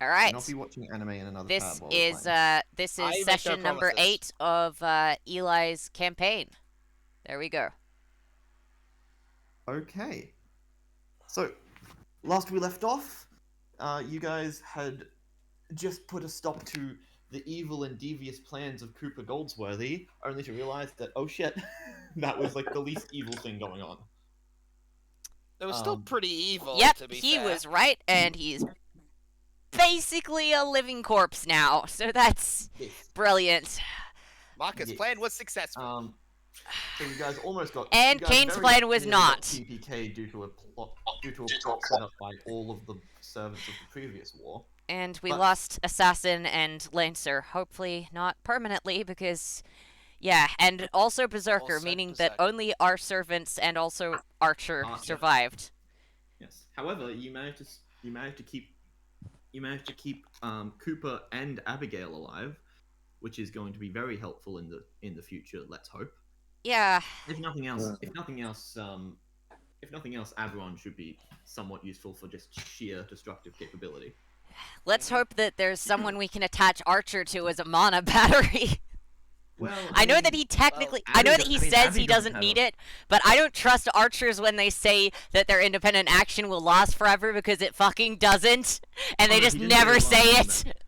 All Do not right. be watching anime in another tab This while we're is playing. this I is make no session number promises. 8 of Eli's campaign. There we go. Okay. So, last we left off, you guys had just put a stop to the evil and devious plans of Cooper Goldsworthy, only to realize that, oh shit, that was like the least evil thing going on. It was still pretty evil, Yep, to be he fair. was right, and he's basically a living corpse now. So that's Yes. brilliant. Marcus' Yes. plan was successful. So you guys almost got. And you guys Kane's very plan was nearly got not. TPK due to a plot set up by all of the servants of the previous war. And we But- lost Assassin and Lancer. Hopefully not permanently, because yeah, and also Berserker, Also meaning that Berserker. only our servants and also Archer survived. Yes. However, you managed to keep Cooper and Abigail alive, which is going to be very helpful in the future. Let's hope. Yeah, If nothing else, Aberon should be somewhat useful for just sheer destructive capability. let's hope that there's someone we can attach Archer to as a mana battery. Well, I know that he technically, I know that he says he doesn't need it, but I don't trust archers when they say that their independent action will last forever, because it fucking doesn't, and they Oh, no, just he didn't say never it say lasted it.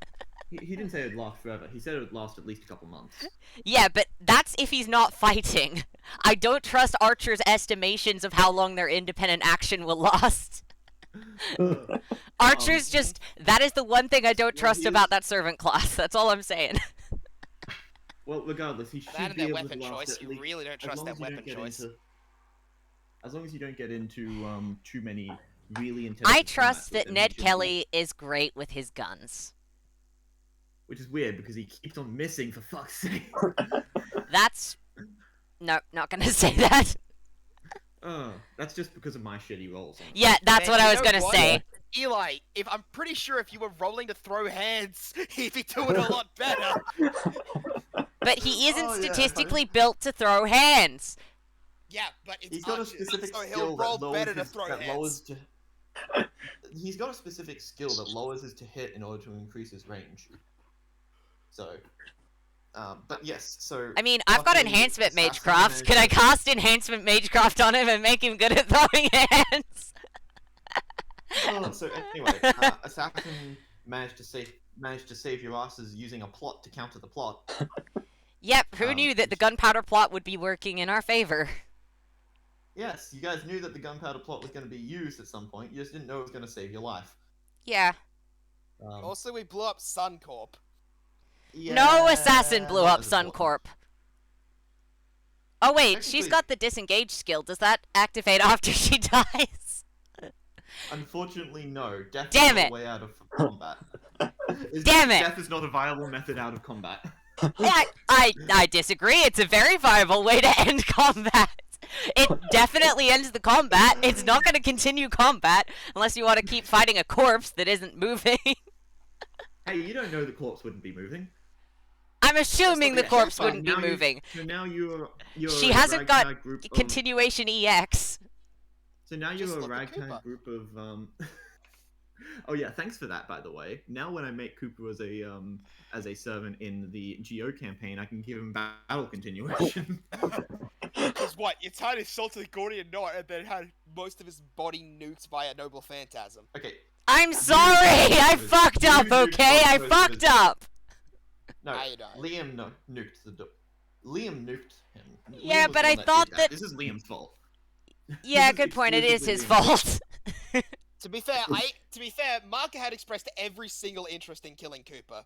He didn't say it would last forever. He said it would last at least a couple months. Yeah, but that's if he's not fighting. I don't trust archers' estimations of how long their independent action will last. Archers just, that is the one thing I don't Well, trust he is- about that servant class. That's all I'm saying. Well, regardless, he should That and be their able weapon to last choice, at you least, really don't as trust long that as you don't weapon get choice. as long as you don't get into too many really intense. I trust combats with that him, Ned he should be- Kelly is great with his guns. Which is weird because he keeps on missing, for fuck's sake. That's... No, not gonna say that. That's just because of my shitty rolls. Yeah, that's Man, what you I was know gonna what? say. Eli, I'm pretty sure if you were rolling to throw hands, he'd be doing a lot better. But he isn't Oh, yeah. statistically built to throw hands. Yeah, but it's He's got a Archers, specific so he'll skill roll that lowers better to his, throw that hands. lowers to. He's got a specific skill that lowers his to hit in order to increase his range. So, but yes, so. I mean, I've got luckily, Enhancement Assassin Magecraft. managed Could I to- cast Enhancement Magecraft on him and make him good at throwing hands? So anyway, Assassin managed to save your asses using a plot to counter the plot. Yep, who knew that the gunpowder plot would be working in our favor? Yes, you guys knew that the gunpowder plot was going to be used at some point. You just didn't know it was going to save your life. Yeah. Also, we blew up Suncorp. No assassin blew that up was important. Suncorp. Oh wait, she's Technically- got the disengage skill. Does that activate after she dies? Unfortunately, no. Death Damn is it. not a way out of combat. Damn it. Death is not a viable method out of combat. Yeah, I disagree. It's a very viable way to end combat. It definitely ends the combat. It's not going to continue combat unless you want to keep fighting a corpse that isn't moving. Hey, you don't know the corpse wouldn't be moving. I'm assuming the at corpse Showtime. wouldn't be Now you- moving. So now you're She a hasn't got ragtag group of- Continuation EX. So now Just you're a look at ragtag Cooper. group of Oh yeah, thanks for that, by the way. Now when I make Cooper as a servant in the Geo campaign, I can give him battle continuation. Because what? You tied his soul to the Gordian knot and then had most of his body nuked by a noble phantasm. Okay, I'm sorry! I You fucked up, nuked okay? I both fucked of up! no, Now you die. Liam nuked the Liam nuked him. Yeah, Liam was but the I one thought did that- This is Liam's fault. Yeah, This is good point. It is his exclusively Liam's fault. To be fair, Marker had expressed every single interest in killing Cooper.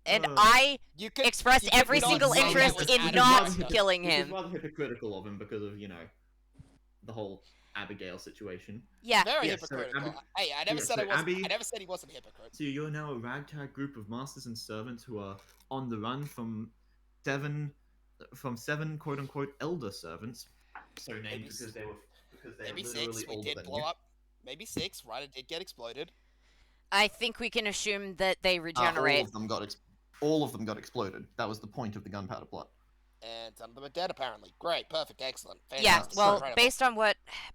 And Uh, I You could expressed you could every not single say that interest was in Adam not Marker. killing Which is him. rather hypocritical of him because of, the whole Abigail situation. Yeah. Very Yeah, so hypocritical. Abby- Hey, I never yeah, said so I wasn't. Abby- I never said he wasn't a hypocrite. So you're now a ragtag group of masters and servants who are on the run from seven quote unquote elder servants. So named Maybe because they were Maybe literally 6. We older did than blow you. up. Maybe 6. Right? It did get exploded. I think we can assume that they All regenerate. of them got exploded. That was the point of the gunpowder plot. And some of them are dead, apparently. Great, perfect, excellent, Yeah, fantastic, well, incredible.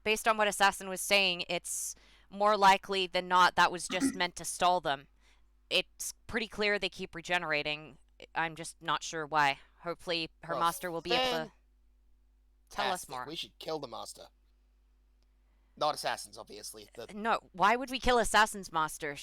based on what Assassin was saying, it's more likely than not that was just meant to stall them. it's pretty clear they keep regenerating. I'm just not sure why. Hopefully, her Well, master will be able to tell us Fantastic. more. We should kill the master. Not assassins, obviously. No, why would we kill Assassin's Master?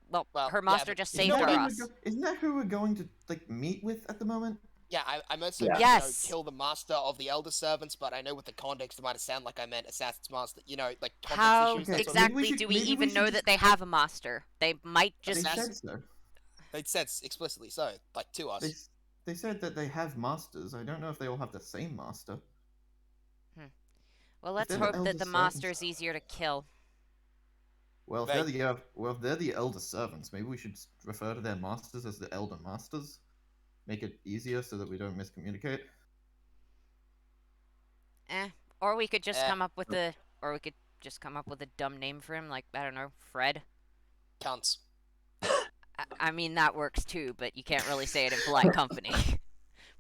Well, Well, her yeah, master but just you saved know her what us. Isn't that who we're going to like meet with at the moment? Yeah, I meant to Yeah. Yes. kill the master of the Elder Servants, but I know with the context it might have sounded like I meant Assassin's Master. You know, like context How issues. That sort of maybe we exactly should- do we maybe we even should know just- that they have a master? They might just. They Assassin- said so. They said explicitly so, like to us. They said that they have masters. I don't know if they all have the same master. Well, let's they're the hope that elder the servants. master's easier to kill. Well, if They- if they're the elder servants, maybe we should refer to their masters as the elder masters. Make it easier so that we don't miscommunicate. Or we could just Eh. come up with a dumb name for him, like I don't know, Fred. Cunts. I mean that works too, but you can't really say it in polite company.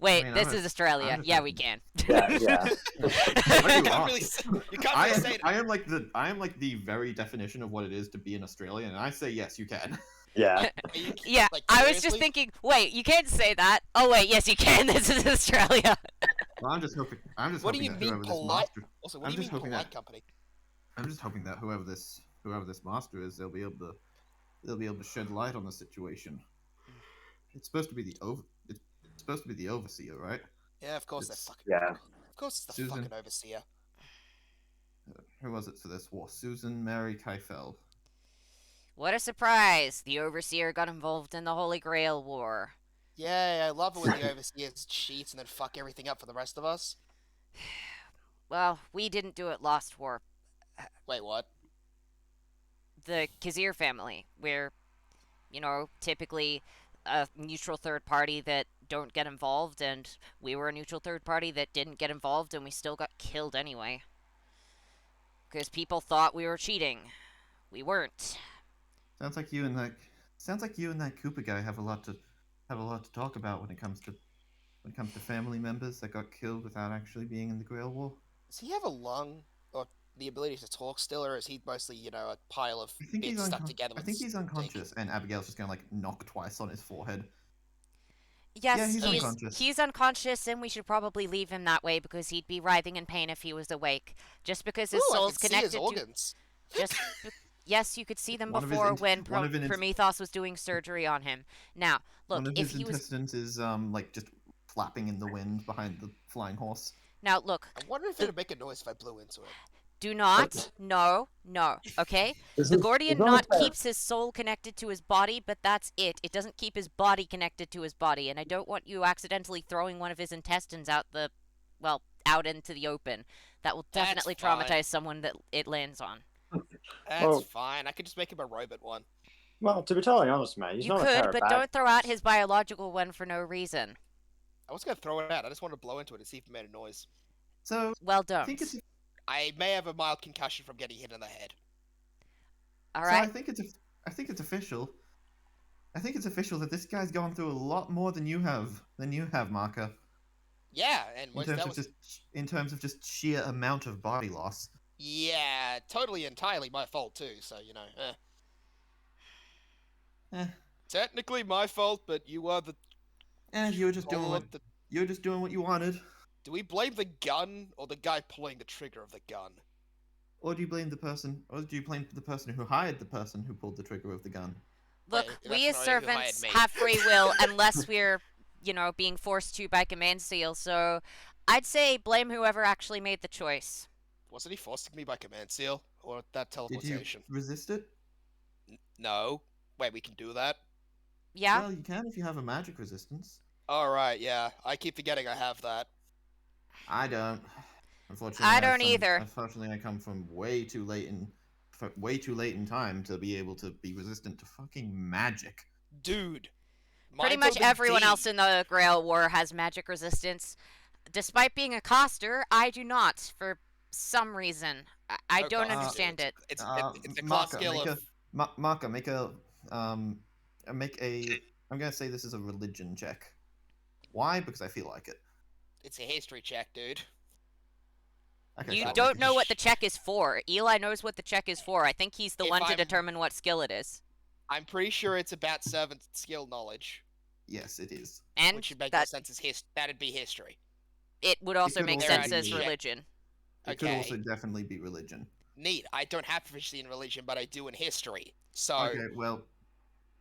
Wait, mean, this I'm is Australia. just Yeah, we thinking- can. Yeah. You can't really say it. I am like the very definition of what it is to be an Australian, and I say yes, you can. Yeah. Are you- Yeah, like, I was just seriously? thinking. Wait, you can't say that. Oh wait, yes you can. This is Australia. Well, I'm just hoping. What do you that mean whoever this polite? master- Also, what I'm do you just mean hoping polite that- company? I'm just hoping that whoever this master is, they'll be able to shed light on the situation. It's supposed to be it's supposed to be the overseer, right? Yeah, of course It's- they're fucking. Yeah. Of course it's the Susan. fucking overseer. Who was it for this war? Susan Mary Kaifel. What a surprise! The overseer got involved in the Holy Grail War. Yeah, I love it when the overseer cheats and then fuck everything up for the rest of us. Well, we didn't do it last war. Wait, what? The Kazir family, we're, typically a neutral third party that don't get involved, and we were a neutral third party that didn't get involved, and we still got killed anyway. Because people thought we were cheating. We weren't. Sounds like you and that Cooper guy have a lot to talk about when it comes to family members that got killed without actually being in the Grail War. Does he have a lung or the ability to talk still, or is he mostly, a pile of I think bits he's stuck together? I with think he's stink? unconscious, and Abigail's just gonna knock twice on his forehead. Yes, he's unconscious. he's unconscious, and we should probably leave him that way because he'd be writhing in pain if he was awake. Just because his Ooh, I soul's can see connected his to. organs. Just yes, you could see them One of his before int- when one of his- Prometheus was doing surgery on him. Now, look, One of if his he was intestines is just flapping in the wind behind the flying horse. now look, I wonder if it'd make a noise if I blew into it. do not, no, okay. The Isn't- Gordian isn't knot that- keeps his soul connected to his body, but that's it. It doesn't keep his body connected to his body, and I don't want you accidentally throwing one of his intestines out into the open. That will That's definitely fine. traumatize someone that it lands on. That's Oh. fine. I could just make him a robot one. Well, to be totally honest, mate, he's You not a could, but pterodactyl. don't throw out his biological one for no reason. I was gonna throw it out. I just wanted to blow into it and see if it made a noise. So Well I done. think it's I may have a mild concussion from getting hit in the head. All so right. I think it's official. I think it's official that this guy's gone through a lot more than you have, Marker. Yeah, and In terms of just sheer amount of body loss. yeah, totally entirely my fault too. So Eh, technically my fault, but you are the. you were just doing all what of the- you wanted. Do we blame the gun or the guy pulling the trigger of the gun? Or do you blame the person who hired the person who pulled the trigger of the gun? Look, Wait, we as that's not even who servants hired me. have free will unless we're, being forced to by command seal. So I'd say blame whoever actually made the choice. Wasn't he forcing me by command seal or that Did you teleportation? resist it? No. Wait, we can do that. Yeah? Well, you can if you have a magic resistance. All right, yeah. I keep forgetting I have that. I don't. Unfortunately, I have don't either. Unfortunately, I come from way too late in time to be able to be resistant to fucking magic. Dude. Pretty Mine's much over everyone D. else in the Grail War has magic resistance. Despite being a caster, I do not, for some reason. I Oh, don't God. understand it. It's a class skill of. Marker, make a. I'm gonna say this is a religion check. Why? Because I feel like it. It's a history check, dude. Okay, You sure, don't make know a- what the check is for. Eli knows what the check is for. I think he's the If one to I'm- determine what skill it is. I'm pretty sure it's about servant skill knowledge, Yes, it is. And which would make more that sense as that'd be history. it would also could make also sense be- as Yeah. religion. It could Okay. also definitely be religion. Neat. I don't have proficiency in religion, but I do in history. So, Okay, well,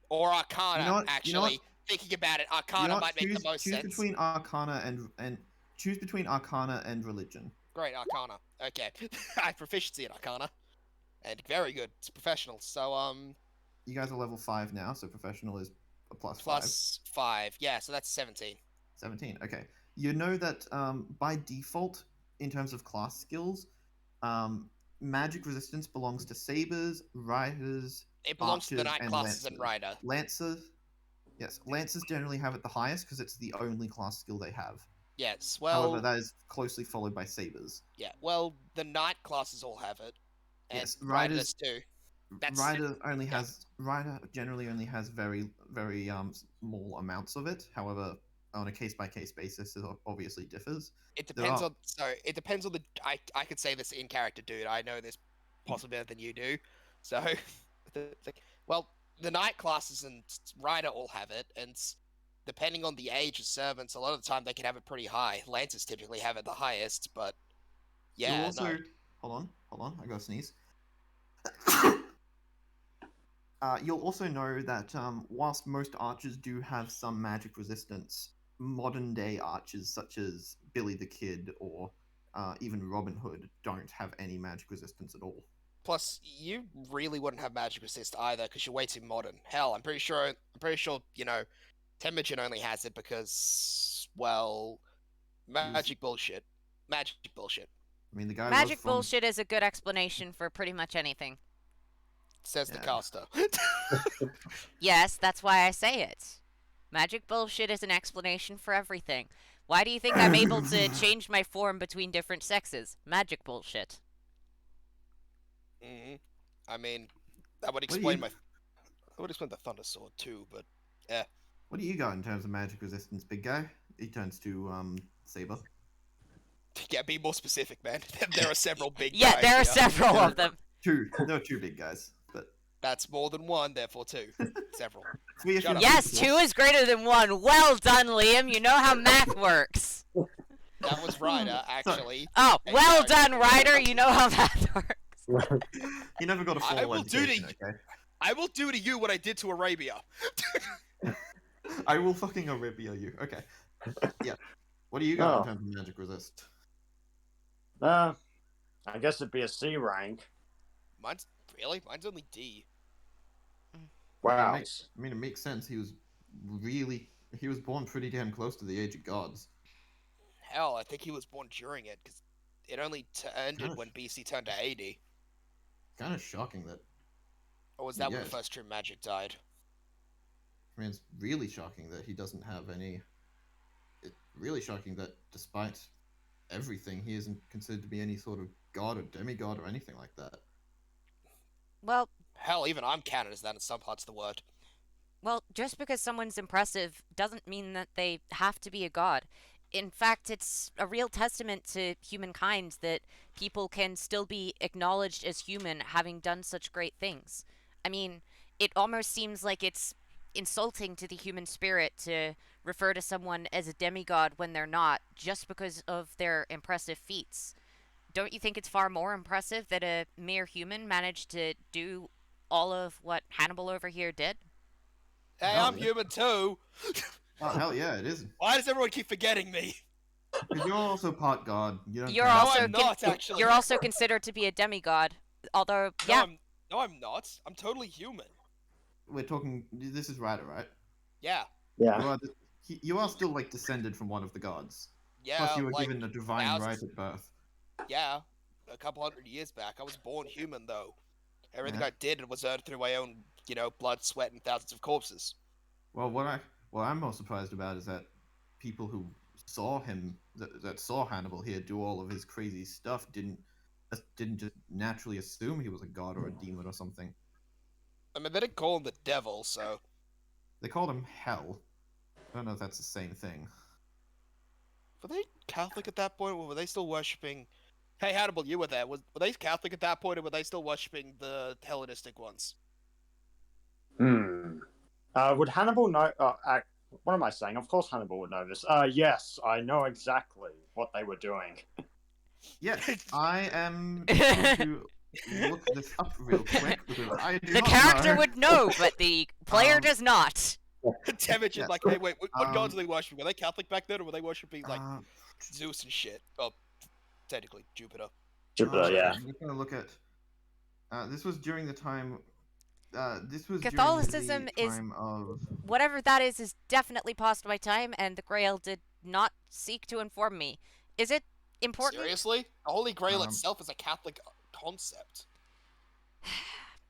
or Arcana. You know what? You Actually, know what? thinking about it, you Arcana know what? might make choose, the most choose sense. between Arcana and choose between Arcana and religion. Great, Arcana. Okay, I have proficiency in Arcana, and very good. It's professional. So You guys are level 5 now, so professional is a +5. plus 5. Yeah, so that's 17. 17. Okay. You know that by default, in terms of class skills, magic resistance belongs to sabers, riders, It belongs to the Archers night and classes and Lancers. Rider. lancers. Yes, lancers generally have it the highest because it's the only class skill they have. Yes. Well, However, that is closely followed by sabers. yeah. Well, the night classes all have it. And Yes, Riders too. That's- Rider generally only has very small amounts of it. However, on a case by case basis, it obviously differs. It There depends are- on. So it depends on the. I could say this in character, dude. I know this possibly better than you do. So, well, the night classes and Rider all have it, and depending on the age of servants, a lot of the time they can have it pretty high. Lancers typically have it the highest, but You'll yeah, also, no. hold on, I gotta sneeze. You'll also know that whilst most archers do have some magic resistance, modern day archers such as Billy the Kid or even Robin Hood don't have any magic resistance at all. Plus, you really wouldn't have magic resist either because you're way too modern. Hell, I'm pretty sure. You know, Temujin only has it because, well, magic bullshit. Magic bullshit. I mean, the guy Magic was from, bullshit is a good explanation for pretty much anything. Says the Yeah. caster. Yes, that's why I say it. Magic bullshit is an explanation for everything. Why do you think I'm able to change my form between different sexes? Magic bullshit. hmm I mean, that would do you- explain my. That would explain the Thunder Sword too, but What do you got in terms of magic resistance, big guy? He turns to Saber. yeah, be more specific, man. There are several big. Yeah, guys there are here. several Yeah. of them. There are two big guys, but That's more than one, therefore two. Several. three if Shut you up. Yes, count the 2 dwarf. is greater than 1. Well done, Liam. You know how math works. That was Ryder, actually. Oh, Hey, well sorry. done, Ryder. You know how math works. You never got a I formal will do education, the- okay? I will do to you what I did to Arabia. I will fucking Arabia you. Okay. Yeah. What do you got Oh. in terms of magic resist? I guess it'd be a C rank. Mine's only D. Wow. I mean, it makes sense. He was born pretty damn close to the age of gods. Hell, I think he was born during it because it only ended Gosh. when BC turned to AD. Kind of shocking that. Or was that when Yes. the first true magic died? I mean, it's really shocking that he doesn't have any. It's really shocking that despite everything, he isn't considered to be any sort of god or demigod or anything like that. Well, Hell, even I'm counted as that in some parts of the word. just because someone's impressive doesn't mean that they have to be a god. In fact, it's a real testament to humankind that people can still be acknowledged as human having done such great things. I mean, it almost seems like it's insulting to the human spirit to refer to someone as a demigod when they're not, just because of their impressive feats. Don't you think it's far more impressive that a mere human managed to do all of what Hannibal over here did? Hey, Hell, I'm yeah. human too. Oh hell yeah, it is. Why does everyone keep forgetting me? Because you're also part god. You don't You're count. also I'm not, actually. You're also considered to be a demigod. Although, yeah, No, I'm not. I'm totally human. We're talking. This is Ryder, right? Yeah. Yeah. You are, you are still like descended from one of the gods. Yeah, Plus, you were like, given a divine thousands- right at birth. yeah, a couple hundred years back. I was born human, though. Everything Yeah. I did was earned through my own, blood, sweat, and thousands of corpses. Well, what I'm most surprised about is that people who saw him, that saw Hannibal here do all of his crazy stuff, didn't just naturally assume he was a god or a demon or something. I mean, they didn't call him the devil, so... They called him Hell. I don't know if that's the same thing. Were they Catholic at that point, or were they still worshipping... Hey, Hannibal, you were there. Were they Catholic at that point, or were they still worshipping the Hellenistic ones? Hmm. Would Hannibal know? What am I saying? Of course Hannibal would know this. Yes, I know exactly what they were doing. Yes, I am going to look this up real quick because I do The not character know. would know, but the player Um, does not. Temujin, Yeah. like, hey, wait, what gods Um, were they worshipping? Were they Catholic back then, or were they worshipping like uh, Zeus and shit? Oh, technically Jupiter. Jupiter, yeah. I'm just gonna look at. This was during the time. This was Catholicism during the is time of. whatever that is definitely past my time, and the Grail did not seek to inform me. Is it important? Seriously, the Holy Grail Um, itself is a Catholic concept.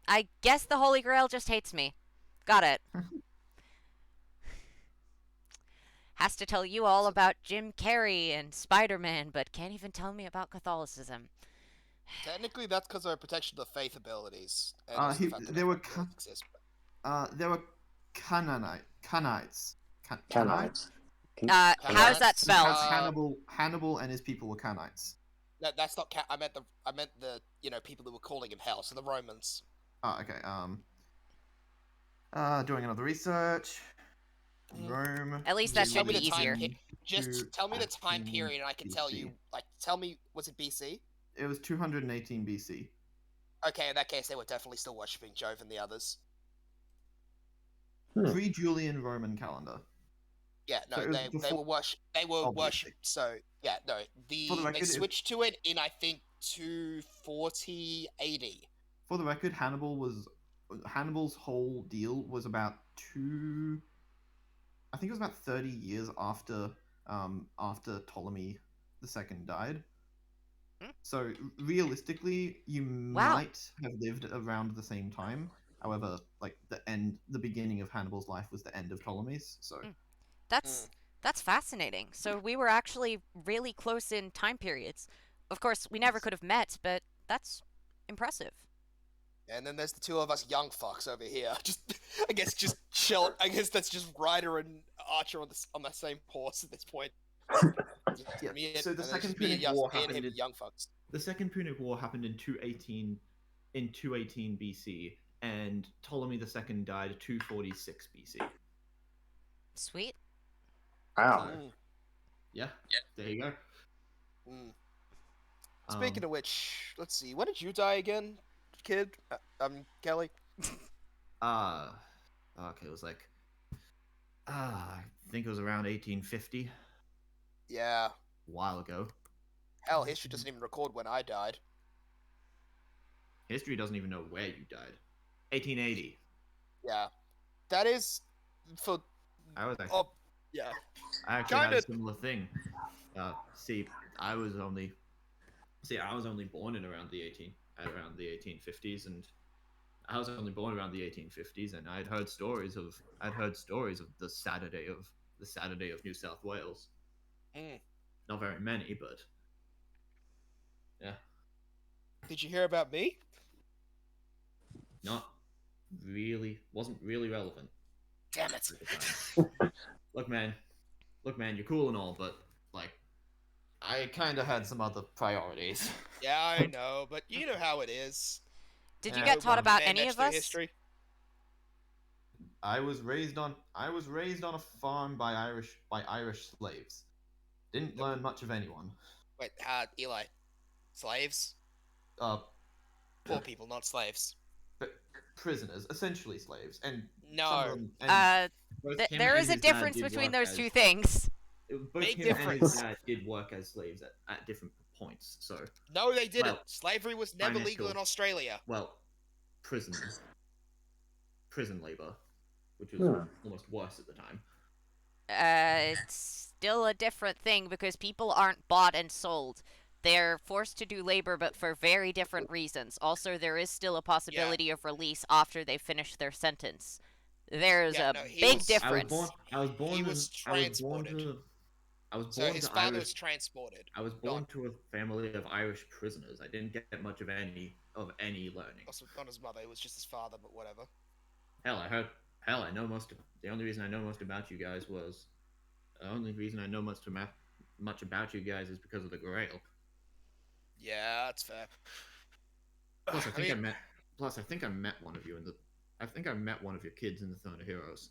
I guess the Holy Grail just hates me. Got it. Has to tell you all about Jim Carrey and Spider-Man, but can't even tell me about Catholicism. Technically, that's because of our protection of the faith abilities. And Uh, also the he- fact that there were everyone ca- exists. There were Canaanites. Canites. How's that Canaanites? spelled? Hannibal and his people were Canaanites. No, that's not. I meant the people who were calling him hell. So the Romans. Oh, okay. Doing another research. Rome. At least that Just tell should me be the time. easier. Just tell me the time 218 period, and I can tell you. BC. Like, tell me, was it BC? It was 218 BC. Okay, in that case, they were definitely still worshipping Jove and the others. Hmm. Pre-Julian Roman calendar. Yeah, no, So it was they before- were worship. They were Obviously. worshipped. So yeah, no, For the they record, switched to it in I think 240 AD. For the record, Hannibal's whole deal was about I think it was about 30 years after Ptolemy II died. Hmm? So realistically, you Wow. might have lived around the same time. However, like the beginning of Hannibal's life was the end of Ptolemy's. So That's fascinating. So we were actually really close in time periods. Of course, we never could have met, but that's impressive. And then there's the two of us young fucks over here. Just, I guess, just chill. I guess that's just Ryder and Archer on the same horse at this point. Yeah, Me and- so the and then Second just me and Punic War me and him, happened in- young fucks. the Second Punic War happened in 218 BC, and Ptolemy II died 246 BC. Sweet. Wow. Mm, Yeah, there you go. mm. Speaking Um, of which, let's see. When did you die again, kid? Kelly. Okay, it was like, I think it was around 1850, Yeah. a while ago. Hell, history doesn't even record when I died. History doesn't even know where you died. 1880. Yeah. That is for. I was actually, Oh, yeah. I actually had kinda- a similar thing. I was only born in around the 1850s, and I was only born around the 1850s, and I'd heard stories of the Saturday of New South Wales. Mm. Not very many, but yeah, Did you hear about me? wasn't really relevant Damn it. at the time. Look, man, you're cool and all, but like, I kind of had some other priorities. Yeah, I know, but you know how it is. Did you Yeah, get taught well, about Man any next of to us? History. I was raised on a farm by Irish slaves. Didn't learn much of anyone. Wait, Eli. Slaves? Uh, Poor people, not slaves. but prisoners, essentially slaves, and some No. of them- and both him There and is a his dad difference did between work those as- two things. Both Big him and his difference. dad did work as slaves at different points. So, No, they didn't. Well, Slavery was never legal financial- in Australia. well, prison labor, which was Hmm. almost worse at the time. It's still a different thing because people aren't bought and sold. They're forced to do labor, but for very different reasons. Also, there is still a possibility of release after they finish their sentence. There's Yeah, a no, he big was- difference. I was born. He was transported. So his to father Irish. was transported. I was born to a family of Irish prisoners. I didn't get much of any learning. Also, not his mother, it was just his father, but whatever. I know most. The only reason I know most about you guys was. The only reason I know much about you guys is because of the Grail. Yeah, that's fair. Plus, I think I mean, met. Plus, I think I met one of you in the I think I met one of your kids in the Throne of Heroes.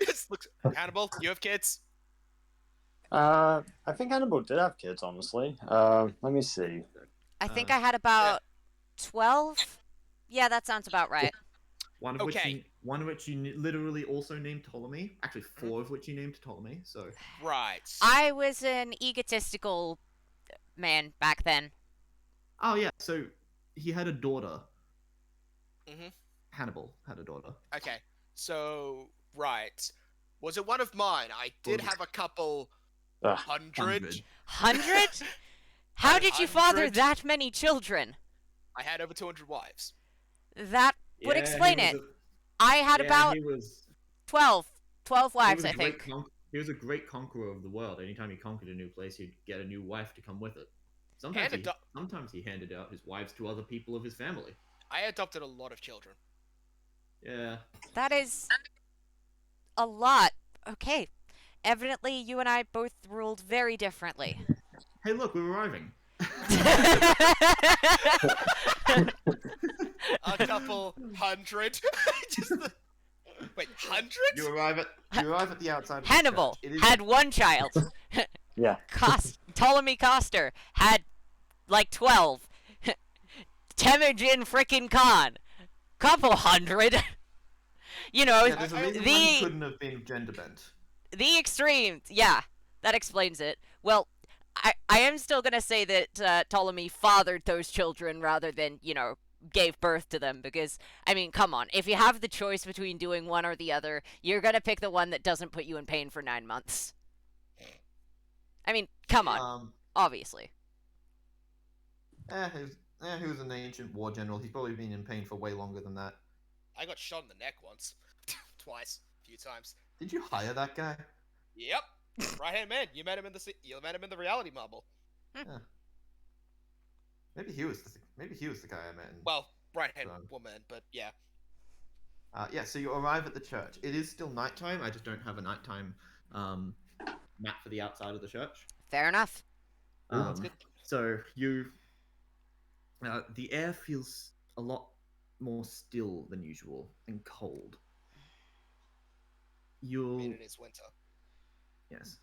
Just looks Hannibal. You have kids? I think Hannibal did have kids, honestly. Let me see. I think Uh, I had about 12. Yeah, that sounds about right. One of Okay. which you literally also named Ptolemy. Actually, 4 of which you named Ptolemy. So Right. I was an egotistical man back then. oh yeah, so he had a daughter. Mhm. Hannibal had a daughter. Okay. So right. Was it one of mine? I did Was- have a couple Ugh. 100. 100? How did you father 100? that many children? I had over 200 wives. That would Yeah, explain he was it. I had yeah, about he was 12 he wives, was I a great think. he was a great conqueror of the world. Anytime he conquered a new place, he'd get a new wife to come with it. Sometimes And sometimes he handed out his wives to other people of his family. I adopted a lot of children. Yeah. That is a lot. Okay. Evidently, you and I both ruled very differently. Hey, look, we're arriving. A couple 100. Just the... Wait, 100? You arrive at the outside. Of the Hannibal church. It is- had one child. Yeah. Ptolemy Coster had like 12. Temujin frickin' Khan, couple hundred. You know, Yeah, there's a reason why he the couldn't have been gender bent. the extremes. Yeah, that explains it. Well, I am still gonna say that Ptolemy fathered those children rather than, you know, gave birth to them, because I mean, come on, if you have the choice between doing one or the other, you're gonna pick the one that doesn't put you in pain for 9 months. I mean, come on, obviously. He was an ancient war general. He's probably been in pain for way longer than that. I got shot in the neck once. Twice. A few times. Did you hire that guy? Yep. Right hand man. You met him in the reality marble. Maybe he was the guy I met. Well, right hand So- woman, but yeah. Yeah. So you arrive at the church. It is still nighttime. I just don't have a nighttime map for the outside of the church. Fair enough. That's good. So the air feels a lot more still than usual and cold. I You'll mean, it is winter. yes.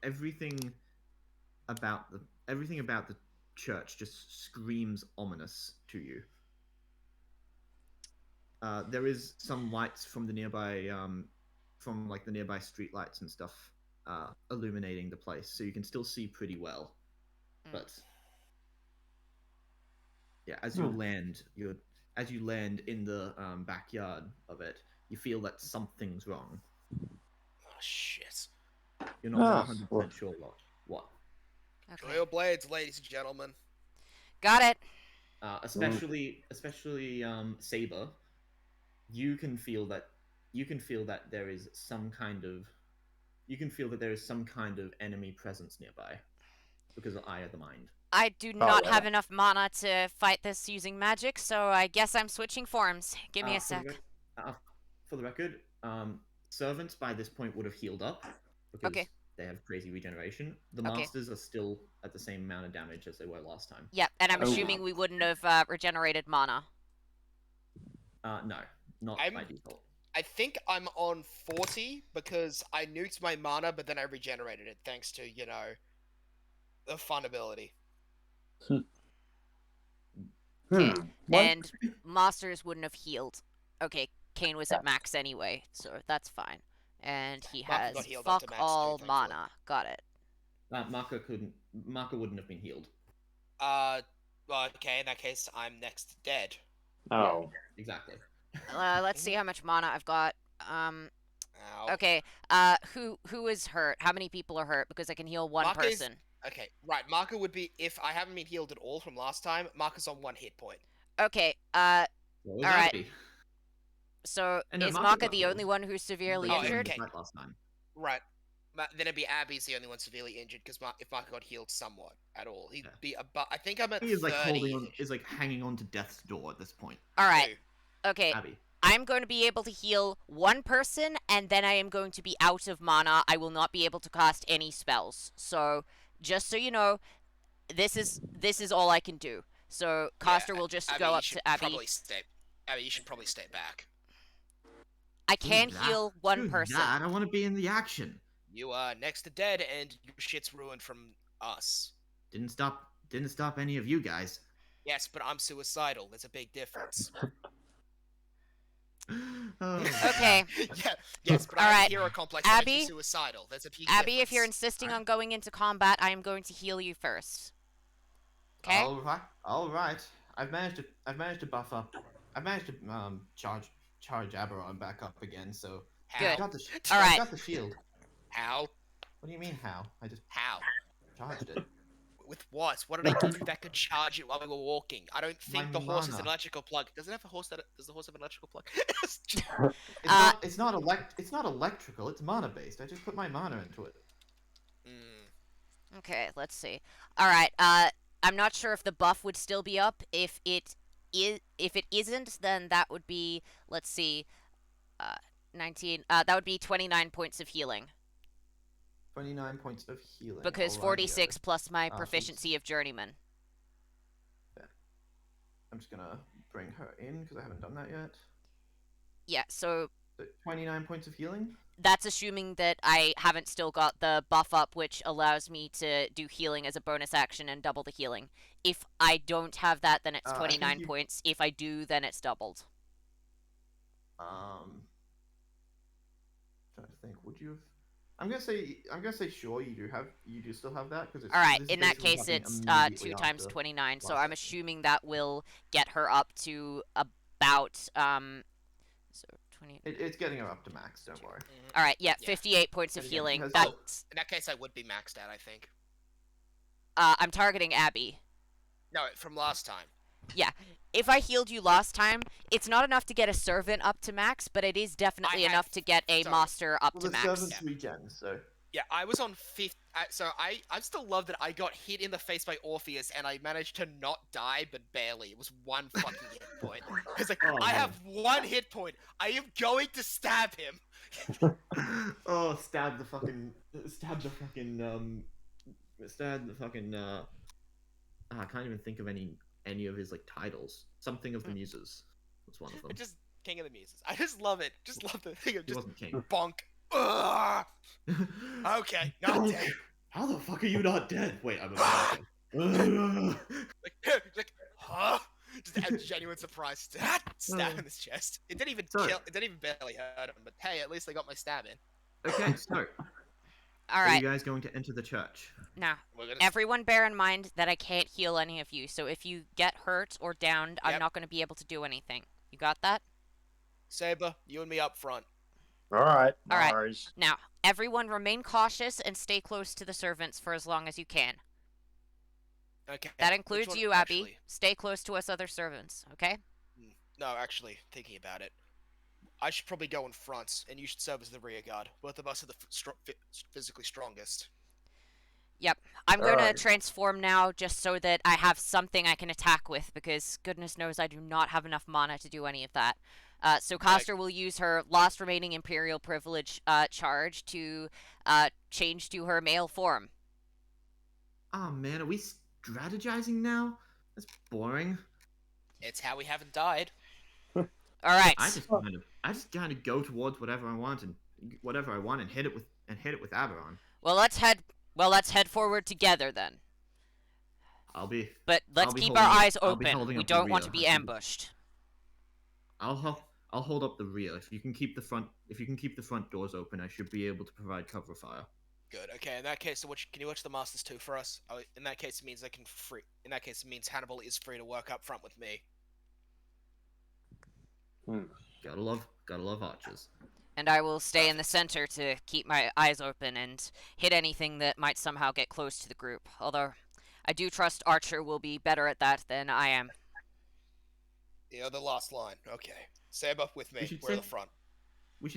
Everything about the church just screams ominous to you. There is some lights from the nearby street lights and stuff illuminating the place, so you can still see pretty well. But yeah, as you land in the backyard of it, you feel that something's wrong. Oh, shit. You're not Ah, 100% sure what. Enjoy Okay. your blades, ladies and gentlemen. Got it. Especially Saber. You can feel that there is some kind of enemy presence nearby because of Eye of the Mind. I do not yeah. have enough mana to fight this using magic, so I guess I'm switching forms. Give me a For sec. the record, servants by this point would have healed up because Okay. they have crazy regeneration. The Okay. masters are still at the same amount of damage as they were last time. Yep, and I'm Oh. assuming we wouldn't have regenerated mana. No, not I'm- by default. I think I'm on 40 because I nuked my mana, but then I regenerated it thanks to, the fun ability. Okay. What? And masters wouldn't have healed. Okay, Kane was at max anyway, so that's fine. And he Marco has got healed up fuck to max too, all thankfully. mana. Got it. Marco wouldn't have been healed. Well, okay, in that case, I'm next dead. Oh. Exactly. Let's see how much mana I've got. Ow. Okay. Who is hurt? How many people are hurt? Because I can heal one Marco's- person. Okay, right, Marco would be, if I haven't been healed at all from last time, Marco's on 1 hit point. Okay. What was Alright. Abby? So And no, is Marco Maka got the healed. only one who's severely Oh, injured? okay. Right last time. Right. Then it'd be Abby's the only one severely injured, because if Marco got healed somewhat at all, he'd Yeah. be about, I think I'm at He is 30. hanging on to death's door at this point. All right. Two. Okay. Abby. I'm going to be able to heal one person, and then I am going to be out of mana. I will not be able to cast any spells. So, just so you know, this is all I can do. So Coster will just go you up should to Abby. Probably stay. Abby, you should probably stay back. I can Screw heal that. one Screw person. that. I want to be in the action. You are next to dead, and your shit's ruined from us. Didn't stop any of you guys. Yes, but I'm suicidal. There's a big difference. Oh. Okay. Yeah. Yes, but I All have right. a hero complex that makes Abby? me suicidal. There's a big Abby, difference. if you're insisting on going into combat, I am going to heal you first. Okay? All right. I've managed to buff up. I've managed to charge Aberon back up again. So How? I got the All right. I got the shield. How? What do you mean how? I just How? charged it. With what? What did I give you that could charge it while we were walking? I don't think My the horse is an mana. electrical plug. Does it have a horse that? Does the horse have an electrical plug? It's not electrical. It's mana based. I just put my mana into it. Okay, let's see. All right. I'm not sure if the buff would still be up. If it isn't, then that would be, let's see, 19. That would be 29 points of healing 29 points of healing. because Alrighty, 46 plus my oops. proficiency of journeyman. I'm just gonna bring her in because I haven't done that yet. Yeah. So 29 points of healing. that's assuming that I haven't still got the buff up, which allows me to do healing as a bonus action and double the healing. If I don't have that, then it's I think 29 you- points. If I do, then it's doubled. Trying to think. Would you have? I'm gonna say sure. You do still have that because. All right. In that case, it's 2 times 29. So last I'm assuming that will get her up to about So 20. It's getting her up to max. Don't worry. All right. Yeah. Yeah. 58 points of And again, healing. has- That's. In that case, I would be maxed out. I think. I'm targeting Abby. No, from last time. If I healed you last time, it's not enough to get a servant up to max, but it is definitely had- enough to get a sorry. master up Well, to the max. servants regen, so. Yeah, I was on fifth. So I still love that I got hit in the face by Orpheus and I managed to not die, but barely. It was one fucking hit point. It's like Oh, I man. have one hit point. I am going to stab him. Oh, stab the fucking. I can't even think of any of his like titles. Something of the Muses. That's one of them. Just King of the Muses. I just love it. Just love the thing of He just wasn't king. bonk. Ugh. Okay, not Don't- dead. How the fuck are you not dead? Wait, I'm about to. Like, huh? Just a genuine surprise. Stab in his chest. It didn't even So- kill. It didn't even barely hurt him. But hey, at least I got my stab in. Okay, so All are right. you guys going to enter the church? Now, We're gonna. everyone bear in mind that I can't heal any of you. So if you get hurt or downed, I'm Yep. not going to be able to do anything. You got that? Saber, you and me up front. All right. All right. No worries. Now, everyone remain cautious and stay close to the servants for as long as you can. Okay. That which includes one- you, Abby. actually- Stay close to us other servants, okay? No, actually, thinking about it, I should probably go in front, and you should serve as the rear guard. Both of us are the physically strongest. I'm going to Alright. transform now just so that I have something I can attack with, because goodness knows I do not have enough mana to do any of that. So Coster will use her last remaining Imperial Privilege charge to change to her male form. Oh man, are we strategizing now? That's boring. It's how we haven't died. Alright. I just kind of go towards whatever I want and hit it with Aberon. Well, let's head forward together then. But let's be keep our holding up- eyes I'll be open. holding We up the don't want to rear. be ambushed. I'll hold up the rear. If you can keep the front doors open, I should be able to provide cover fire. Good. Okay. In that case, so can you watch the Masters 2 for us? In that case, it means I can free. In that case, it means Hannibal is free to work up front with me. Gotta love archers. And I will stay in the center to keep my eyes open and hit anything that might somehow get close to the group. Although, I do trust Archer will be better at that than I am. Yeah, the last line. Okay. Saber with me. We should We're in the send- front. We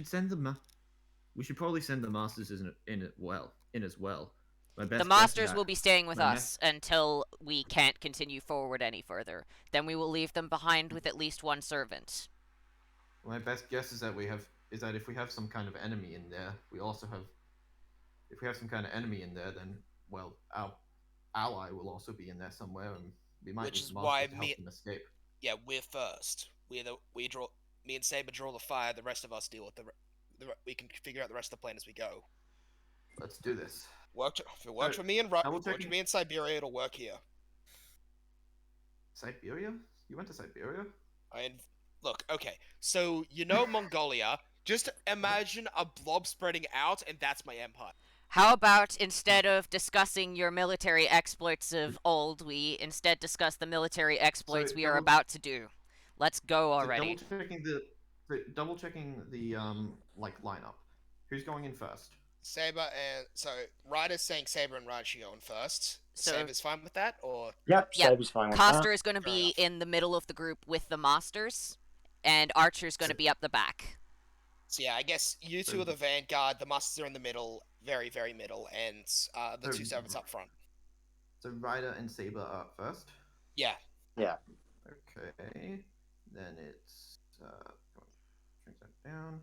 should probably send the masters in as well. My best The guess is Masters that- will be staying with my us until we can't continue forward any further. Then we will leave them behind with at least one servant. My best guess is that if we have some kind of enemy in there, if we have some kind of enemy in there, then well, our ally will also be in there somewhere, and We might Which need is the why masters to help them escape. Yeah, we're first. Me and Saber draw the fire. The rest of us deal with we can figure out the rest of the plan as we go. Let's do this. If it works So, for me and double works for checking- me in Siberia, it'll work here. Siberia? You went to Siberia? Look, okay. So you know Mongolia. Just imagine a blob spreading out, and that's my empire. How about instead of discussing your military exploits of old, we instead discuss the military exploits we are double- about to do? Let's go So already. double checking the like lineup. Who's going in first? Saber and so Ryder's saying Saber and Ryder should go in first. So- Saber's fine with that, or Yep, Yep. Saber's fine with Coster that. is going to Fair be enough. in the middle of the group with the Masters, and Archer's going to be up the back. so yeah, I guess you two are the vanguard. The Masters are in the middle, very very middle, and the two servants up front. So Ryder and Saber are up first. Yeah, Okay. Then it's shrink that down.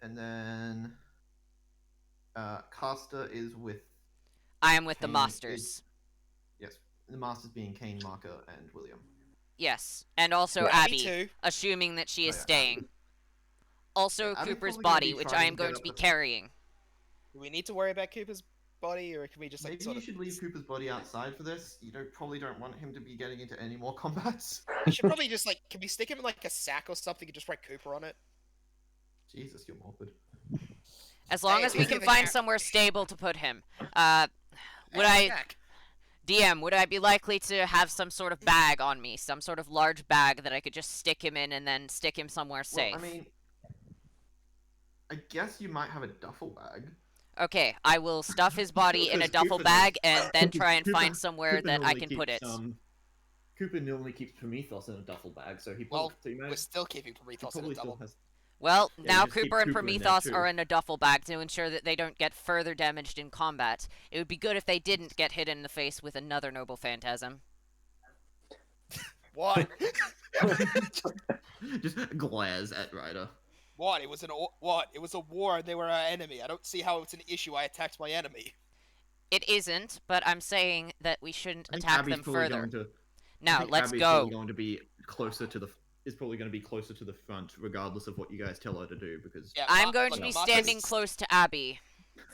And then Costa is with I am with the Kane Masters. yes, the masters being Kane, Marker, and William. Yes, and also Yeah. me Abby, too. assuming that she is Oh, yeah. staying. Also, Abby's Cooper's probably gonna body, be which trying I to am going get to up be the- carrying. Do we need to worry about Cooper's body, or can we just like Maybe sort you of? should leave Cooper's body outside for this. You probably don't want him to be getting into any more combats. We should probably just like, can we stick him in like a sack or something and just write Cooper on it? Jesus, you're morbid. As long Hey, as we he's can gonna find ca- somewhere stable to put him. Would Hey, I, Jack. DM, would I be likely to have some sort of bag on me? Some sort of large bag that I could just stick him in and then stick him somewhere safe? Well, I mean, I guess you might have a duffel bag. Okay, I will stuff his body in a Because duffel Cooper bag and then Cooper- try and Cooper- find somewhere Cooper that I normally can put it. keeps, Cooper normally keeps Prometheus in a duffel bag, so he Well, probably, we're still keeping Prometheus in a probably still double. has. Well, Yeah, now you just keep Cooper and Cooper in there, Prometheus too. are in a duffel bag to ensure that they don't get further damaged in combat. It would be good if they didn't get hit in the face with another noble phantasm. What? Just glares at Ryder. What? It was what? It was a war, and they were our enemy. I don't see how it's an issue. I attacked my enemy. It isn't, but I'm saying that we shouldn't I think attack Abby's them probably further. Going to, I Now, think let's Abby's go. Probably going to be closer to the. Is probably going to be closer to the front, regardless of what you guys tell her to do, because Yeah, I'm Mark- going to look, be Mark standing is- close to Abby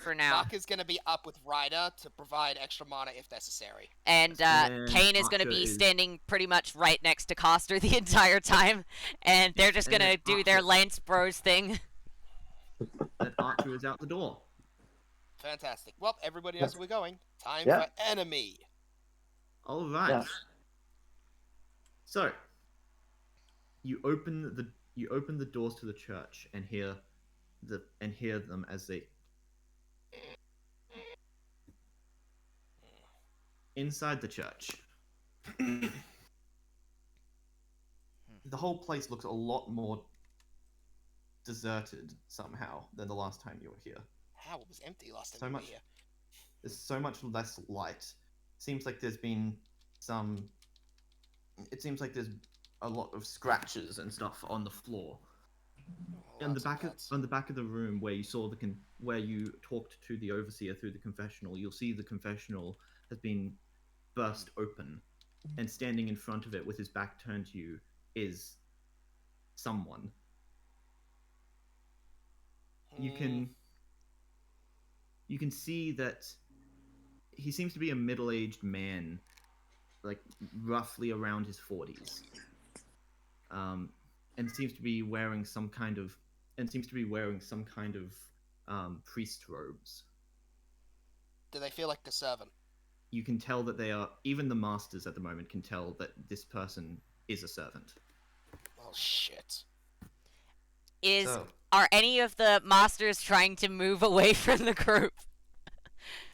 for now. Mark is gonna be up with Ryder to provide extra mana if necessary. And And Kane is going to Archer be is- standing pretty much right next to Coster the entire time. And they're just And going to then do their Archer- Lance Bros thing. that Archer is out the door. Fantastic. Well, everybody knows where we're going. Time Yeah. for enemy. All right. Yeah. So, you open the doors to the church and hear them as they. Inside the church, the whole place looks a lot more deserted somehow than the last time you were here. How it was empty last time So we were much- here. There's so much less light. Seems like there's been some. It seems like there's a lot of scratches and stuff on the floor. Oh, On the lots back of cuts. on the back of the room where you saw where you talked to the overseer through the confessional, you'll see the confessional has been burst open, and standing in front of it with his back turned to you is someone. You can see that he seems to be a middle-aged man, like roughly around his 40s, and seems to be wearing some kind of priest robes. Do they feel like a servant? You can tell that they are, even the masters at the moment can tell that this person is a servant. Oh shit. So, Are any of the Masters trying to move away from the group?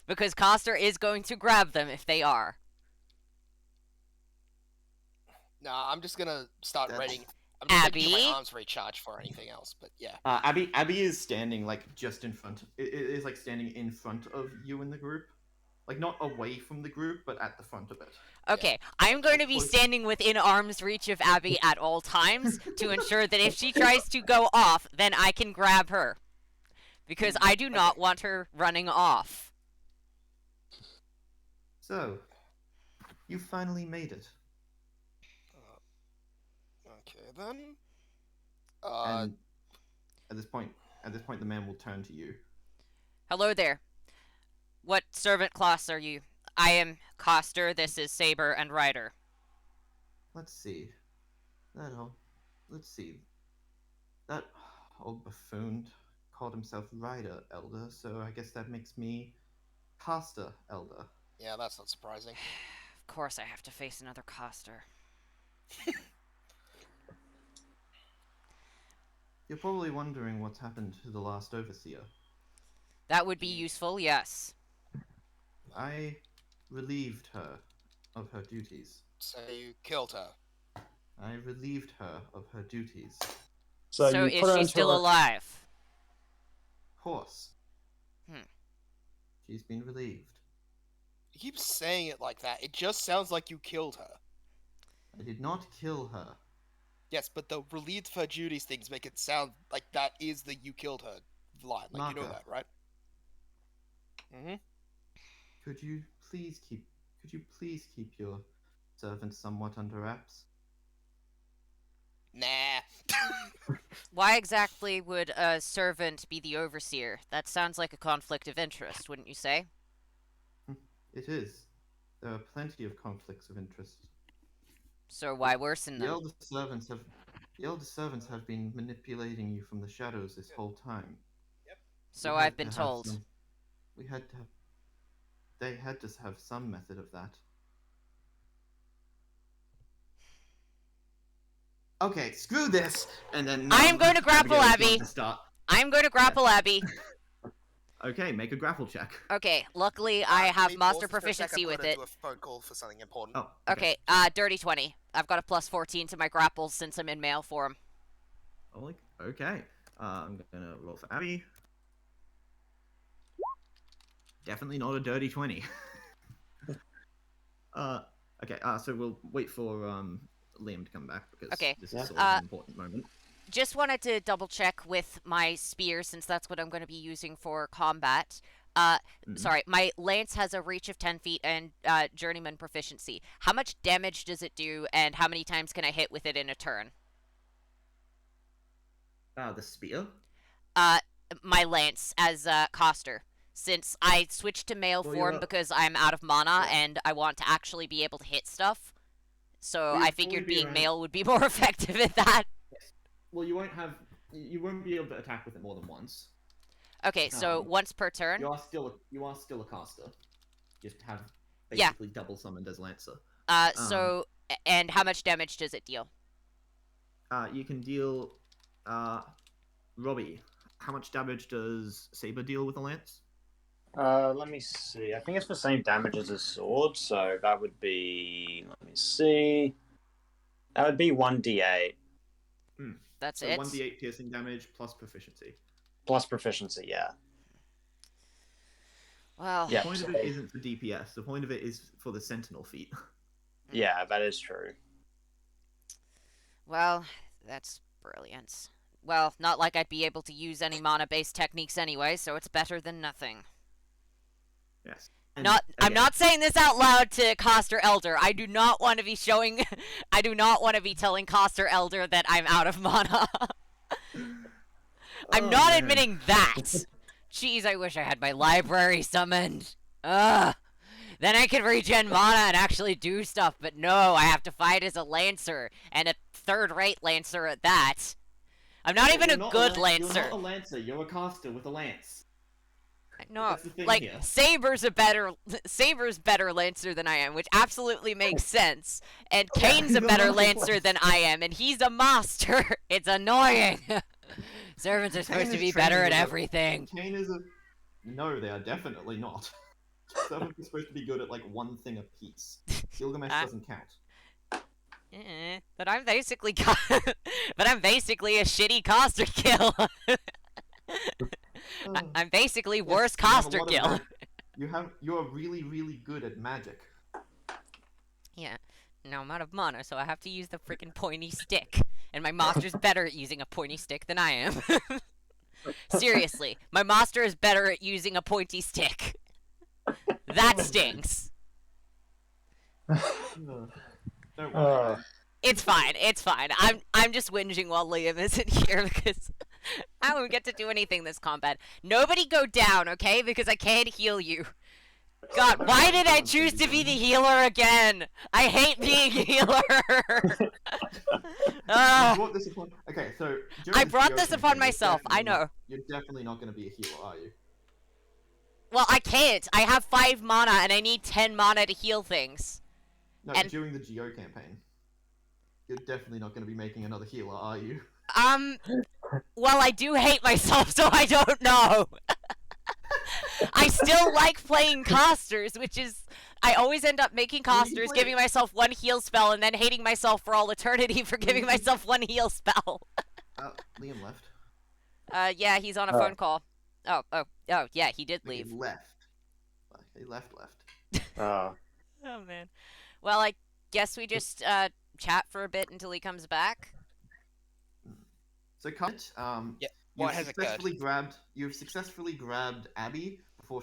Because Coster is going to grab them if they are. Nah, I'm just gonna start That's- reading. I'm just gonna keep Abby? my arms recharged for anything else, but yeah. Abby is standing like just in front. It is like standing in front of you in the group, like not away from the group, but at the front of it. Okay, I'm going to be Close. standing within arm's reach of Abby at all times to ensure that if she tries to go off, then I can grab her. Because I do not want her running off. So, You finally made it. Okay then. And at this point, the man will turn to you. Hello there. What servant class are you? I am Coster, this is Saber and Ryder. Let's see. Let's see. That old buffoon called himself Ryder Elder, so I guess that makes me Costa Elder. Yeah, that's not surprising. Of course I have to face another Coster. You're probably wondering what's happened to the last Overseer. That would be useful, yes. I relieved her of her duties. So you killed her. I relieved her of her duties. So you is put her she into still a- alive? Of course. Hmm. She's been relieved. You keep saying it like that. It just sounds like you killed her. I did not kill her. Yes, but the relieved of her duties things make it sound like that is the you killed her line. Like, you know Naka. that, right? Mm-hmm. Could you please keep your servant somewhat under wraps? Nah. Why exactly would a servant be the overseer? That sounds like a conflict of interest, wouldn't you say? It is. There are plenty of conflicts of interest. So why worsen The them? elder servants have been manipulating you from the shadows this whole time. So We had I've been to have told. they had to have some method of that. Okay, screw this, and then I am going to grapple Abigail's Abby. going to start. I'm going to grapple Abby. Okay, make a grapple check. Okay, luckily I have master proficiency with it. Do a phone call for something important. Oh, Okay, dirty 20. I've got a plus 14 to my grapples since I'm in male form. Oh, okay. I'm gonna roll for Abby. Definitely not a dirty 20. Okay. So we'll wait for Liam to come back because Okay, this is sort of an important moment. Just wanted to double check with my spear since that's what I'm going to be using for combat. Sorry, my lance has a reach of 10 feet and journeyman proficiency. How much damage does it do, and how many times can I hit with it in a turn? The spear. My lance as Coster. Since I switched to male Well, form you're- because I'm out of mana Yeah. and I want to actually be able to hit stuff. So Well, I you'd figured probably be being around- male would be more effective at that. Well, you won't be able to attack with it more than once. Okay, so once per turn? You are still a caster. Just have Yeah. basically double summoned as Lancer. And how much damage does it deal? You can deal. Robbie, how much damage does Saber deal with a lance? Let me see. I think it's the same damage as a sword, so that would be. Let me see. That would be 1d8 That's So it? 1d8 piercing damage plus proficiency. plus proficiency. Yeah. Well, Yeah. The point of it isn't for DPS. The point of it is for the Sentinel feat. Yeah, that is true. well, that's brilliant. Well, not like I'd be able to use any mana-based techniques anyway, so it's better than nothing. Yes. I'm again, not saying this out loud to Coster Elder. I do not want to be showing... I do not want to be telling Coster Elder that I'm out of mana. I'm Oh, not man. admitting that. Jeez, I wish I had my library summoned. Ugh. Then I could regen mana and actually do stuff, but no, I have to fight as a Lancer, and a third-rate Lancer at that. I'm not even You're a not good You're Lancer. not a Lancer. You're a caster with a lance. No, That's the thing like, here. Saber's better Lancer than I am, which absolutely makes sense. And Kane's a you're better not a Lancer Lancer. than I am, and he's a master. It's annoying. Servants are supposed Kane to is be better training at with a- everything. Kane is a. No, they are definitely not. Servants are supposed to be good at like one thing a piece. Gilgamesh doesn't count. But I'm basically but I'm basically a shitty caster kill. I'm basically Yes, worse you have a caster lot of kill. You are really, really good at magic. Yeah. No, I'm out of mana, so I have to use the freaking pointy stick. And my master's better at using a pointy stick than I am. Seriously, my master is better at using a pointy stick. That stings. Don't worry. Uh, It's fine. It's fine. I'm just whinging while Liam isn't here because I don't get to do anything this combat. Nobody go down, okay? Because I can't heal you. God, why did I choose to be the healer again? I hate being a healer. You brought this upon. Okay, so during I this brought Geo this upon campaign, you're myself. I definitely not- know. You're definitely not going to be a healer, are you? Well, I can't. I have 5 mana and I need 10 mana to heal things. No, And- during the Geo campaign. You're definitely not going to be making another healer, are you? Well, I do hate myself, so I don't know. I still like playing casters, which is I always end up making Well, you can casters, play- giving myself 1 heal spell, and then hating myself for all eternity for giving you can- myself 1 heal spell. Liam left. Yeah, he's on a Oh. phone call. Oh, yeah, he did He leave. left. He left. uh, Oh man. Well, I guess we just chat for a bit until he comes back. So, Kite, Yeah, what has occurred? You've successfully grabbed Abby before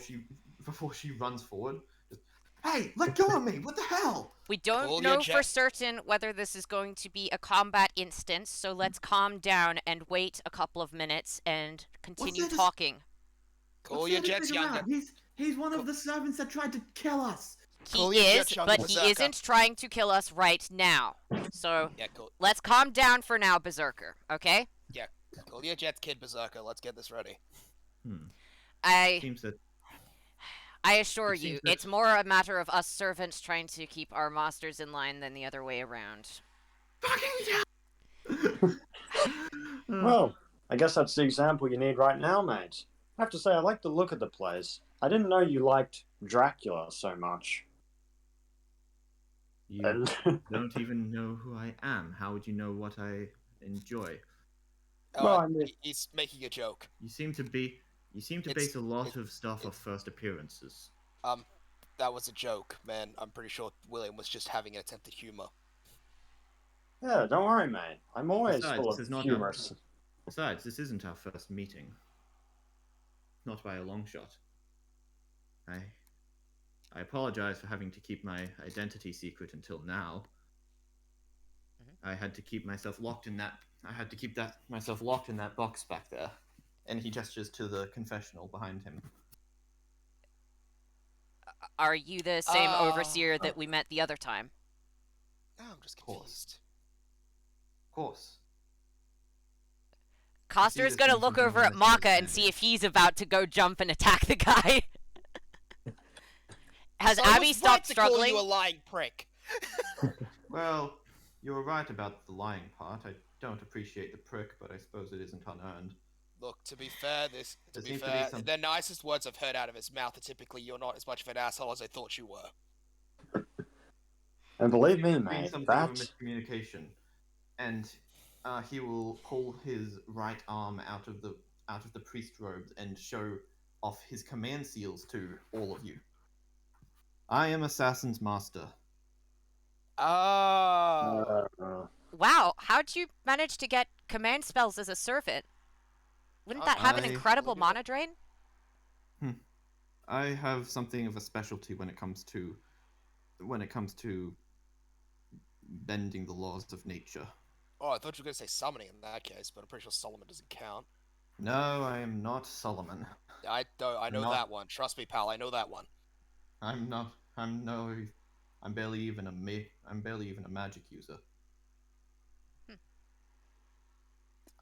she runs forward. Just, hey, let go of me! What the hell? We don't Cool, know your for jet- certain whether this is going to be a combat instance, so let's calm down and wait a couple of minutes and continue there to- talking. Cool What's your there to jets, figure younger. out? He's one of the servants that tried to kill us. Cool He your is, jet, young but he berserker. isn't trying to kill us right now. So Yeah, cool. let's calm down for now, Berserker. Okay? Cool your jets, Kid Berserker. Let's get this ready. I Seems that assure It you, seems that- it's more a matter of us servants trying to keep our masters in line than the other way around. well, I guess that's the example you need right now, mate. I have to say, I like the look of the place. I didn't know you liked Dracula so much. You And don't even know who I am. How would you know what I enjoy? Well, I mean- He's making a joke. You seem to It's- base a lot of stuff off first appearances. That was a joke, man. I'm pretty sure William was just having an attempt at humor. yeah, don't worry, mate. I'm always Besides, full this is of not humorous. Besides, this isn't our first meeting. Not by a long shot. I apologize for having to keep my identity secret until now. I had to keep myself locked in that. I had to keep myself locked in that box back there. and he gestures to the confessional behind him. Are you the same overseer that we met the other time? No, I'm just Course. confused. Of course. Coster's this gonna being look something over at more Maka and serious. see if he's about to go jump and attack the guy. Has So I Abby was stopped right to call struggling? you a lying prick. Well, you were right about the lying part. I don't appreciate the prick, but I suppose it isn't unearned. Look, to be fair, There seems to be some- the nicest words I've heard out of his mouth are typically, "You're not as much of an asshole as I thought you were." And believe me, Being mate, something of a that miscommunication, and he will pull his right arm out of the priest robes and show off his command seals to all of you. I am Assassin's Master. Oh. Wow, how'd you manage to get command spells as a servant? Wouldn't that have an I- incredible mana drain? I have something of a specialty when it comes to bending the laws of nature. Oh, I thought you were going to say summoning in that case, but I'm pretty sure Solomon doesn't count. No, I am not Solomon. I know Not- that one. Trust me, pal. I know that one. I'm not. I'm barely even a magic user.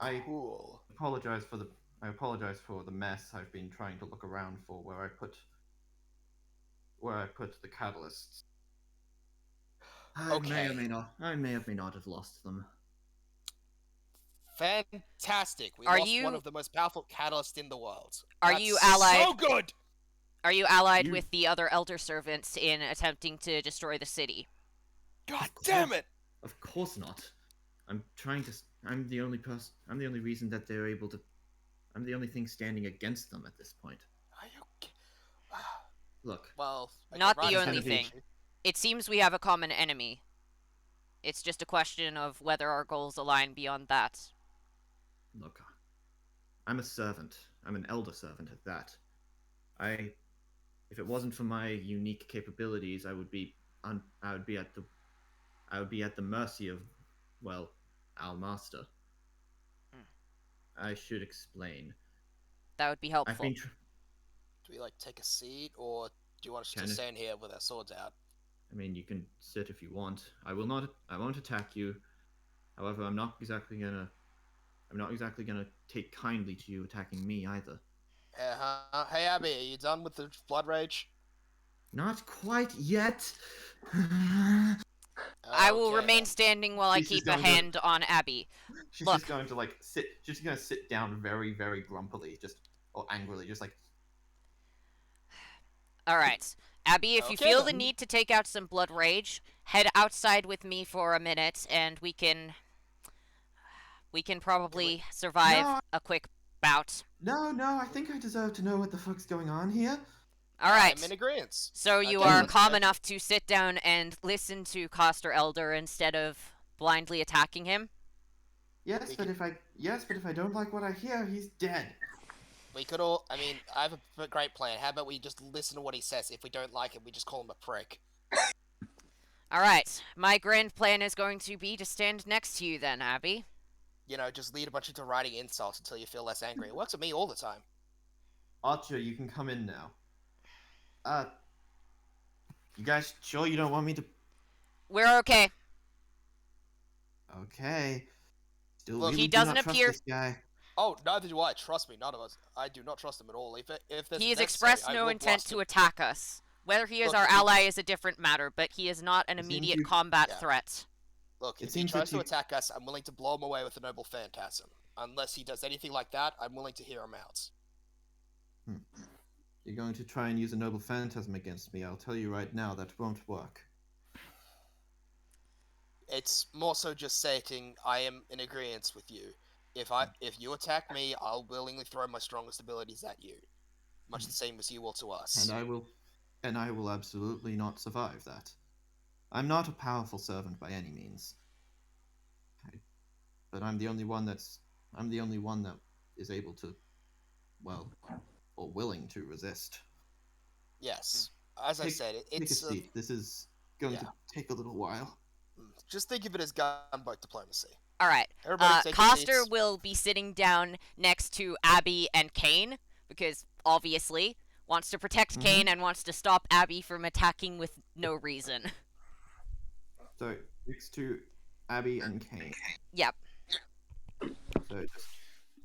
I Cool. apologize for the mess I've been trying to look around for where I put the catalysts. I may or Okay. may not. I may or may not have lost them. Fantastic. We Are lost you- one of the most powerful catalysts in the world. Are That's you allied- So good. Are you allied You- with the other elder servants in attempting to destroy the city? God damn it. Of course not. I'm trying to. I'm the only person. I'm the only reason that they're able to. I'm the only thing standing against them at this point. Are you? Look, Well, okay, Not the Ryan's only gonna beat thing. you. It seems we have a common enemy. It's just a question of whether our goals align beyond that. look. I'm a servant. I'm an elder servant at that. If it wasn't for my unique capabilities, I would be I would be at the mercy of, well, our master. I should explain. That would be I've helpful. been. Do we like take a seat, or do you want us Can to it- stand here with our swords out? I mean, you can sit if you want. I will not. I won't attack you. However, I'm not exactly gonna take kindly to you attacking me either. Hey Abby, are you done with the blood rage? Not quite yet. I will Okay, remain then. standing while I She's just keep a going to- hand on Abby. She's Look. just going to like sit. She's going to sit down very, very grumpily, or angrily, just like. All right, Abby, if you Okay, feel the then. need to take out some blood rage, head outside with me for a minute, and we can probably survive No. a quick bout. No, I think I deserve to know what the fuck's going on here. All right. I'm in agreement. So you Okay, are let's calm go. enough to sit down and listen to Coster Elder instead of blindly attacking him? Yes, We but if I don't like what I hear, he's dead. We could all. I mean, I have a great plan. How about we just listen to what he says? If we don't like it, we just call him a prick. All right. My grand plan is going to be to stand next to you then, Abby. You know, just lead a bunch of deriding insults until you feel less angry. It works with me all the time. Archer, you can come in now. You guys sure you don't want me to? We're okay. Okay. Still Look, really he do not doesn't trust appear- this guy. Oh, neither do I. Trust me, none of us. I do not trust him at all. If there's He has necessary, expressed I no will intent blast to him. attack us. Whether he is Look, our he- ally is a different matter, but he is not an It seems immediate you- combat Yeah. threat. Look, It if he seems tries that to you- attack us, I'm willing to blow him away with a noble phantasm. Unless he does anything like that, I'm willing to hear him out. You're going to try and use a noble phantasm against me. I'll tell you right now, that won't work. It's more so just stating I am in agreement with you. If you attack me, I'll willingly throw my strongest abilities at you, much the same as you will to us. And I will absolutely not survive that. I'm not a powerful servant by any means. But I'm the only one that is able to, well, or willing to resist. Yes, as I Take- said, Take a it's seat. This is going to yeah. take a little while. Just think of it as gunboat diplomacy. All right. Everybody take your Coster seats. will be sitting down next to Abby and Kane because obviously wants to protect Mhm. Kane and wants to stop Abby from attacking with no reason. So next to Abby and Kane. Yep. So just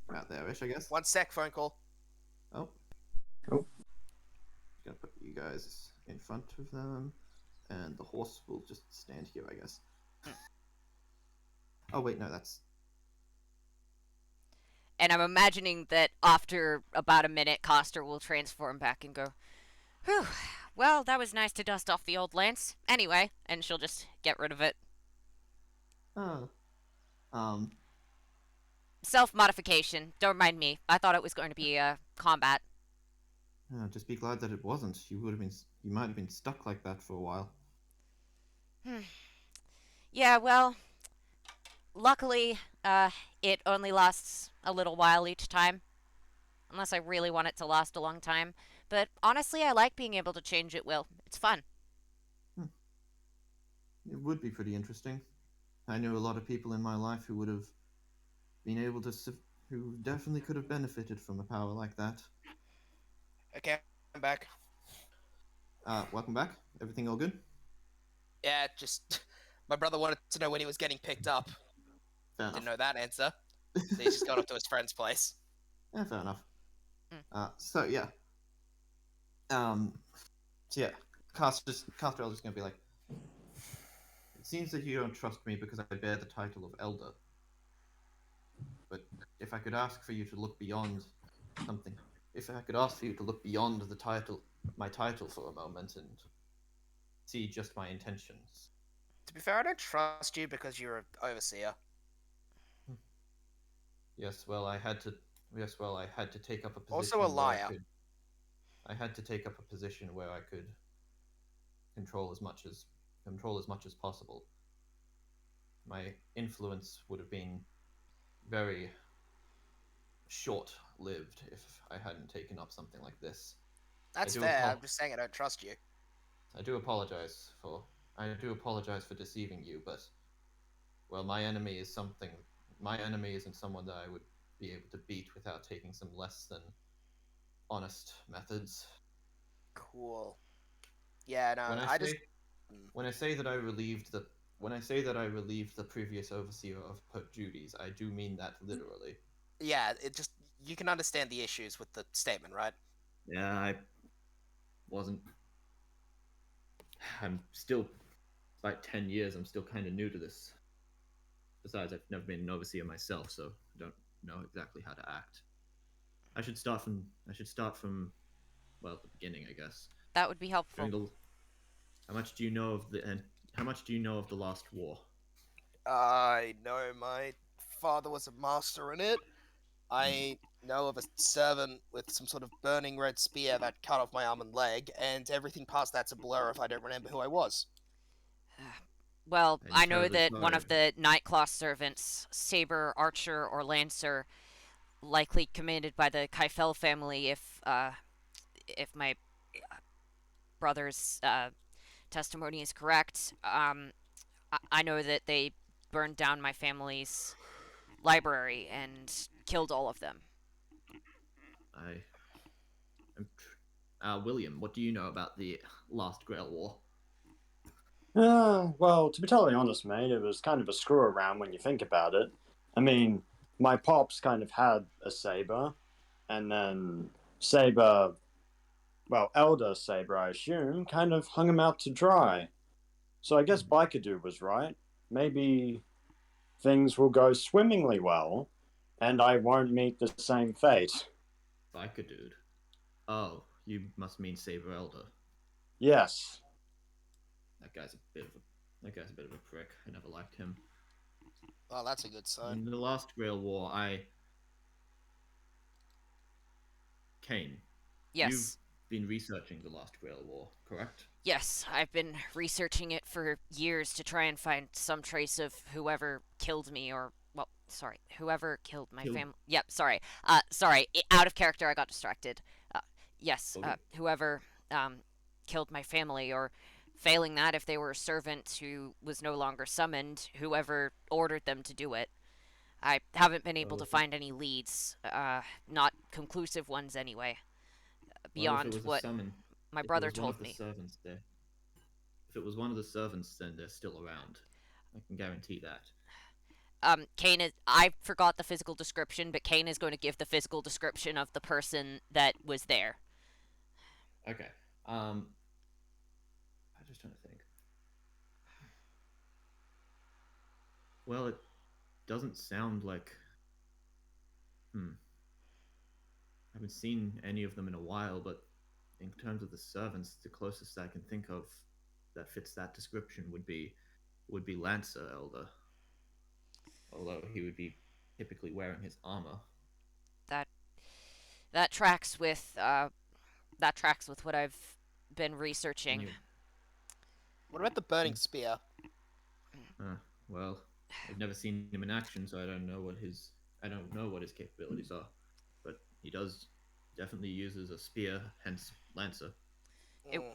about there-ish, I guess. 1 sec, phone call. Oh. Oh. Just gonna put you guys in front of them, and the horse will just stand here, I guess. Oh wait, no, that's And I'm imagining that after about a minute, Coster will transform back and go, "Whew, well, that was nice to dust off the old lance. Anyway," and she'll just get rid of it. oh. Self-modification. Don't mind me. I thought it was going to be combat. Just be glad that it wasn't. You might have been stuck like that for a while. Yeah, well, luckily, it only lasts a little while each time. Unless I really want it to last a long time. But honestly, I like being able to change at will. It's fun. It would be pretty interesting. I knew a lot of people in my life who would have been able to, who definitely could have benefited from a power like that. Okay, I'm back. Welcome back. Everything all good? Yeah, just my brother wanted to know when he was getting picked up. Fair Didn't enough. know that answer. So he's just gone up to his friend's place. Yeah, fair enough. Mm. So yeah. So yeah, Castrell's just gonna be like, it seems that you don't trust me because I bear the title of Elder. But if I could ask for you to look beyond something, if I could ask for you to look beyond the title, my title for a moment and see just my intentions. To be fair, I don't trust you because you're an overseer. Yes, well, I had to. Yes, well, I had to take up a position. Also a where liar. I had to take up a position where I could control as much as possible. My influence would have been very short-lived if I hadn't taken up something like this. That's do fair. apol- I'm just saying I don't trust you. I do apologize for I do apologize for deceiving you, but well, my enemy is something. My enemy isn't someone that I would be able to beat without taking some less than honest methods. Cool. Yeah, no, When I I just. say when I say that I relieved the when I say that I relieved the previous overseer of her duties, I do mean that literally. Yeah, it just. You can understand the issues with the statement, right? Yeah, I wasn't. I'm still, despite 10 years, I'm still kind of new to this. Besides, I've never been an overseer myself, so I don't know exactly how to act. I should start from. Well, the beginning, I guess. That would be helpful. During the, how much do you know of the and how much do you know of the last war? I know my father was a master in it. I know of a servant with some sort of burning red spear that cut off my arm and leg, and everything past that's a blur if I don't remember who I was. Well, I'm I know terribly that one sorry. of the Nightclaw servants, Saber, Archer, or Lancer, likely commanded by the Kaifel family, if my brother's testimony is correct. I know that they burned down my family's library and killed all of them. William, what do you know about the last Grail War? Well, to be totally honest, mate, it was kind of a screw around when you think about it. I mean, my pops kind of had a saber, and then Saber, well, Elder Saber, I assume, kind of hung him out to dry. So I guess Bikadu was right. Maybe things will go swimmingly well, and I won't meet the same fate. Biker dude. Oh, you must mean Saber Elder. Yes. That guy's a bit of a prick. I never liked him. Oh, that's a good sign. In the last Grail War, Kane, Yes. you've been researching the last Grail War, correct? Yes, I've been researching it for years to try and find some trace of whoever killed me or whoever killed my family. Yep, sorry. Out of character I got distracted. Yes, Okay. whoever killed my family, or failing that, if they were a servant who was no longer summoned, whoever ordered them to do it. I haven't been able to find any leads, not conclusive ones anyway, beyond what my brother told me. If it was one of the servants, then they're still around. I can guarantee that. Kane is. I forgot the physical description, but Kane is going to give the physical description of the person that was there. Okay. I'm just trying to think. Well, it doesn't sound like. I haven't seen any of them in a while, but in terms of the servants, the closest I can think of that fits that description would be Lancer Elder. Although he would be typically wearing his armor. That tracks with what I've been researching. What about the burning spear? Well, I've never seen him in action, so I don't know what his capabilities are. But he does definitely uses a spear, hence Lancer.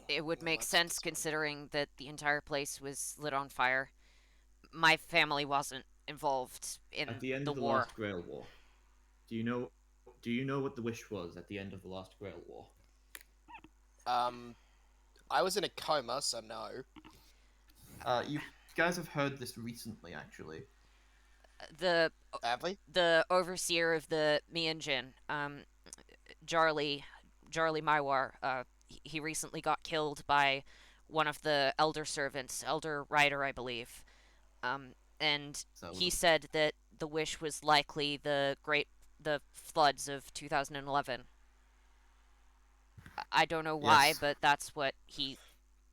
It would make sense considering that the entire place was lit on fire. My family wasn't involved in at the end the of the war. last Grail War. Do you know what the wish was at the end of the last Grail War? I was in a coma, so no. You guys have heard this recently, actually. Have we? The overseer of the Mianjin, Jarly Maiwar, he recently got killed by one of the elder servants, Elder Rider, I believe. And he said that the wish was likely the floods of 2011. I don't know why, Yes. but that's what he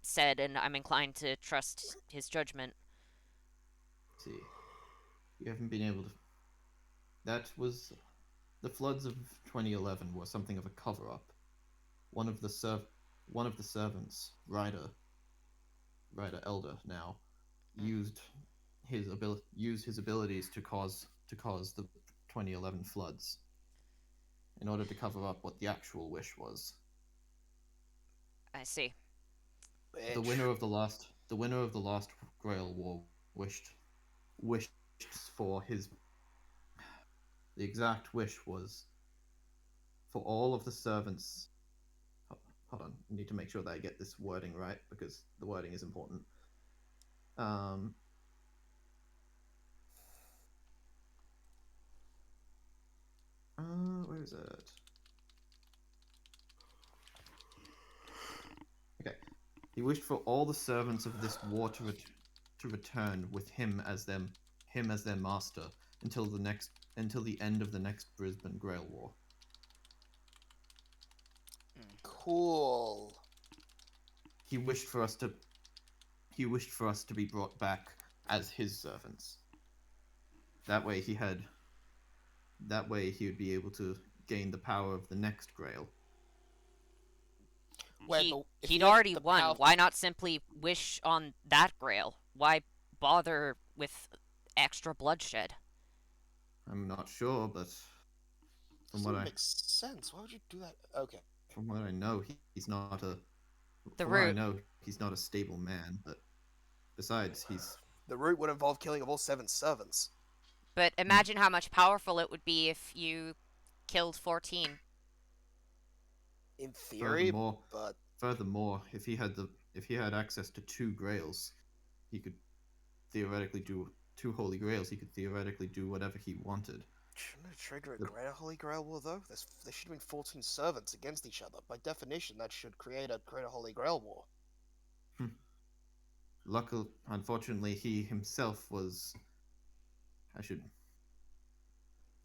said, and I'm inclined to trust his judgment. Let's see, you haven't been able to. That was the floods of 2011 were something of a cover-up. One of the servants, Ryder Elder now, used his abilities to cause the 2011 floods in order to cover up what the actual wish was. I see. The winner of the last the winner of the last Grail War wished for his. The exact wish was for all of the servants. Hold on, I need to make sure that I get this wording right because the wording is important. Um, where is it? Okay, he wished for all the servants of this war to return with him as their master until the end of the next Brisbane Grail War. Cool. He wished for us to be brought back as his servants. That way he would be able to gain the power of the next Grail. Wait, but if He'd you have already the won. power- Why not simply wish on that grail? Why bother with extra bloodshed? I'm not sure, but from Doesn't what make sense. Why would you do that? Okay. I know, he's not a. The from what I root. know, he's not a stable man. But besides, he's The route would involve killing of all 7 servants. But imagine how much powerful it would be if you killed 14. In theory, furthermore. but Furthermore, if he had access to 2 Grails, he could theoretically do 2 Holy Grails. He could theoretically do whatever he wanted. shouldn't it trigger a The- greater Holy Grail War, though? There should have been 14 servants against each other. By definition, that should create a greater Holy Grail War. Unfortunately, he himself was.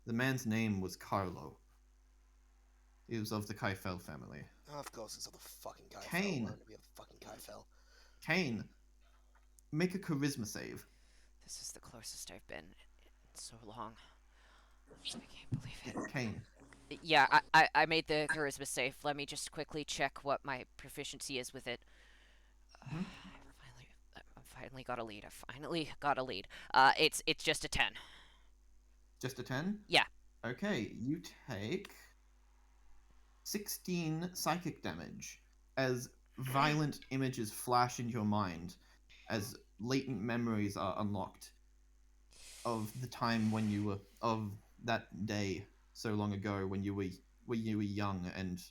The man's name was Carlo. He was of the Kaifel family. Oh, of course, it's all the fucking Kaifel. Kane. Why would it be a fucking Kaifel? Kane, make a charisma save. This is the closest I've been in so long. I can't believe it. Kane. Yeah, I made the charisma save. Let me just quickly check what my proficiency is with it. I finally got a lead. I finally got a lead. It's just a 10. Just a 10? Yeah. Okay, you take 16 psychic damage as violent images flash in your mind as latent memories are unlocked of the time when you were of that day so long ago when you were young and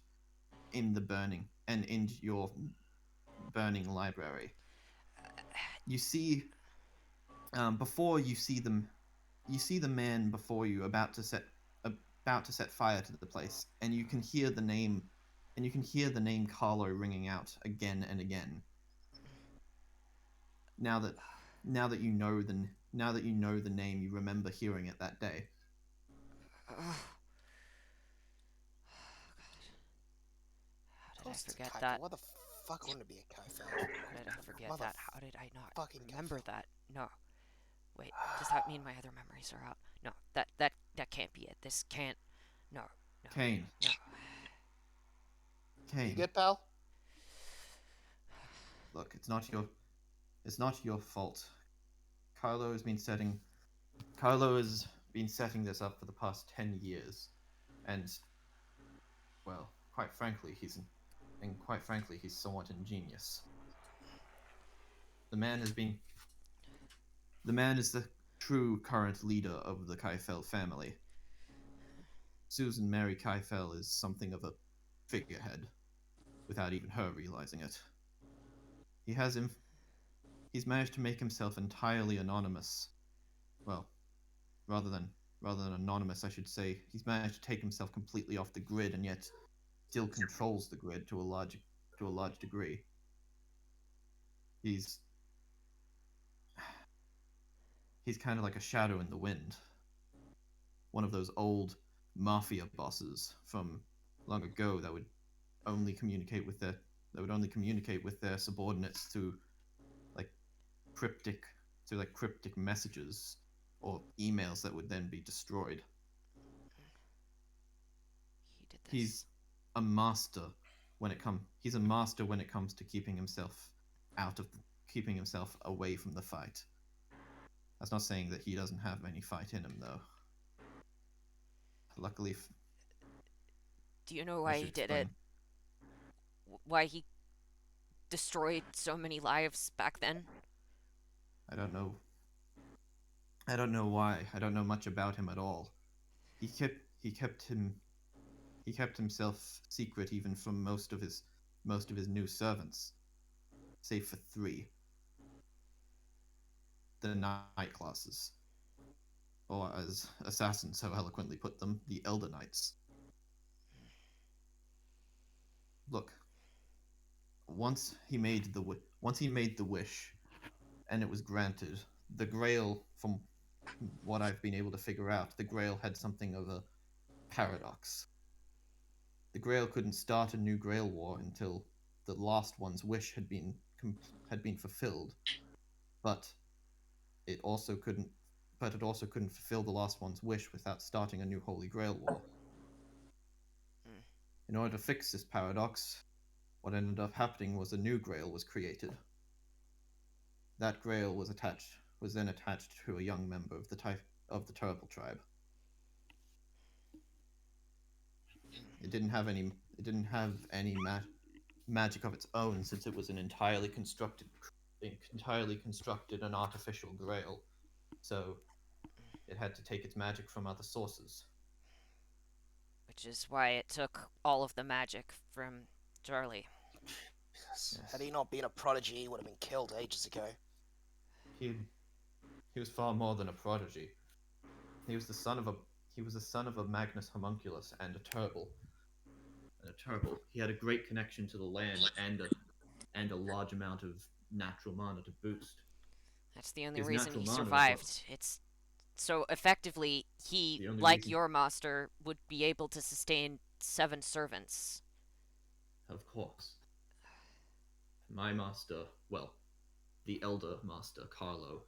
in the burning and in your burning library. You see before you see them you see the man before you about to set fire to the place, and you can hear the name Carlo ringing out again and again. Now that you know the name, you remember hearing it that day. How did I Course it's forget Kaifel. that? Why the fuck wouldn't it be a Kaifel? How did I forget Mother that? How did I not fucking remember Kaifel. that? No. Wait, does that mean my other memories are out? No, that can't be it. This can't. No. Kane. No. You Kane. good, pal? Look, it's not your fault. Carlo has been setting this up for the past 10 years, and well, quite frankly, he's somewhat ingenious. The man is the true current leader of the Kaifel family. Susan Mary Kaifel is something of a figurehead, without even her realizing it. He's managed to make himself entirely anonymous. Well, rather than anonymous, I should say, he's managed to take himself completely off the grid, and yet still controls the grid to a large degree. He's kind of like a shadow in the wind. One of those old mafia bosses from long ago that would only communicate with their subordinates through cryptic messages or emails that would then be destroyed. He did this. He's a master when it comes to keeping himself away from the fight. That's not saying that he doesn't have any fight in him, though. Luckily, Do you know I why should he did explain. it? Why he destroyed so many lives back then. I don't know. I don't know why. I don't know much about him at all. He kept himself secret even from most of his new servants, save for 3. The Night Classes, or as Assassin so eloquently put them, the Elder Knights. Look, once he made the wish, and it was granted, the Grail, from what I've been able to figure out, the Grail had something of a paradox. The Grail couldn't start a new Grail War until the last one's wish had been fulfilled, but it also couldn't fulfill the last one's wish without starting a new Holy Grail War. In order to fix this paradox, what ended up happening was a new Grail was created. That Grail was then attached to a young member of the Terrible Tribe. It didn't have any magic of its own, since it was an entirely constructed and artificial Grail. So it had to take its magic from other sources. Which is why it took all of the magic from Charlie. Yes. Had he not been a prodigy, he would have been killed ages ago. He was far more than a prodigy. He was the son of a Magnus Homunculus and a Turble. He had a great connection to the land and a large amount of natural mana to boost. That's the only His reason natural he mana survived. It's so effectively he, The only like reason- your master, would be able to sustain 7 servants. Of course. My master, well, the Elder Master, Carlo,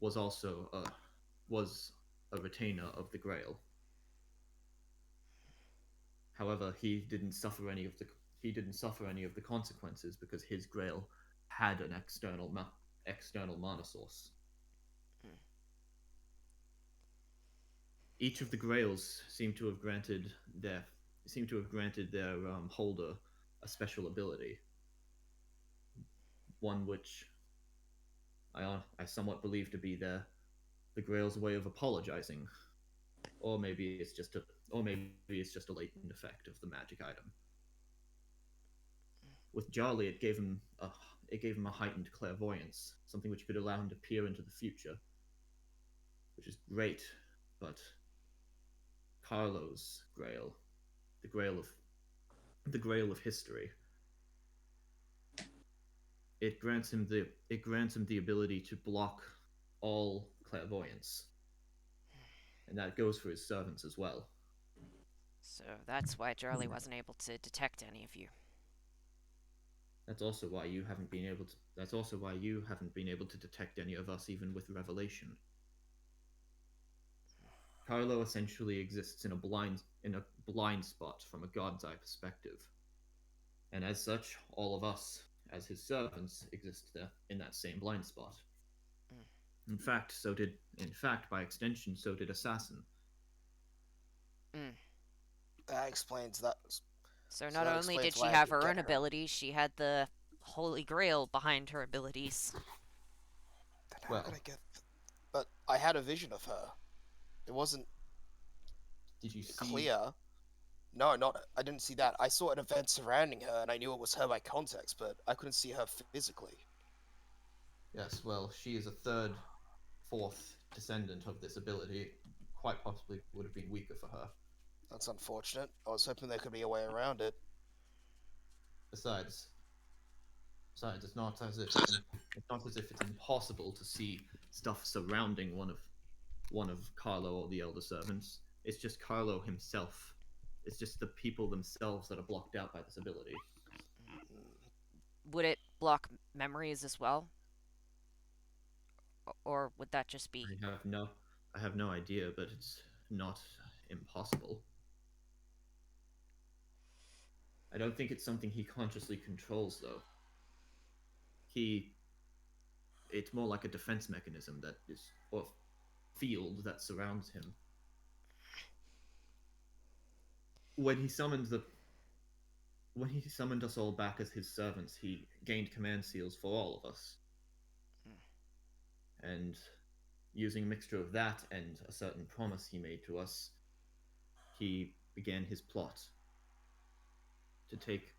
was also a retainer of the Grail. However, he didn't suffer any of the consequences because his Grail had an external mana source. Each of the Grails seem to have granted their holder a special ability. One which I somewhat believe to be the Grail's way of apologizing, or maybe it's just a latent effect of the magic item. With Jolly, it gave him a heightened clairvoyance, something which could allow him to peer into the future, which is great. But Carlo's Grail, the Grail of history, it grants him the ability to block all clairvoyance, and that goes for his servants as well. So that's why Charlie wasn't able to detect any of you. That's also why you haven't been able to detect any of us, even with Revelation. Carlo essentially exists in a blind spot from a god's eye perspective, and as such, all of us, as his servants, exist there in that same blind spot. In fact, by extension, so did Assassin. That explains that. So So not that only explains did she why I have could her own get her. abilities, she had the Holy Grail behind her abilities. Then how Well. could I get? But I had a vision of her. It wasn't Did you see? clear. No, I didn't see that. I saw an event surrounding her, and I knew it was her by context, but I couldn't see her physically. Yes, well, she is a third, fourth descendant of this ability. Quite possibly would have been weaker for her. That's unfortunate. I was hoping there could be a way around it. Besides, it's not as if it's impossible to see stuff surrounding one of Carlo or the Elder Servants. It's just Carlo himself. It's just the people themselves that are blocked out by this ability. Would it block memories as well? Or would that just be... I have no idea, but it's not impossible. I don't think it's something he consciously controls, though. It's more like a defense mechanism or field that surrounds him. When he summoned when he summoned us all back as his servants, he gained command seals for all of us. And using a mixture of that and a certain promise he made to us, he began his plot to take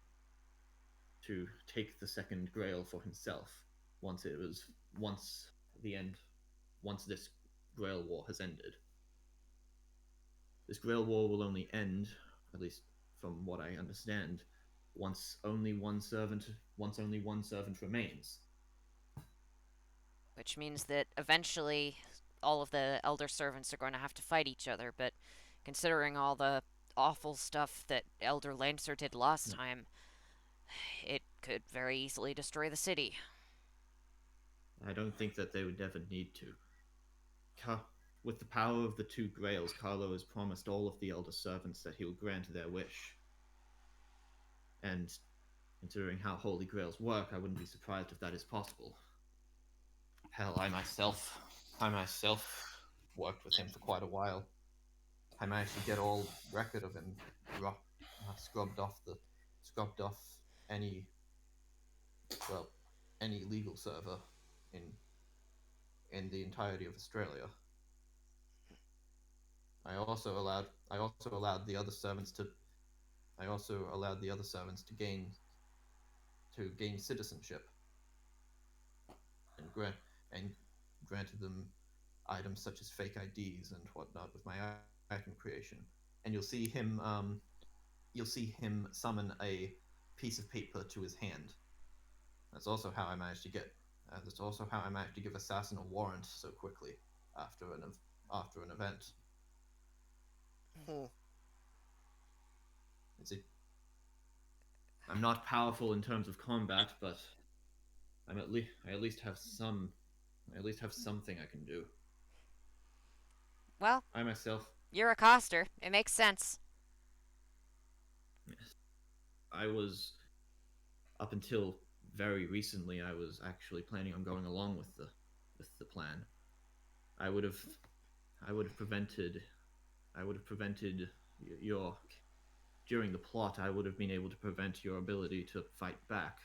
the second Grail for himself once this Grail War has ended. This Grail War will only end, at least from what I understand, once only one servant remains. Which means that eventually all of the elder servants are going to have to fight each other, but considering all the awful stuff that Elder Lancer did last time, it could very easily destroy the city. I don't think that they would ever need to. With the power of the two Grails, Carlo has promised all of the elder servants that he will grant their wish. And considering how Holy Grails work, I wouldn't be surprised if that is possible. Hell, I myself worked with him for quite a while. I managed to get all record of him scrubbed off any legal server in the entirety of Australia. I also allowed the other servants to gain citizenship and granted them items such as fake IDs and whatnot with my item creation. And you'll see him summon a piece of paper to his hand. That's also how I managed to give Assassin a warrant so quickly after an event. I'm not powerful in terms of combat, but I at least have something I can do. Well, I myself, you're a coster. It makes sense. I was, up until very recently, I was actually planning on going along with the plan. I would have prevented your during the plot. I would have been able to prevent your ability to fight back.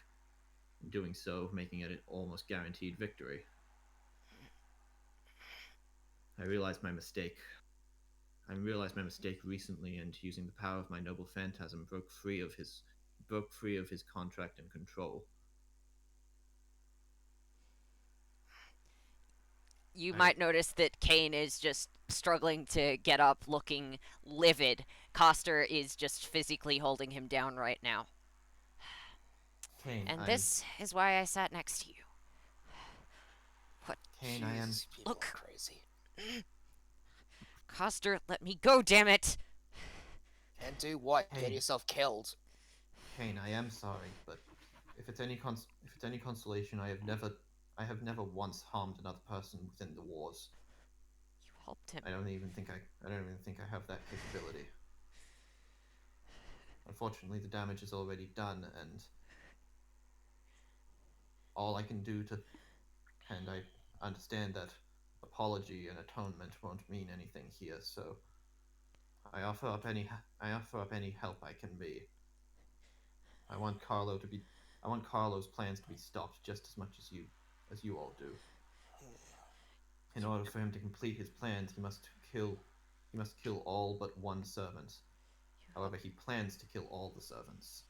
In doing so, making it an almost guaranteed victory. I realized my mistake recently, and using the power of my noble phantasm, broke free of his contract and control. You might notice that Kane is just struggling to get up, looking livid. Coster is just physically holding him down right now. Kane, And this is why I sat next to you. What? Kane, I am. These people Look. are crazy. Coster, let me go, damn it! And do what? Hey. Get yourself killed. Kane, I am sorry, but if it's any consolation, I have never once harmed another person within the wars. You helped him. I don't even think I have that capability. Unfortunately, the damage is already done, and all I can do and I understand that apology and atonement won't mean anything here, so I offer up any help I can be. I want Carlo's plans to be stopped just as much as you all do. In order for him to complete his plans, he must kill all but one servant. However, he plans to kill all the servants.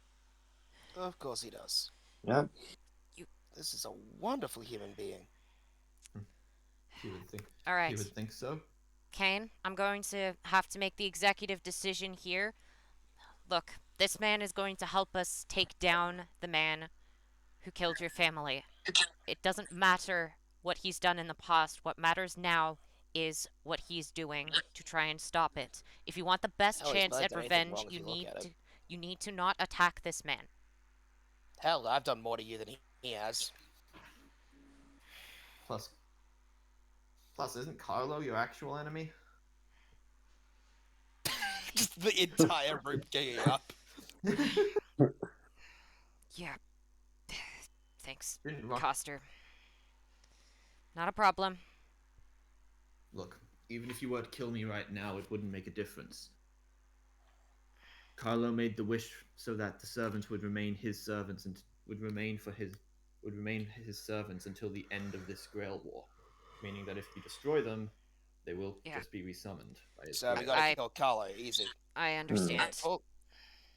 Of course he does. Yeah. This is a wonderful human being. He would think. All right. He would think so. Kane, I'm going to have to make the executive decision here. Look, this man is going to help us take down the man who killed your family. It doesn't matter what he's done in the past. What matters now is what he's doing to try and stop it. If you want the best Hell, he's chance not at done anything revenge, wrong if you look at it. you need to not attack this man. Hell, I've done more to you than he has. Plus, isn't Carlo your actual enemy? Just the entire room ganging up. Yeah. Thanks, Didn't Rock- Coster. Not a problem. Look, even if you were to kill me right now, it wouldn't make a difference. Carlo made the wish so that the servants would remain his servants and would remain his servants until the end of this Grail War, meaning that if you destroy them, they will Yeah. just be resummoned by his So we grail. gotta I- kill Carlo, easy. I understand. Well,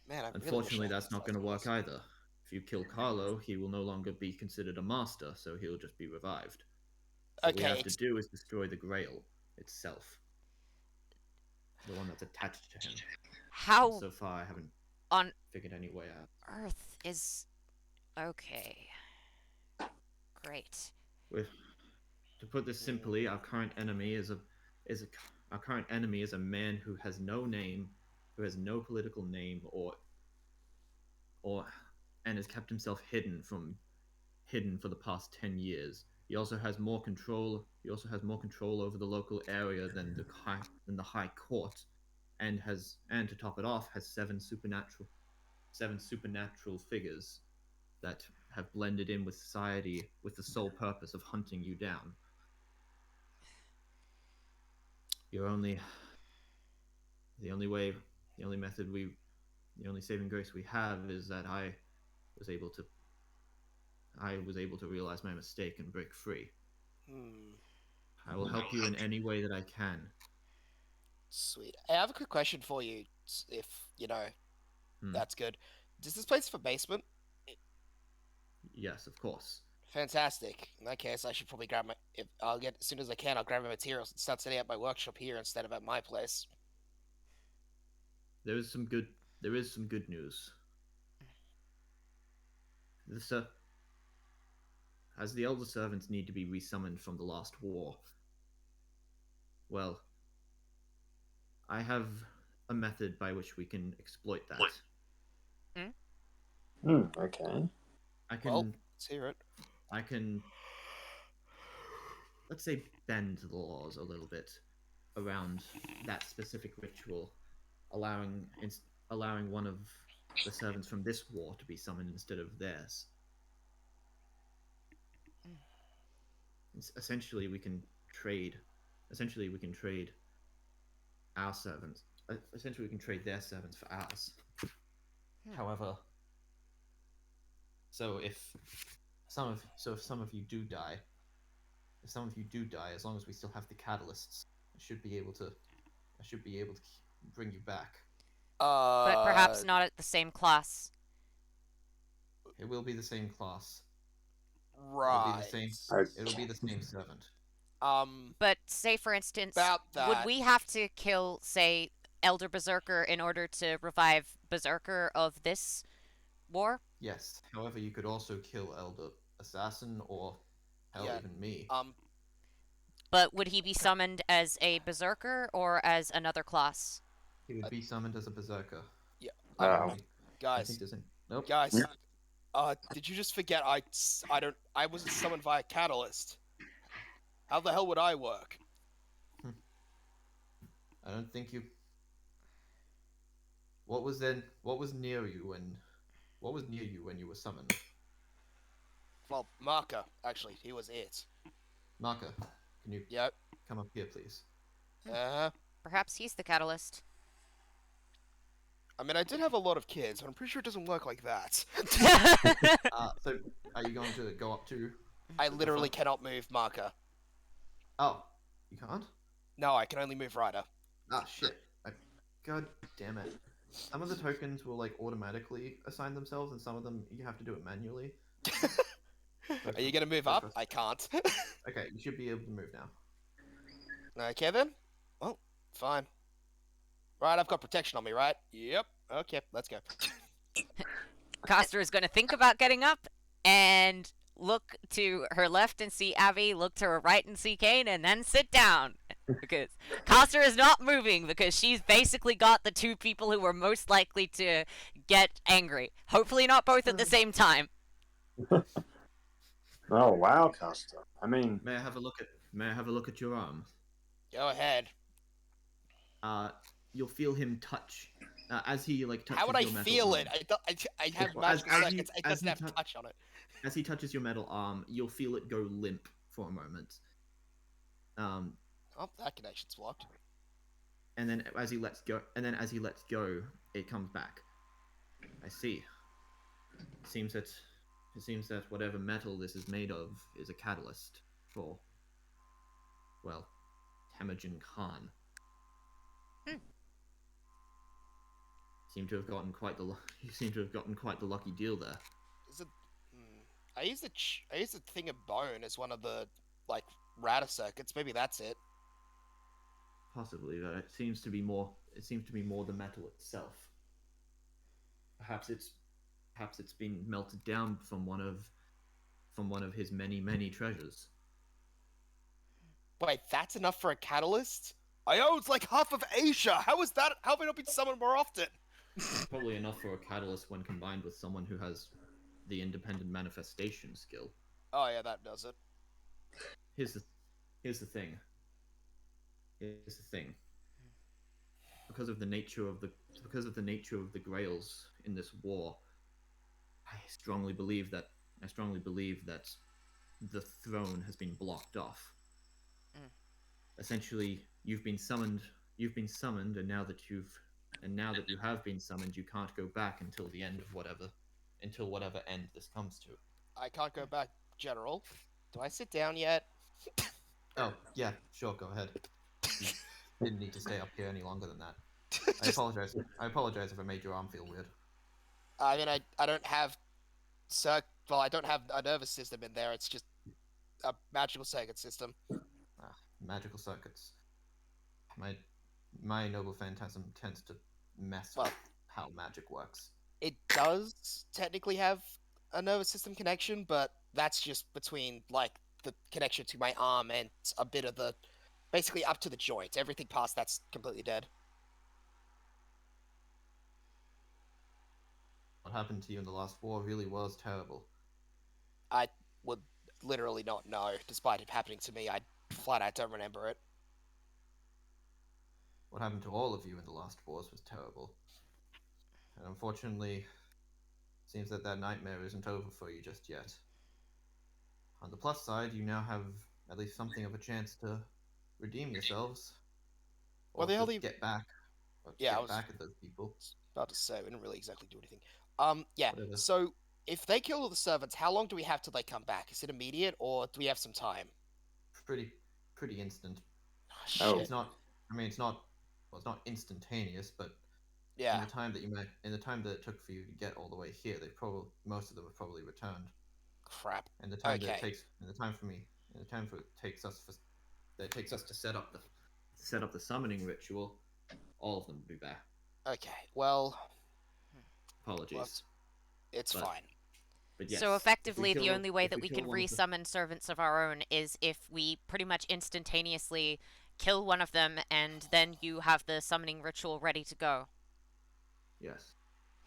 man, I really wish Unfortunately, I that's not going to work exercised either. If you kill Carlo, he will no longer be considered a master, so he'll just be revived. So what we Okay, have to do is destroy the Grail itself, the one that's attached to him. How So far, I haven't on figured any way out. Earth is okay? Great. With, to put this simply, our current enemy is a man who has no name, who has no political name, and has kept himself hidden for the past 10 years. He also has more control. He also has more control over the local area than the High Court, and to top it off, has seven supernatural figures that have blended in with society with the sole purpose of hunting you down. The only saving grace we have is that I was able to realize my mistake and break free. Hmm. I will help you in any way that I can. Sweet. Hey, I have a quick question for you, if you know. Hmm. That's good. Does this place have a basement? Yes, of course. Fantastic. In that case, I should probably grab my. If I'll get as soon as I can, I'll grab my materials and start setting up my workshop here instead of at my place. There is some good news. As the elder servants need to be resummoned from the last war. Well, I have a method by which we can exploit that. Okay. I can Well, let's hear it. I can, let's say, bend the laws a little bit around that specific ritual, allowing one of the servants from this war to be summoned instead of theirs. Essentially, we can trade our servants. Essentially, we can trade their servants for ours. However, if some of you do die, as long as we still have the catalysts, I should be able to bring you back. But perhaps not at the same class. It will be the same class. Right. It'll be the same servant. But say, for instance, About that. would we have to kill, say, Elder Berserker in order to revive Berserker of this war? Yes. However, you could also kill Elder Assassin or hell, Yeah, even me. But would he be summoned as a Berserker or as another class? He would be summoned as a Berserker. Wow. I Guys, think there's nope. guys, did you just forget I wasn't summoned via Catalyst? How the hell would I work? I don't think you. What was near you when you were summoned? Well, Marker, actually, he was it. Marka, can you Yep. come up here, please? Perhaps he's the catalyst. I mean, I did have a lot of kids, but I'm pretty sure it doesn't work like that. So are you going to go up to? I literally cannot move Marker. Oh, you can't? No, I can only move Ryder. Ah, shit. God damn it. Some of the tokens will, like, automatically assign themselves, and some of them you have to do it manually. Are you gonna move up? I can't. Okay, you should be able to move now. Okay then. Well, fine. Right, I've got protection on me, right? Yep. Okay, let's go. Costa is going to think about getting up and look to her left and see Abby, look to her right and see Kane, and then sit down. Because Costa is not moving because she's basically got the two people who were most likely to get angry. Hopefully not both at the same time. Oh wow, Costa. I mean, May I have a look at your arm? Go ahead. You'll feel him touch as he touches How would I your metal feel arm. it? I have Well, as- magical as seconds. he- It as doesn't he have tou- touch on it. As he touches your metal arm, you'll feel it go limp for a moment. Oh, that connection's blocked. and then as he lets go, it comes back. I see. It seems that whatever metal this is made of is a catalyst for, well, Temujin Khan. You seem to have gotten quite the lucky deal there. Is it? I used the thing of bone as one of the like router circuits. Maybe that's it. Possibly, but it seems to be more the metal itself. Perhaps it's been melted down from one of his many treasures. Wait, that's enough for a catalyst? I owns like half of Asia. How is that? How have I not been summoned more often? Probably enough for a catalyst when combined with someone who has the independent manifestation skill. Oh yeah, that does it. Here's the thing. Because of the nature of the Grails in this war, I strongly believe that the throne has been blocked off. Essentially, you've been summoned, and now that you have been summoned, you can't go back until whatever end this comes to. I can't go back, General. Do I sit down yet? Oh, yeah, sure, go ahead. You didn't need to stay up here any longer than that. I apologize. I apologize if I made your arm feel weird. I mean, I don't have I don't have a nervous system in there. It's just a magical circuit system. Magical circuits. My noble phantasm tends to mess Well, with how magic works. It does technically have a nervous system connection, but that's just between like the connection to my arm and a bit of the basically up to the joint. Everything past that's completely dead. What happened to you in the last war really was terrible. I would literally not know, despite it happening to me. I flat out don't remember it. What happened to all of you in the last wars was terrible. And unfortunately, it seems that nightmare isn't over for you just yet. On the plus side, you now have at least something of a chance to redeem yourselves. Or Well, the to only- get back. Or to Yeah, I get was- back at those people. About to say, we didn't really exactly do anything. Yeah. Whatever. So if they kill all the servants, how long do we have till they come back? Is it immediate, or do we have some time? Pretty instant. Oh. Shit. It's not. I mean, it's not instantaneous, but in Yeah. the time that it took for you to get all the way here, most of them have probably returned. Crap. And the time that Okay. it takes, and the time it takes us to set up the summoning ritual, all of them will be back. Okay. Well, Apologies, it's But- fine. but yes. So if effectively, we the kill- only way if that we kill can one of the- resummon servants of our own is if we pretty much instantaneously kill one of them, and then you have the summoning ritual ready to go. Yes.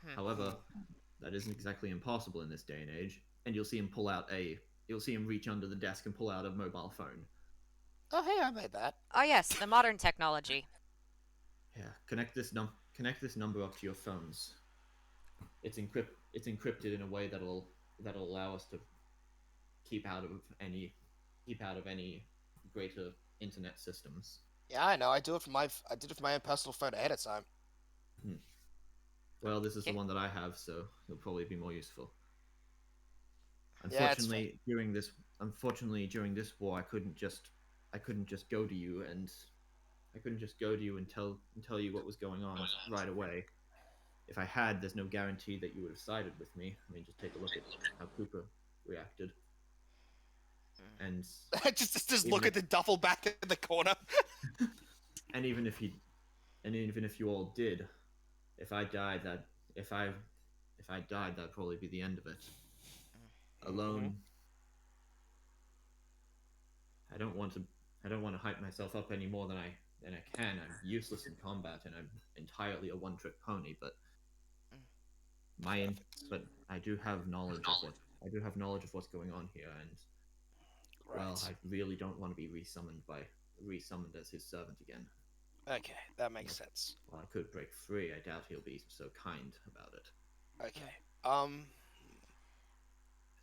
Hmm. However, that isn't exactly impossible in this day and age, and you'll see him reach under the desk and pull out a mobile phone. Oh, hey, I made that. Oh yes, the modern technology. Yeah, connect this number up to your phones. It's encrypted in a way that'll allow us to keep out of any greater internet systems. Yeah, I know. I did it for my own personal phone ahead of time. Well, this is the Okay. one that I have, so it'll probably be more useful. Yeah, it's Unfortunately, during this war, I couldn't just go to you and tell you what was going on right away. If I had, there's no guarantee that you would have sided with me. I mean, just take a look at how Cooper reacted. And just look at the duffel bag in the corner. and even if you all did, if I died, that'd probably be the end of it. Alone, I don't want to hype myself up any more than I can. I'm useless in combat, and I'm entirely a one-trick pony. But I do have knowledge of what's going on here, and well, I really don't want to be resummoned as his servant again. Okay, that makes sense. While I could break free, I doubt he'll be so kind about it. Okay.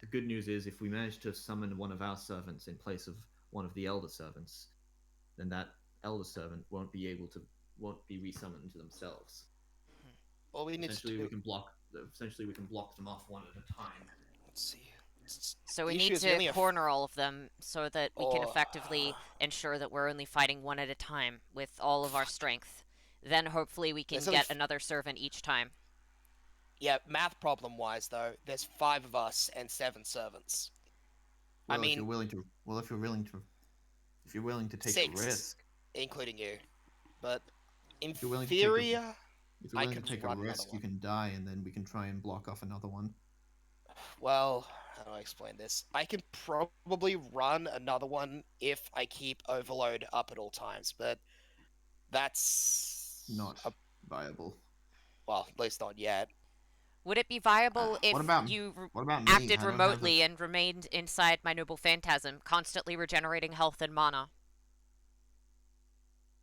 The good news is, if we manage to summon one of our servants in place of one of the elder servants, then that elder servant won't be able to won't be resummoned themselves. All we need to Essentially, do. we can block. Essentially, we can block them off one at a time. Let's see. So The we issue need is we to only have- corner all of them so that we can Or- effectively ensure that we're only fighting one at a time with all of our strength. Then hopefully we can There's only get another servant each time. Yeah, math problem wise though, there's 5 of us and 7 servants. I Well, if mean- you're willing to, if you're willing to take 6. a risk, Including you. But in you're willing to take a- theory, if you're I willing to could take a run another risk, you one. can die, and then we can try and block off another one. well, how do I explain this? I can probably run another one if I keep Overload up at all times, but that's Not viable. well, at least not yet. Would it be viable if what about- you What about me? acted I don't have the- remotely and remained inside my noble phantasm, constantly regenerating health and mana?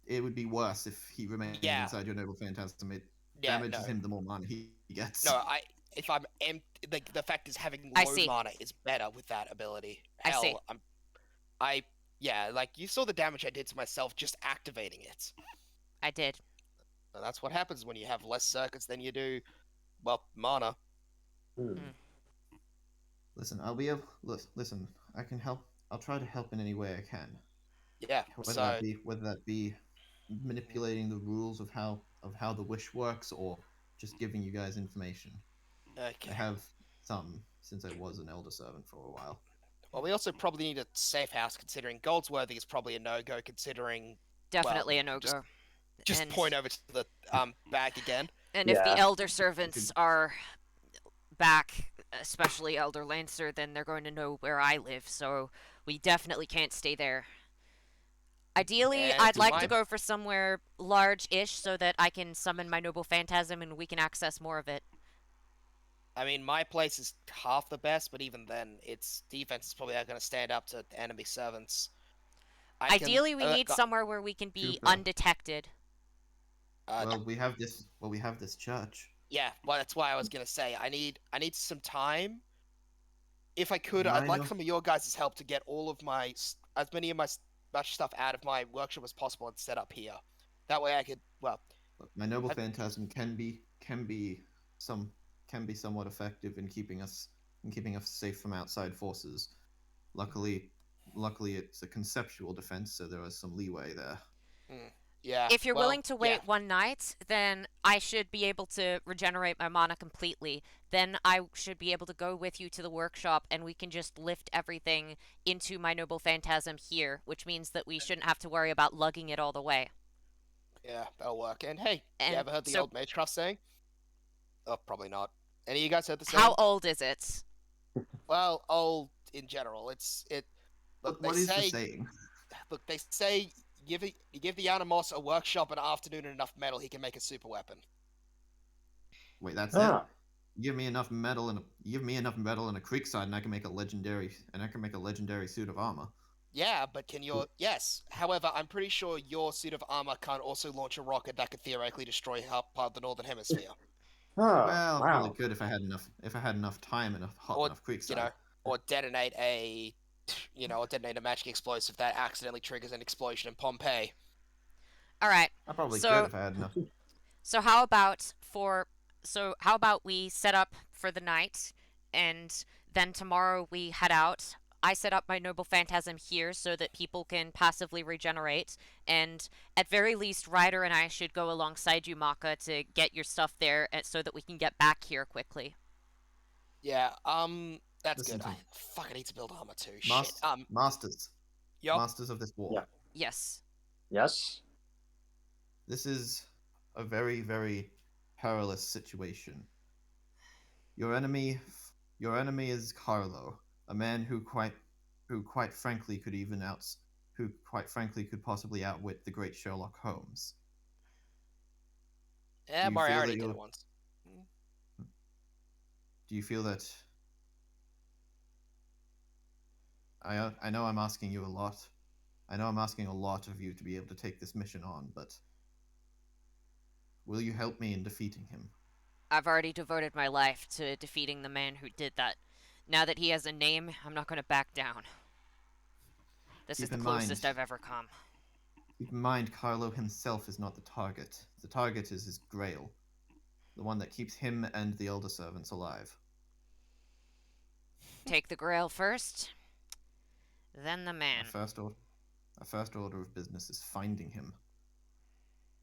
It would be worse if he remained Yeah. inside your noble phantasm. It Yeah, damages no. him the more mana he gets. No, if I'm the fact is having I low see. mana is better with that ability. I Hell, see. Yeah, like you saw the damage I did to myself just activating it. I did. And that's what happens when you have less circuits than you do, well, mana. Listen, I'll be able. Listen, I can help. I'll try to help in any way I can. Yeah, Whether that be manipulating the rules of how the wish works, or just giving you guys information. okay. I have some, since I was an elder servant for a while. Well, we also probably need a safe house, considering Goldsworthy is probably a no-go, considering Definitely a just- no-go. just And- point over to the bag again. And if the Yeah. elder servants are back, especially Elder Lancer, then they're going to know where I live, so we definitely can't stay there. Ideally, And I'd do like to I- go for somewhere large-ish so that I can summon my noble phantasm and we can access more of it. I mean, my place is half the best, but even then, its defense is probably not going to stand up to enemy servants. Ideally, we need somewhere where we can be Cooper. undetected. Well, we have this. Well, we have this church. Yeah, well, that's why I was gonna say I need some time. If I could, I I'd like know- some of your guys' help to get all of as many of my much stuff out of my workshop as possible and set up here. That way, I could Look, my noble I- phantasm can be somewhat effective in keeping us safe from outside forces. Luckily, it's a conceptual defense, so there is some leeway there. yeah. If you're well, willing to wait yeah. one night, then I should be able to regenerate my mana completely. Then I should be able to go with you to the workshop and we can just lift everything into my noble phantasm here, which means that we shouldn't have to worry about lugging it all the way. Yeah, that'll work. And hey, And you ever heard the so- old Magecraft saying? Oh, probably not. Any of you guys heard the saying? How old is it? Well, old in general. Look, What they is say. the saying? Look, they say you give the Animos a workshop, an afternoon, and enough metal, he can make a super weapon. Wait, that's Ah. it. Give me enough metal and a Creekside, and I can make a legendary suit of armor. Yeah, but can your yes? However, I'm pretty sure your suit of armor can't also launch a rocket that could theoretically destroy part of the northern hemisphere, Oh, Well, wow. probably could if I had enough time and Or, enough Creekside. you know, or detonate a magic explosive that accidentally triggers an explosion in Pompeii. All right. I probably so- could if I had enough. So how about we set up for the night and then tomorrow we head out. I set up my noble phantasm here so that people can passively regenerate, and at very least Ryder and I should go alongside you, Maka, to get your stuff there so that we can get back here quickly. Yeah, that's Listen good. to I me. fucking need to build armor too. Mas- Shit. Masters, Yup. masters of this war. Yeah. Yes. Yes. This is a very, very perilous situation. Your enemy is Carlo, a man who quite frankly could possibly outwit the great Sherlock Holmes. Yeah, Do you feel Moriarty that did you're- it once. Do you feel that? I know I'm asking you a lot. I know I'm asking a lot of you to be able to take this mission on, but will you help me in defeating him? I've already devoted my life to defeating the man who did that. Now that he has a name, I'm not going to back down. This is Keep the in closest mind- I've ever come. Keep in mind, Carlo himself is not the target. The target is his Grail, the one that keeps him and the Elder Servants alive. Take the Grail first, then the man. Our first order of business is finding him.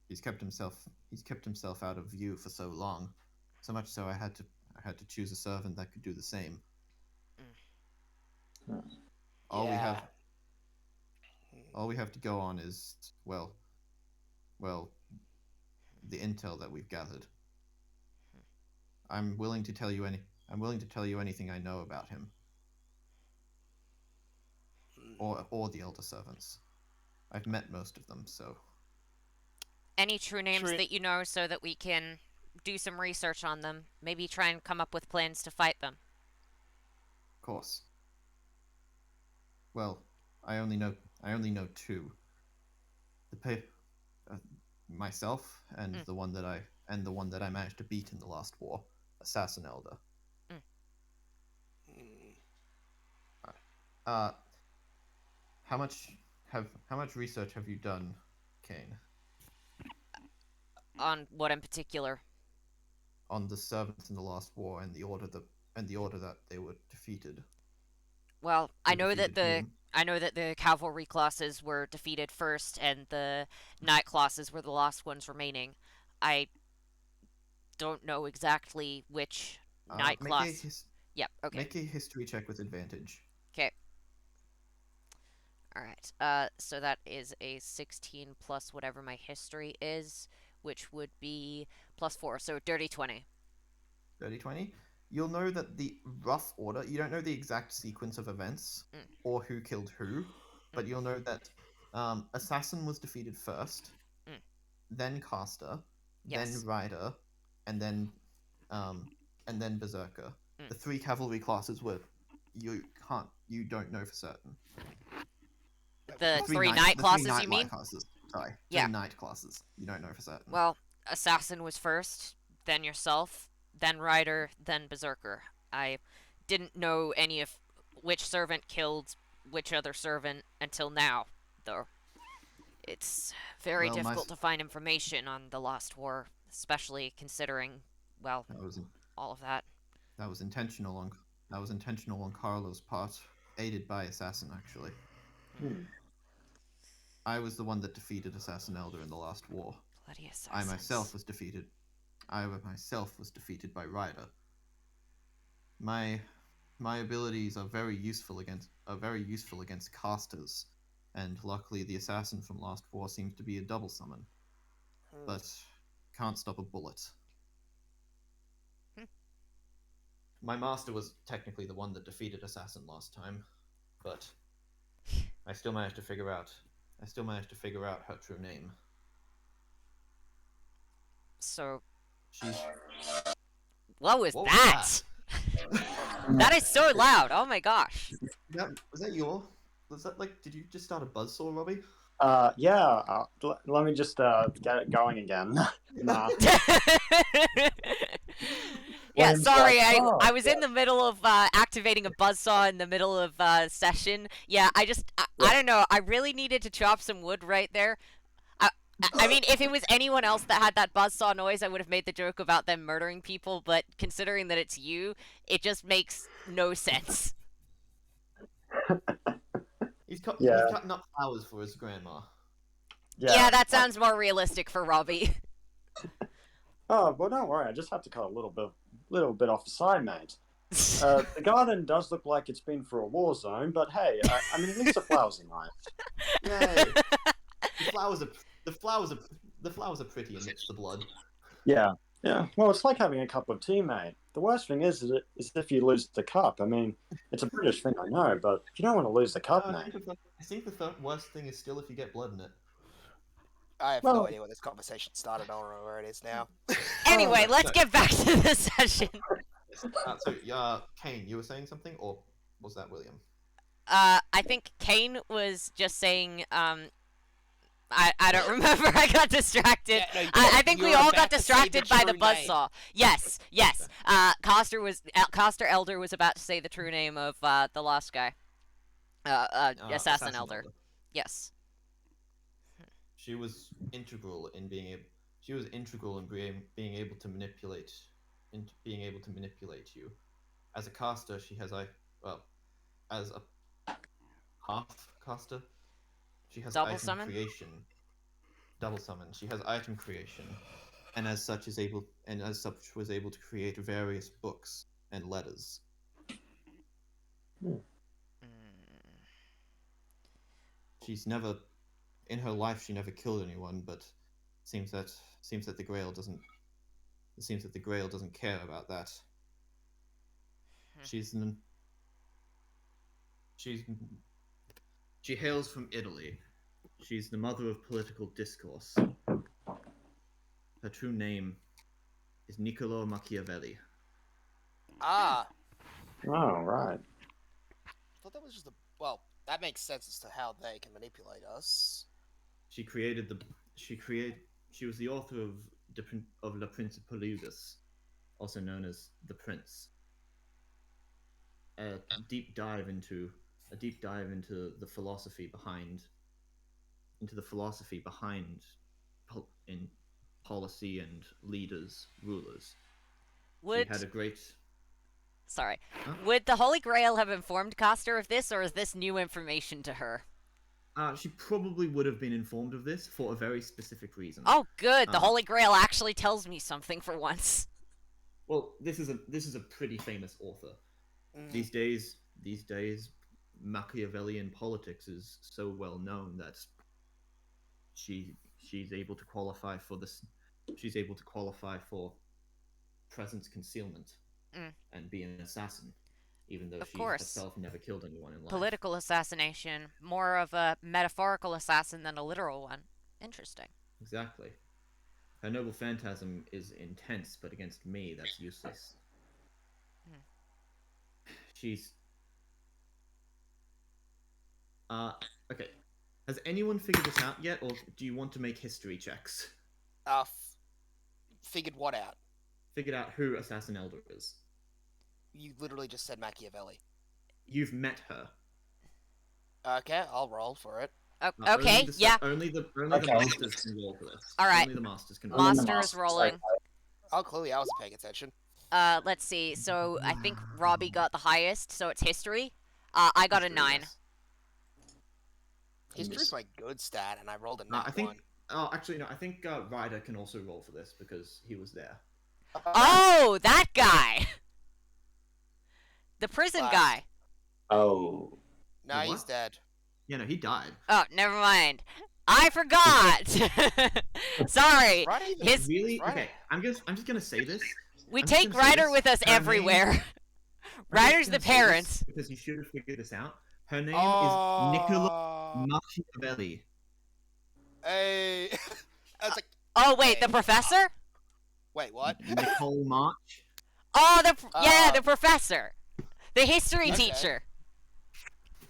He's kept himself out of view for so long, so much so I had to choose a servant that could do the same. All we have to go on is well, the intel that we've gathered. I'm willing to tell you anything I know about him. Or the Elder Servants. I've met most of them, so. Any true names that you know so that we can do some research on them? Maybe try and come up with plans to fight them. Of course. Well, I only know two. Myself and the one that I managed to beat in the last war, Assassin Elder. How much research have you done, Kane? On what in particular? On the servants in the last war and the order that they were defeated. Well, I know that defeated the cavalry classes were defeated first, and the knight classes were the last ones remaining. I don't know exactly which knight class. Yep. Okay. Make a history check with advantage. Okay. All right. So that is a 16 plus whatever my history is, which would be +4. So dirty 20. Dirty 20. You'll know that the rough order, you don't know the exact sequence of events or who killed who, but you'll know that Assassin was defeated first, then Caster, then Rider, and then Berserker. The 3 cavalry classes were you don't know for certain. The three knight classes, you mean? Classes. Sorry. Yeah. 3 knight classes. You don't know for certain. Well, Assassin was first, then yourself, then Rider, then Berserker. I didn't know any of which servant killed which other servant until now, though. It's very difficult to find information on the Lost War, especially considering, well, all of that. That was intentional on Carlo's part, aided by Assassin, actually. I was the one that defeated Assassin Elder in the last war. Bloody Assassins. I myself was defeated by Rider. My abilities are very useful against casters, and luckily the assassin from last war seems to be a double summon, but can't stop a bullet. My master was technically the one that defeated Assassin last time, but I still managed to figure out her true name. So, She's... what was that? That is so loud. Oh my gosh. Was that like, did you just start a buzzsaw, Robbie? Yeah. Let me just get it going again. Nah. Yeah, sorry, I was in the middle of activating a buzzsaw in the middle of session. Yeah, I don't know, I really needed to chop some wood right there. I mean, if it was anyone else that had that buzzsaw noise, I would have made the joke about them murdering people, but considering that it's you, it just makes no sense. He's cutting up flowers for his grandma. Yeah, that sounds more realistic for Robbie. Oh, well, don't worry, I just have to cut a little bit off the side, mate. The garden does look like it's been through a war zone, but hey, I mean, at least the flowers are nice. Yay! The flowers are pretty amidst the blood. Yeah. Well, it's like having a cup of tea, mate. The worst thing is if you lose the cup. I mean, it's a British thing, I know, but you don't want to lose the cup, mate. I think the worst thing is still if you get blood in it. I have no idea what this conversation started on or where it is now. Anyway, let's get back to the session. Kane, you were saying something, or was that William? I think Kane was just saying, I don't remember. I got distracted. Yeah, no, I think we all got about to say distracted the by the true name. buzzsaw. Yes. Caster Elder was about to say the true name of the lost guy. Assassin Elder. Yes. She was integral in being able. She was integral in being able to manipulate, in being able to manipulate you. As a caster, she has as a half caster, she has Double item summon? creation, double summon. She has item creation, and as such was able to create various books and letters. Mm. She's never, in her life, she never killed anyone, but seems that the Grail doesn't. It seems that the Grail doesn't care about that. She hails from Italy. She's the mother of political discourse. Her true name is Niccolo Machiavelli. Ah, Oh, right. I thought that was just a. Well, that makes sense as to how they can manipulate us. She was the author of La Principaludis, also known as The Prince. A deep dive into the philosophy behind in policy and leaders, rulers. Would She had a great. sorry. Huh? Would the Holy Grail have informed Coster of this, or is this new information to her? She probably would have been informed of this for a very specific reason. Oh, good. The Uh, Holy Grail actually tells me something for once. Well, this is a pretty famous author. Mm. These days, Machiavellian politics is so well known that she's able to qualify for this. She's able to qualify for presence concealment and be an assassin, even though Of she course. herself never killed anyone in life. Political assassination. More of a metaphorical assassin than a literal one. Interesting. Exactly. Her noble phantasm is intense, but against me, that's useless. She's. Okay. Has anyone figured this out yet, or do you want to make history checks? Figured what out? Figured out who Assassin Elder is. You literally just said Machiavelli. You've met her. Okay, I'll roll for it. Okay, yeah. Only the Okay. masters can roll for this. All right. Only the masters can roll. Only the Master is masters, rolling. Oh, clearly I wasn't paying attention. Let's see. So I think Robbie got the highest, so it's history. I got a History, 9. yes. History's my good stat, and I rolled a I nat think. one. Oh, actually, no. I think Ryder can also roll for this because he was there. Oh, that guy! The prison Last. guy. Oh. No, he's What? dead. Yeah, no, he died. Oh, never mind. I forgot! Sorry. Right even. His- Really? Right. Okay. I'm just gonna say this. We I'm just take gonna say Ryder this. with us Her name- everywhere. I'm just Ryder's gonna the say this parents. because you should have figured this out. Her name Oh. is Niccolo Machiavelli. Hey. I was like, Oh, wait, the Hey. professor? wait, what? Nicole March. Oh, yeah, Uh, the professor. The history Okay. teacher.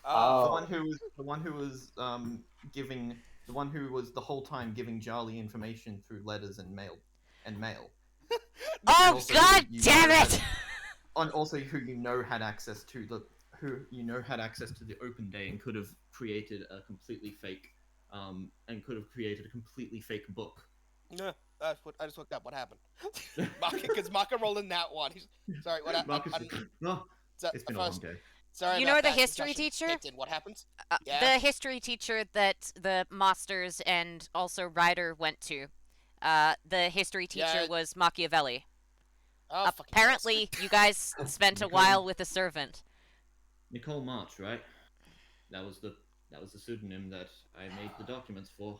Oh. The one who was the whole time giving Charlie information through letters and mail. Oh, also god you damn know it! And also who you know had access to the open day and could have created a completely fake book. No, I just looked up. What happened? Because Maka rolled in that one. Sorry, what happened? Marcus, no, it's been a long day. Sorry. You about know the that history discussion teacher? kicked in. What happened? Yeah. The history teacher that the Masters and also Ryder went to. The history teacher Yeah. was Machiavelli. Oh, fucking Apparently, you guys spent a while with a servant. Nicole March, right? That was the pseudonym that I made the documents for.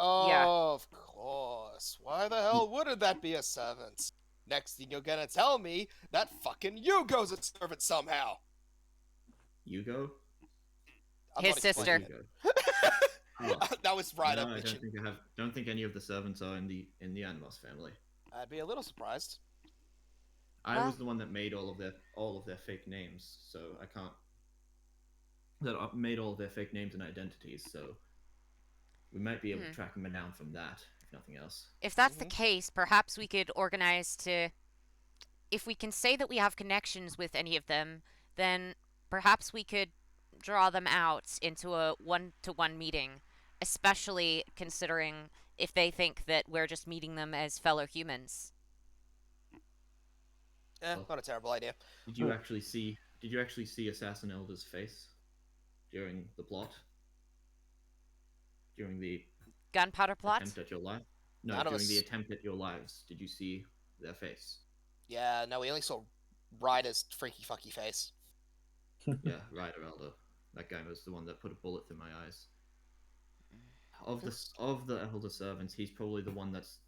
Oh, Yeah. of course. Why the hell wouldn't that be a servant? Next thing you're gonna tell me that fucking Yugo's a servant somehow. Hugo? I'm His not sister. explaining. Oh. That was right No, up I bitching. don't think any of the servants are in the Animos family. I'd be a little surprised. I Well- was the one that made all of their fake names, so I can't. That made all of their fake names and identities, so we might be able to track them down from that, if nothing else. If that's the case, perhaps we could organize to... If we can say that we have connections with any of them, then perhaps we could draw them out into a one-to-one meeting especially considering if they think that we're just meeting them as fellow humans. Not a terrible idea. Did you actually see? Did you actually see Assassin Elder's face during the plot? During the Gunpowder plot? attempt at your life? No, None of during the us- attempt at your lives. Did you see their face? Yeah, no, we only saw Ryder's freaky fucky face. Yeah, Ryder Elder. That guy was the one that put a bullet through my eyes. Of the elder servants, he's probably the one that's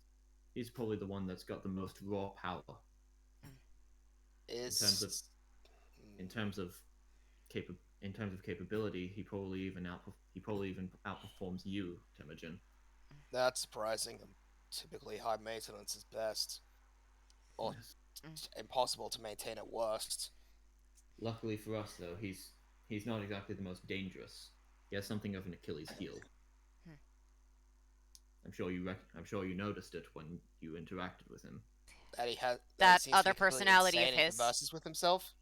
got the most raw power Is in terms of capability. He probably even outperforms you, Temujin. That's surprising. Typically, high maintenance is best, or Yes. impossible to maintain at worst. Luckily for us, though, he's not exactly the most dangerous. He has something of an Achilles heel. I'm sure you noticed it when you interacted with him. That he has That he seems to other be completely personality of insane in his. converses with himself.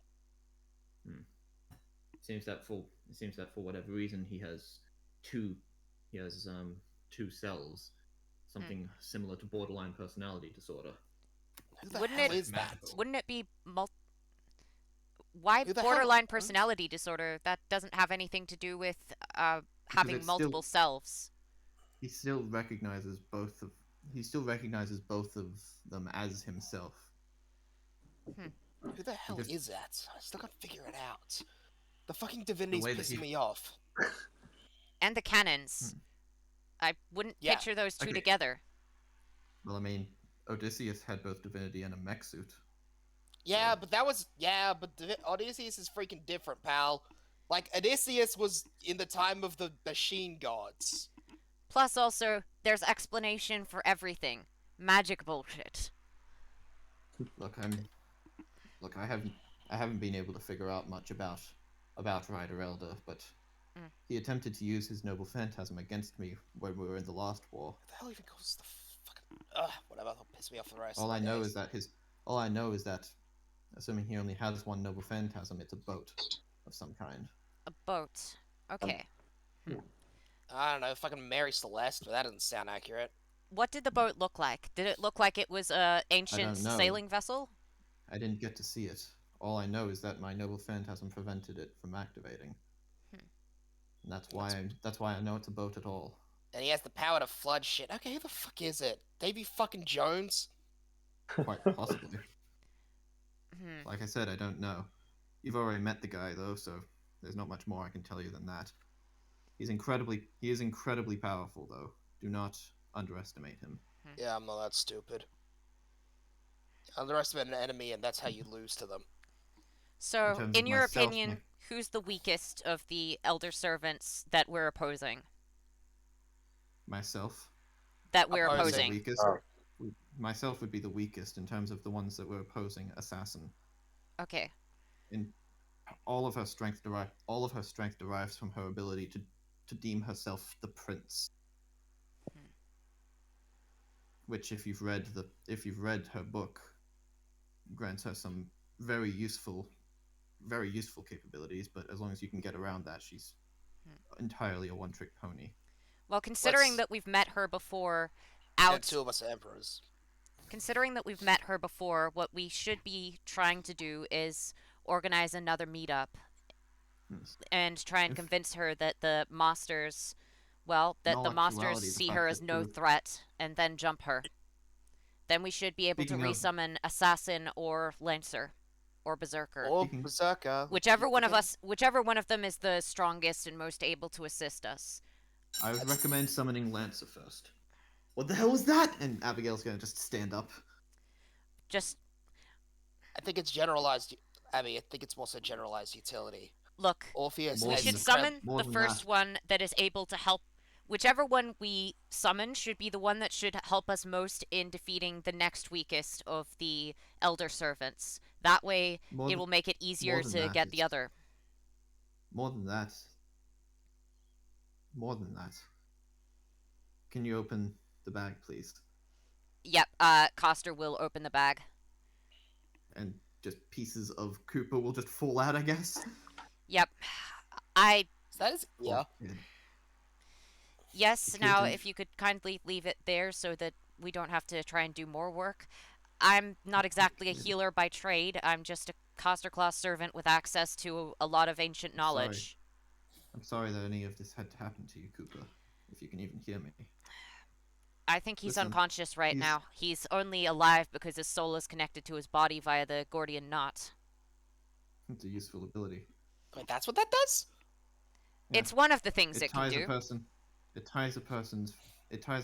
It seems that for whatever reason he has two selves, something similar to borderline personality disorder. Who the Wouldn't hell it- is that? Magical. Wouldn't it be why Who the hell- borderline personality disorder? That doesn't have anything to do with having it's multiple selves. He still recognizes both of them as himself. Who the hell just- is that? I still can't figure it out. The fucking divinity's way that pissing he- me off. And the cannons. I wouldn't Yeah, picture those two okay. together. Well, I mean, Odysseus had both divinity and a mech suit. Yeah, but Odysseus is freaking different, pal. Like, Odysseus was in the time of the machine gods. Plus, also, there's explanation for everything. Magic bullshit. Look, I haven't been able to figure out much about Ryder Elder, but he attempted to use his noble phantasm against me when we were in the last war. What the hell even causes the fucking... whatever, that'll piss me off for the rest All of I my know days. is that, assuming he only has one noble phantasm, it's a boat of some kind. A boat. Okay. I don't know, fucking Mary Celeste, but that doesn't sound accurate. What did the boat look like? Did it look like it was a ancient know. sailing vessel? I didn't get to see it. All I know is that my noble phantasm prevented it from activating. And that's why I know it's a boat at all. And he has the power to flood shit. Okay, who the fuck is it? Davy fucking Jones? Quite possibly. Like I said, I don't know. You've already met the guy though, so there's not much more I can tell you than that. He is incredibly powerful though. Do not underestimate him. Yeah, I'm not that stupid. Underestimate an enemy, and that's how you lose to them. So, terms of in your myself, opinion, my- who's the weakest of the elder servants that we're opposing? Myself. That we're Opposing. opposing. Weakest. Oh. Myself would be the weakest in terms of the ones that were opposing Assassin. Okay. In all of her strength derives from her ability to deem herself the prince. Which, if you've read her book, grants her some very useful capabilities. But as long as you can get around that, she's entirely a one-trick pony. Well, considering Let's- that we've met her before, And two of us are emperors. considering that we've met her before, what we should be trying to do is organize another meetup Yes. and try and If- convince her that the Masters, that In the all Masters actuality, the see fact her that as no the- threat and then jump her. Then we should be able to Speaking of- resummon Assassin or Lancer or Berserker. Or Speaking- Berserker. Whichever one of them is the strongest and most able to assist us. I would recommend summoning Lancer first. What the hell was that? And Abigail's gonna just stand up. Just I think it's generalized. Abby, I think it's more so generalized utility. look, Orpheus More we has should than- summon more the than first that. one that is able to help. Whichever one we summon should be the one that should help us most in defeating the next weakest of the Elder Servants. That way, More it than- will make it easier than to that, get the it's- other. More than that. Can you open the bag, please? Yep, Coster will open the bag. And just pieces of Cooper will just fall out, I guess. Yep. I That is, yeah. Yes, The now kid if you could kindly leave it there so that we don't have to try and do more work. I'm not exactly a kid. healer by trade. I'm just a Coster Class servant with access to a lot of ancient I'm sorry. knowledge. I'm sorry that any of this had to happen to you, Cooper. If you can even hear me. I think he's Listen, unconscious right he's- now. He's only alive because his soul is connected to his body via the Gordian knot. It's a useful ability. Wait, that's what that does? Yeah. It's one of the things It it can ties a do. person. It ties a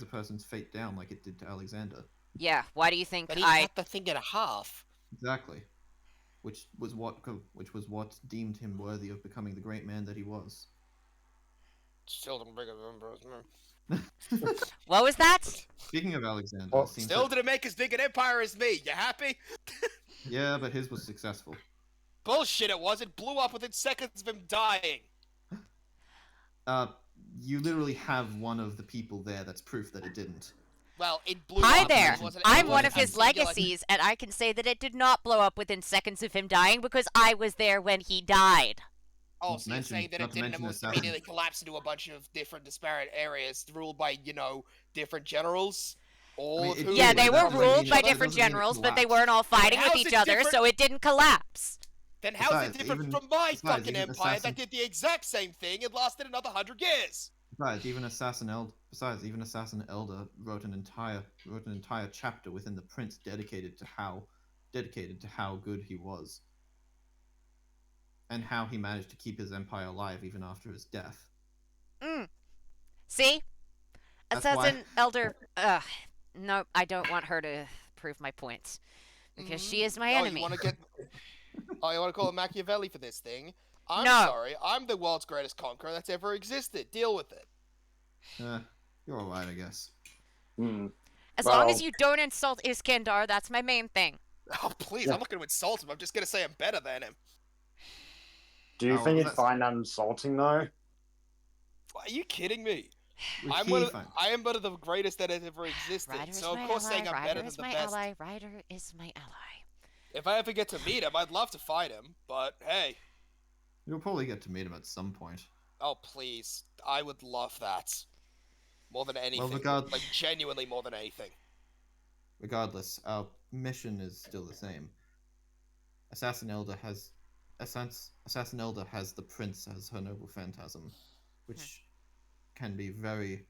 person's fate down like it did to Alexander. Yeah, why do you think But he I... cut the thing in half. Exactly. Which was what deemed him worthy of becoming the great man that he was. Still didn't make What was that? Speaking of Alexander, Well, it seems Still that- didn't make as big an empire as me. You happy? yeah, but his was successful. Bullshit! It was. It blew up within seconds of him dying. You literally have one of the people there that's proof that it didn't. Well, it blew Hi up. there! It wasn't, I'm it one wasn't of a his singular- legacies, and I can say that it did not blow up within seconds of him dying because I was there when he died. Oh, Not so you're mention- saying that not it to didn't mention almost assassin. immediately collapse into a bunch of different disparate areas ruled by, different generals? All mean, of it whom Yeah, Ooh, they that were doesn't mean ruled it by doesn't different mean it generals, but they collapsed. weren't all fighting with how's each it other, different- so it didn't collapse. Then how's Besides, it different even- from my besides, fucking even empire assassin- that did the exact same thing and lasted another 100 years? Besides, even Assassin Elder wrote an entire chapter within the Prince dedicated to how good he was, and how he managed to keep his empire alive even after his death. See? That's why- Assassin Elder... no, I don't want her to prove my point. Because she is my enemy. You want to call him Machiavelli for this thing? I'm No. sorry. I'm the world's greatest conqueror that's ever existed. Deal with it. You're alright, I guess. Hmm. As long as Well- you don't insult Iskandar, that's my main thing. Oh, please. Yeah. I'm not going to insult him. I'm just going to say I'm better than him. Do you Oh, think you'd that's- find that insulting though? Are you kidding me? With I am one of the greatest that has ever existed. Ryder is So, my of course, ally, saying I'm Ryder better than is the my best. ally, Ryder is my ally. If I ever get to meet him, I'd love to fight him. But, hey. You'll probably get to meet him at some point. Oh, please. I would love that. More than anything. regard- Like, genuinely more than anything. Regardless, our mission is still the same. Assassin Elder has the Prince as her noble phantasm, which can be very,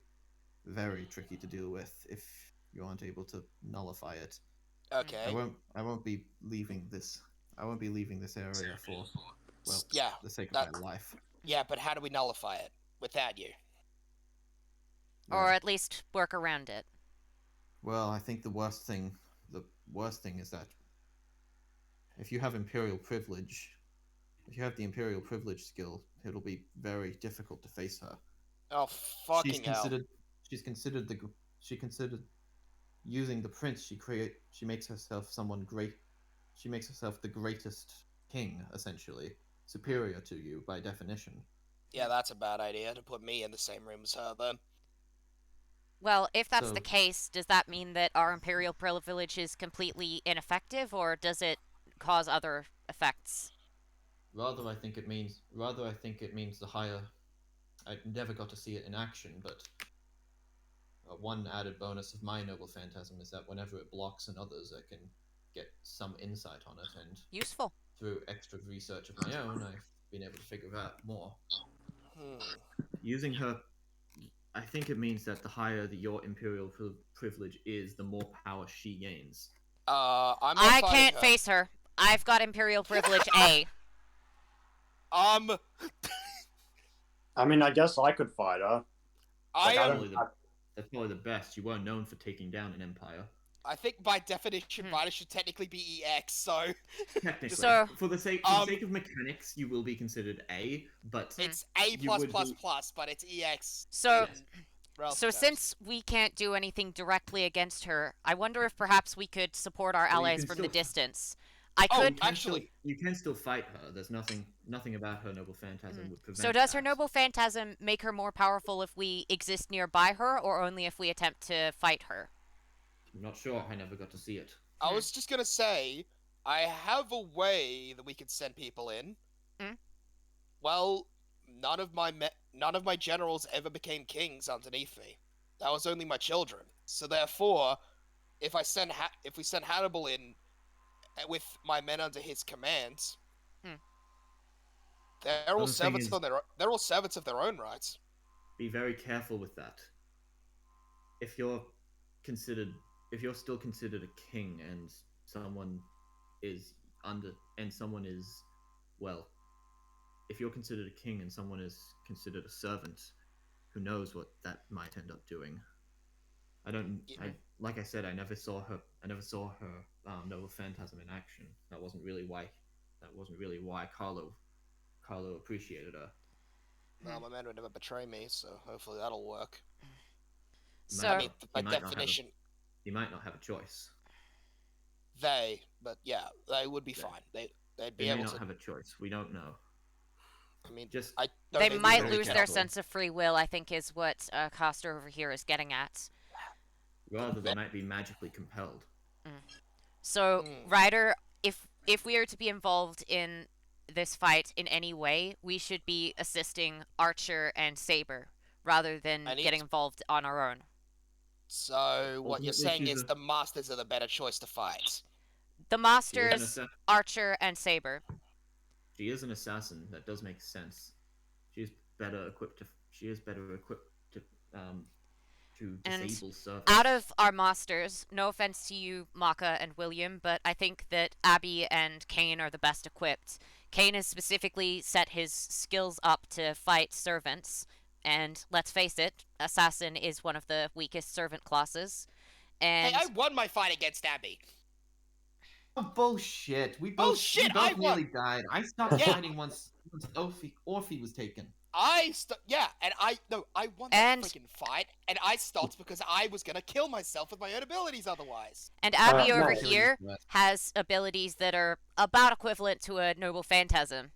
very tricky to deal with if you aren't able to nullify it. Okay. I won't be leaving this area for Yeah, the sake of that- my life. Yeah, but how do we nullify it without you? Or Well, at least work around it. well, I think the worst thing is that if you have the Imperial Privilege skill, it'll be very difficult to face her. Oh, fucking hell. She's considered using the Prince. She makes herself someone great. She makes herself the greatest king, essentially, superior to you by definition. Yeah, that's a bad idea to put me in the same room as her, then. Well, if that's So- the case, does that mean that our Imperial Privilege is completely ineffective, or does it cause other effects? Rather, I think it means the higher. I never got to see it in action, but one added bonus of my noble phantasm is that whenever it blocks another's, I can get some insight on it, and Useful. through extra research of my own, I've been able to figure out more. Using her, I think it means that the higher your imperial privilege is, the more power she gains. I'm not I fighting can't her. face her. I've got Imperial Privilege A. I mean, I guess I could fight her. I Like, I am. don't- That's probably the best. You weren't known for taking down an empire. I think by definition, Hmm. Ryder should technically be EX. So Technically, So- for the sake of mechanics, you will be considered A, but it's A You plus would plus be- plus, but it's EX. So, in relative so terms. since we can't do anything directly against her, I wonder if perhaps we could support our Well, you allies can from the still- distance. I Oh, could. you can actually- still, you can still fight her. There's nothing about her noble phantasm would prevent. So does her that. noble phantasm make her more powerful if we exist nearby her, or only if we attempt to fight her? I'm not sure. I never got to see it. I was just gonna say, I have a way that we could send people in. Hmm? Well, none of my none of my generals ever became kings underneath me. That was only my children. So therefore, if we send Hannibal in with my men under his commands, Hmm. they're Well, all the thing servants is- of they're all servants of their own rights. Be very careful with that. If you're still considered a king and someone is well, if you're considered a king and someone is considered a servant, who knows what that might end up doing. Like I said, I never saw her noble phantasm in action. That wasn't really why Carlo appreciated her. No, my men would never betray me, so hopefully that'll work. So, I mean, He by might not have a- definition, He might not have a choice. but yeah, they would be Yeah. fine. They'd They be may able not to. have a choice. We don't know. I mean, Just I don't they think might they're very lose their careful. sense of free will, I think is what Costa over here is getting at. rather they might be magically compelled. So, Hmm. Ryder, if we are to be involved in this fight in any way, we should be assisting Archer and Saber rather than I need getting to- involved on our own. So what you're Ultimately, saying she's is a- the masters are the better choice to fight. The She is, an Masters, assa- Archer, and Saber. she is an assassin. That does make sense. She is better equipped to And disable servants. Out of our Masters, no offense to you, Maka and William, but I think that Abby and Kane are the best equipped. Kane has specifically set his skills up to fight servants, and let's face it, Assassin is one of the weakest servant classes. And Hey, I won my fight against Abby. Oh, bullshit. We Bullshit, I both won. nearly died. I stopped Yeah. fighting once Orphe was taken. I won that And- freaking fight, and I stopped because I was gonna kill myself with my own abilities otherwise. Abby no. over Killing here yourself. has abilities that are about equivalent to a Noble Phantasm.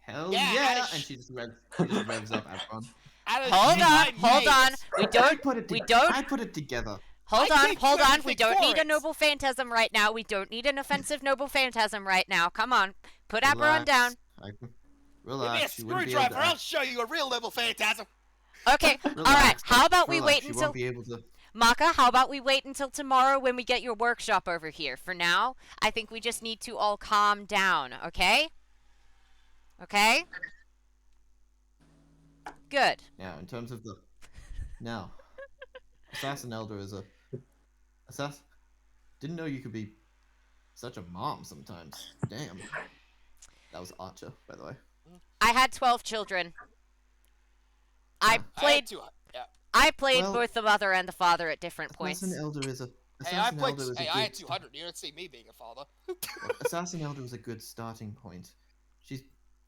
Hell Yeah, yeah! I- And she just revs up Avron. Out of Hold my on, hold on. mates- We don't, I put it together. hold I on, think hold you on. have to We think don't for need a it. Noble Phantasm right now. We don't need an offensive Noble Phantasm right now. Come on. Put Aberon Relax. down. Can Give me a relax. She wouldn't be able screwdriver, to. I'll show you a real level phantasm. Okay, alright. Relax, How about we relax, wait she until... won't be able to. Maka, how about we wait until tomorrow when we get your workshop over here? For now, I think we just need to all calm down, okay? Okay? Good. Now, in terms of the. Now, Assassin Elder is a. Assassin. Didn't know you could be such a mom sometimes. Damn. That was Archer, by the way. I had 12 children. I Yeah. played Yeah. I played Well- both the mother and the father at different points. Assassin Elder is a. Hey, I Assassin played. Elder is a Hey, good. I had 200. You don't see me being a father. Assassin Elder is a good starting point.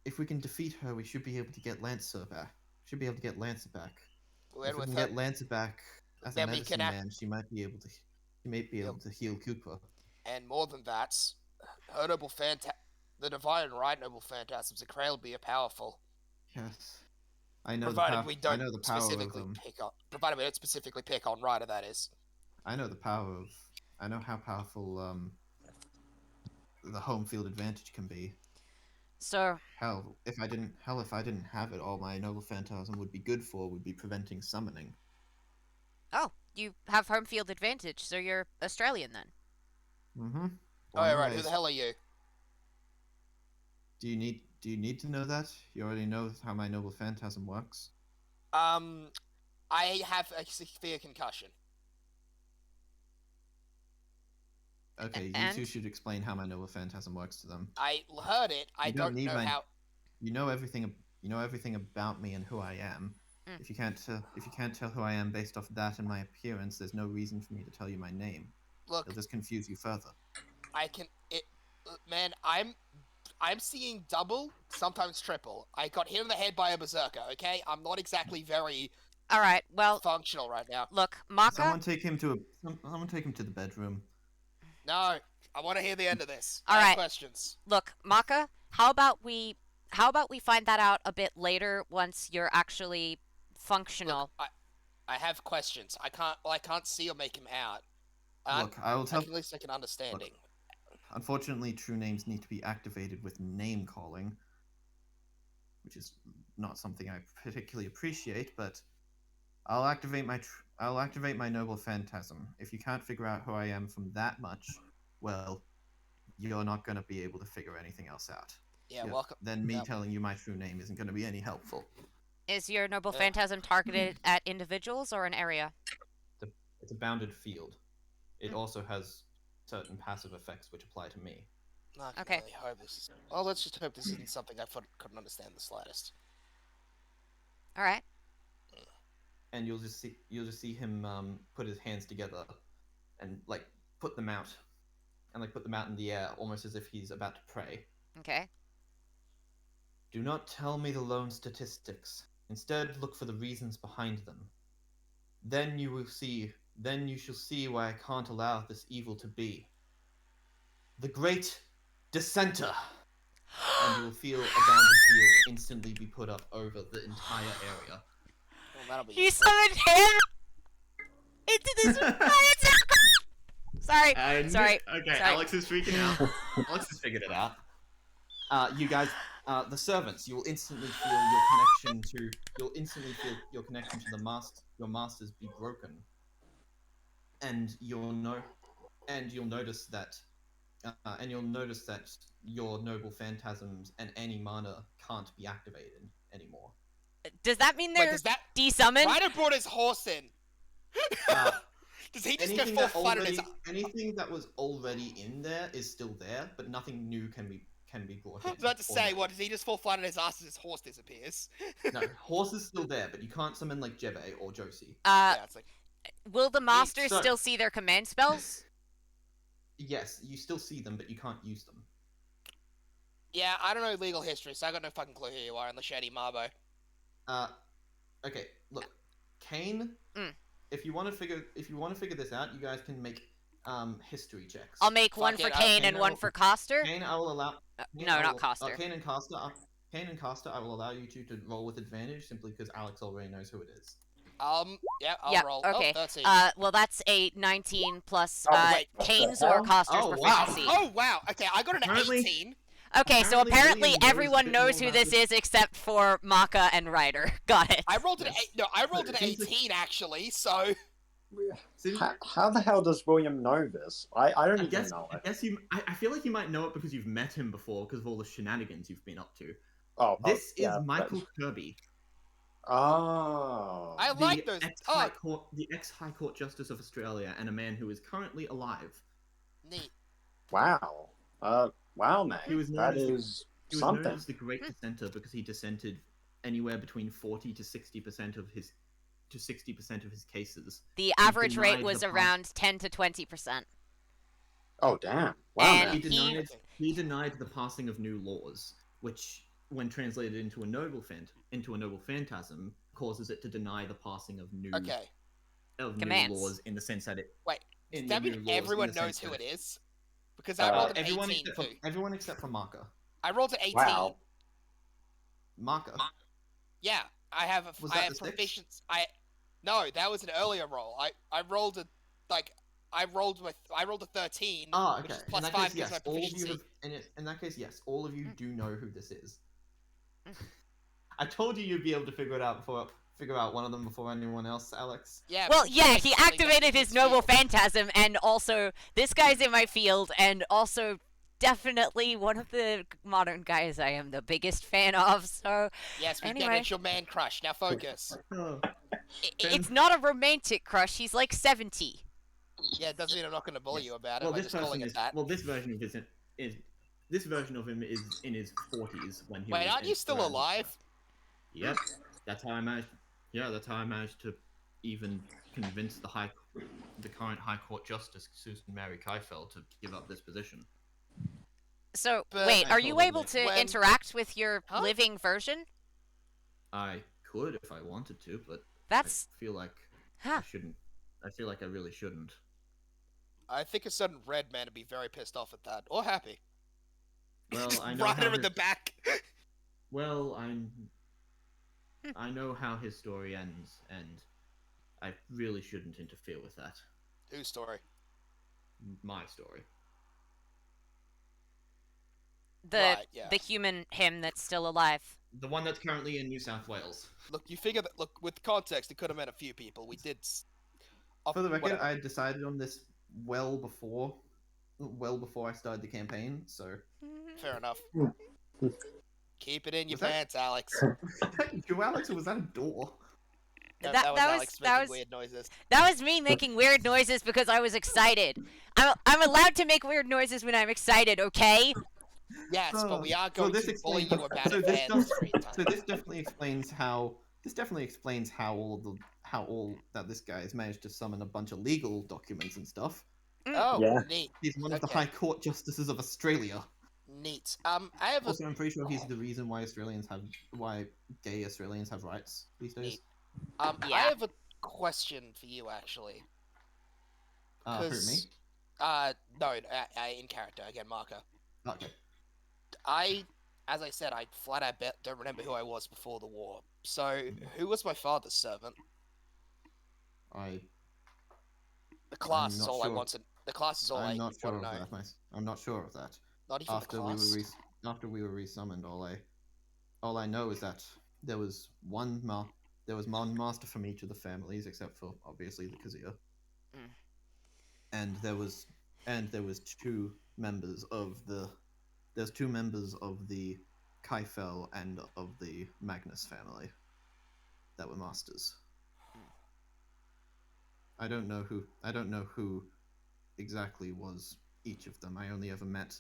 If we can defeat her, we should be able to get Lancer back. Should be able to get Lancer back. Well, If then we with can her, get Lancer back as a then we medicine can act- man, she might be able to. She may be able to heal Cooper. and more than that, her noble the divine and right noble phantasms incredibly powerful. Yes. I know Provided we I don't know the power of specifically provided we don't specifically pick on Ryder, that is. I know the power of. I know how powerful the home field advantage can be. So, If I didn't have it, all my noble phantasm would be good for would be preventing summoning. oh, you have home field advantage, so you're Australian then. Mm-hmm. Oh, yeah, right. Who the hell are you? Do you need to know that? You already know how my noble phantasm works. I have a severe concussion. Okay, you And? two should explain how my noble phantasm works to them. I heard it. I You don't don't need know my- how. You know everything. You know everything about me and who I am. Mm. If you can't tell who I am based off that and my appearance, there's no reason for me to tell you my name. Look, It'll just confuse you further. I can. Man, I'm seeing double, sometimes triple. I got hit in the head by a berserker. Okay, I'm not exactly very Alright, well, functional right now. look, Maka, Someone take him to the bedroom. No, I want to hear the end of this. All I have right. questions. how about we find that out a bit later once you're actually functional? Look, I have questions. I can't see or make him out. Look, I will I tell. can at least make an understanding. Unfortunately, true names need to be activated with name calling. which is not something I particularly appreciate. But I'll activate my noble phantasm. If you can't figure out who I am from that much, well, you're not going to be able to figure anything else out. Yeah, Yeah, welcome. Then me Yep. telling you my true name isn't going to be any helpful. Is your noble Yeah. phantasm targeted at individuals or an area? It's a bounded field. It Hmm. also has certain passive effects which apply to me. I can Okay. really hope this is... Well, let's just hope this isn't something I couldn't understand the slightest. All right. And you'll just see him put his hands together and like put them out in the air, almost as if he's about to pray. Okay. Do not tell me the lone statistics. Instead, look for the reasons behind them. Then you shall see why I can't allow this evil to be. The great dissenter. And you will feel a bounded field instantly be put up over the entire area. Well, that'll be You useful. summoned him into this giant circle. Sorry. Sorry. Okay, Sorry. Alex is freaking out. Alex has figured it out. You guys, the servants, you'll instantly feel your connection to your masters be broken, and you'll notice that your noble phantasms and any mana can't be activated anymore. Does that mean Wait, they're does that... desummoned? Ryder brought his horse in. Uh, Does he just go anything full that fun on his... anything that was already in there is still there, but nothing new can be brought in. I was about to or say, made. what, does he just fall flat on his ass as his horse disappears? No, horse is still there, but you can't summon like Jebe or Josie. Yeah, it's like... Will the masters So- still see their command spells? Yes, you still see them, but you can't use them. Yeah, I don't know legal history, so I got no fucking clue who you are unless you're Eddie Marbo. Okay, look, Kane. Mm. If you want to figure this out, you guys can make history checks. I'll make one Fuck for it, Kane Kane and one will- for Coster. Kane, I will allow. Kane, No, I not will- Coster. Kane and Costa, I will allow you two to roll with advantage simply because Alex already knows who it is. Yeah, I'll Yep, roll. okay. Oh, 13. Well, that's a 19 plus Oh, wait, what the Kane's hell? or Coster's Oh, wow. proficiency. Oh, wow. Okay, I got an Apparently- 18. Okay, so apparently apparently William knows a everyone bit knows more who about this this. is except for Maka and Ryder. Got it. I rolled an Yes. I rolled an Seems like- 18 actually. So See, How the hell does William know this? I don't I even guess know it. I feel like you might know it because you've met him before because of all the shenanigans you've been up to. Oh, This yeah, is Michael Kirby, Oh. I like those. the ex-High Court Justice of Australia, and a man who is currently alive. Neat. Wow. Wow, mate. He was known That as the- is He was known something. as the Great Dissenter because he dissented anywhere between 40 to 60% of his cases. The average rate denied was the pass- around 10 to 20%. Oh, damn. Wow, And man. He denied the passing of new laws, which, when translated into a noble phantasm, causes it to deny the passing of new Okay. Commands. laws in the sense that it. Wait, in Does that the new mean laws in everyone the knows sense who that- it is? Because I rolled an everyone 18 except for too. everyone except for Maka. I rolled an 18. Wow. Maka. Yeah, I have a Was I that have the six? proficiency. No, that was an earlier roll. I rolled a I rolled a 13. Ah, which okay. is plus in that 5 case, because yes, my all of you proficiency. have. In that case, yes, all of you Mm. do know who this is. Mm. I told you you'd be able to figure out one of them before anyone else, Alex. Yeah. Well, but yeah, like he something activated that his is noble field. phantasm, and also this guy's in my field, and also definitely one of the modern guys I am the biggest fan of. So Yes, we get Anyway. it. It's your man crush. Now focus. Oh. it's not a romantic crush. He's like 70. Yeah, it doesn't mean I'm not going to bully Yes. you about it Well, by this just calling person it is. that. Well, this version of him is in his 40s when he. Wait, was aren't you still around- alive? Yep, that's how I managed. Yeah, that's how I managed to even convince the current High Court Justice Susan Mary Keifel to give up this position. So But- wait, I are you told him able that- to When- interact with your Huh? living version? I could if I wanted to, but That's I feel like huh. I shouldn't. I feel like I really shouldn't. I think a certain red man would be very pissed off at that, or happy. Well, Just I know right how in the back. Well, I know how his story ends, and I really shouldn't interfere with that. Whose story? My story. Right, yeah. the human him that's still alive. The one that's currently in New South Wales. Look, you figure that. Look, with context, it could have meant a few people. We did. For the record, whatever. I decided on this well before I started the campaign. So Fair enough. Hmm. Keep it in your Was that- pants, Alex. you, Alex, or was that a door? No, That- that was that was- Alex that making was- weird noises. That was me making weird noises because I was excited. I'm allowed to make weird noises when I'm excited, okay? Yes, but we are So going this to bully explains- you about so it this fair does- screen time. So this definitely explains how all that this guy has managed to summon a bunch of legal documents and stuff. Oh, Yeah. neat, He's one of the Okay. High Court Justices of Australia. neat. I have a Also, I'm pretty sure he's the reason why gay Australians have rights these days. Neat. I Yeah. have a question for you actually. Who, me? 'Cause- no, in character again, Marco. Okay. As I said, I flat out don't remember who I was before the war. So, who was my father's servant? The class is not all I sure. want to. The class is all I I'm not want sure to of know. that. I'm not sure of that. Not even the After class. after we were resummoned, all I know is that there was one master from each of the families, except for obviously the Kazir. Mm. And there was two members of the Kaifel and of the Magnus family that were masters. I don't know who exactly was each of them. I only ever met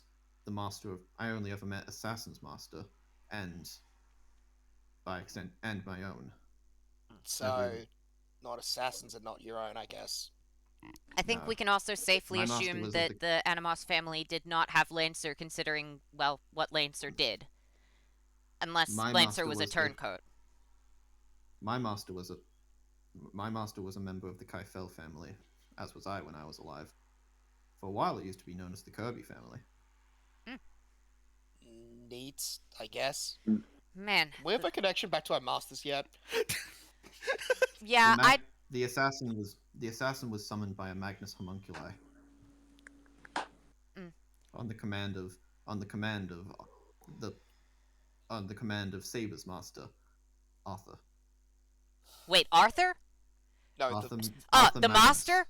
Assassin's Master, and by extent, and my own. So, Everyone. not assassins and not your own, I guess. I think No. we can also safely My master assume was of that the Animos family did not have Lancer, considering, well, what Lancer did. Unless My Lancer master was a was the- turncoat. My master was a member of the Kaifel family, as was I when I was alive. For a while, it used to be known as the Kirby family. Neat, I guess. Man, We have a connection back to our masters yet? yeah, The assassin was summoned by a Magnus Homunculi. Mm. On the command of Saber's master, Arthur. Wait, Arthur? No, Arthur, Ah, Arthur the Magnus. master?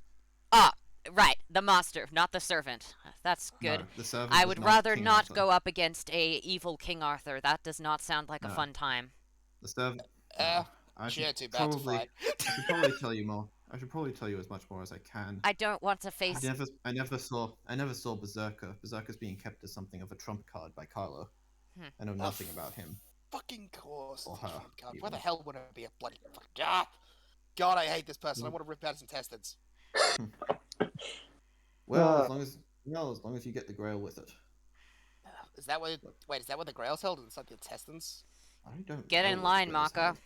Ah, right, the master, not the servant. That's good. No, the servant I was would rather King not Arthur. go up against a evil King Arthur. That does not sound like a No. fun time. The servant. I she should ain't too bad to probably, fight. I should probably tell you more. I should probably tell you as much more as I can. I don't want to face. I never saw Berserker. Berserker's being kept as something of a trump card by Carlo. Hmm. I know nothing about him. Fucking course. Or the her, trump card. Why even. the hell would it be a bloody God, I hate this person. I want to rip out his intestines. Well, as long as you get the Grail with it. Is that where? Wait, is that where the Grail's held? Inside the intestines? I don't Get know in where the line, Grail's Mako. held.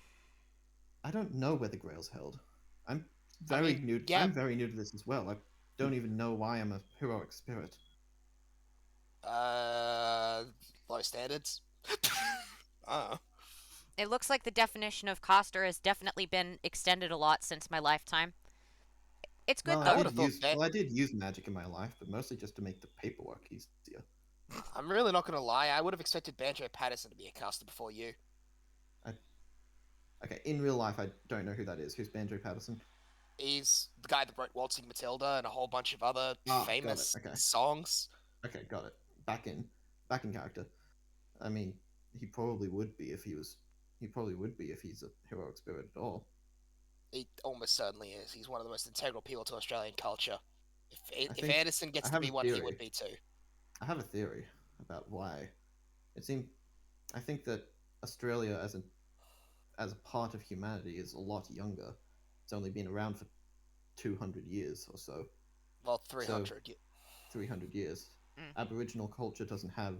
I don't know where the Grail's held. I'm very new. yeah. I'm very new to this as well. I don't even know why I'm a heroic spirit. Low standards. uh. It looks like the definition of Coster has definitely been extended a lot since my lifetime. It's good Well, though. would've thought that- I did use magic in my life, but mostly just to make the paperwork easier. I'm really not gonna lie. I would have expected Banjo Patterson to be a caster before you. Okay, in real life, I don't know who that is. Who's Banjo Patterson? He's the guy that wrote Waltzing Matilda and a whole bunch of other got it, famous okay. songs. Okay, got it. Back in character. I mean, he probably would be if he's a heroic spirit at all. He almost certainly is. He's one of the most integral people to Australian culture. If think- Anderson gets I to have be a one, he theory. would be too. I have a theory about why. I think that Australia as a part of humanity is a lot younger. It's only been around for 200 years or so. Well, 300. 300 years. Mm. Aboriginal culture doesn't have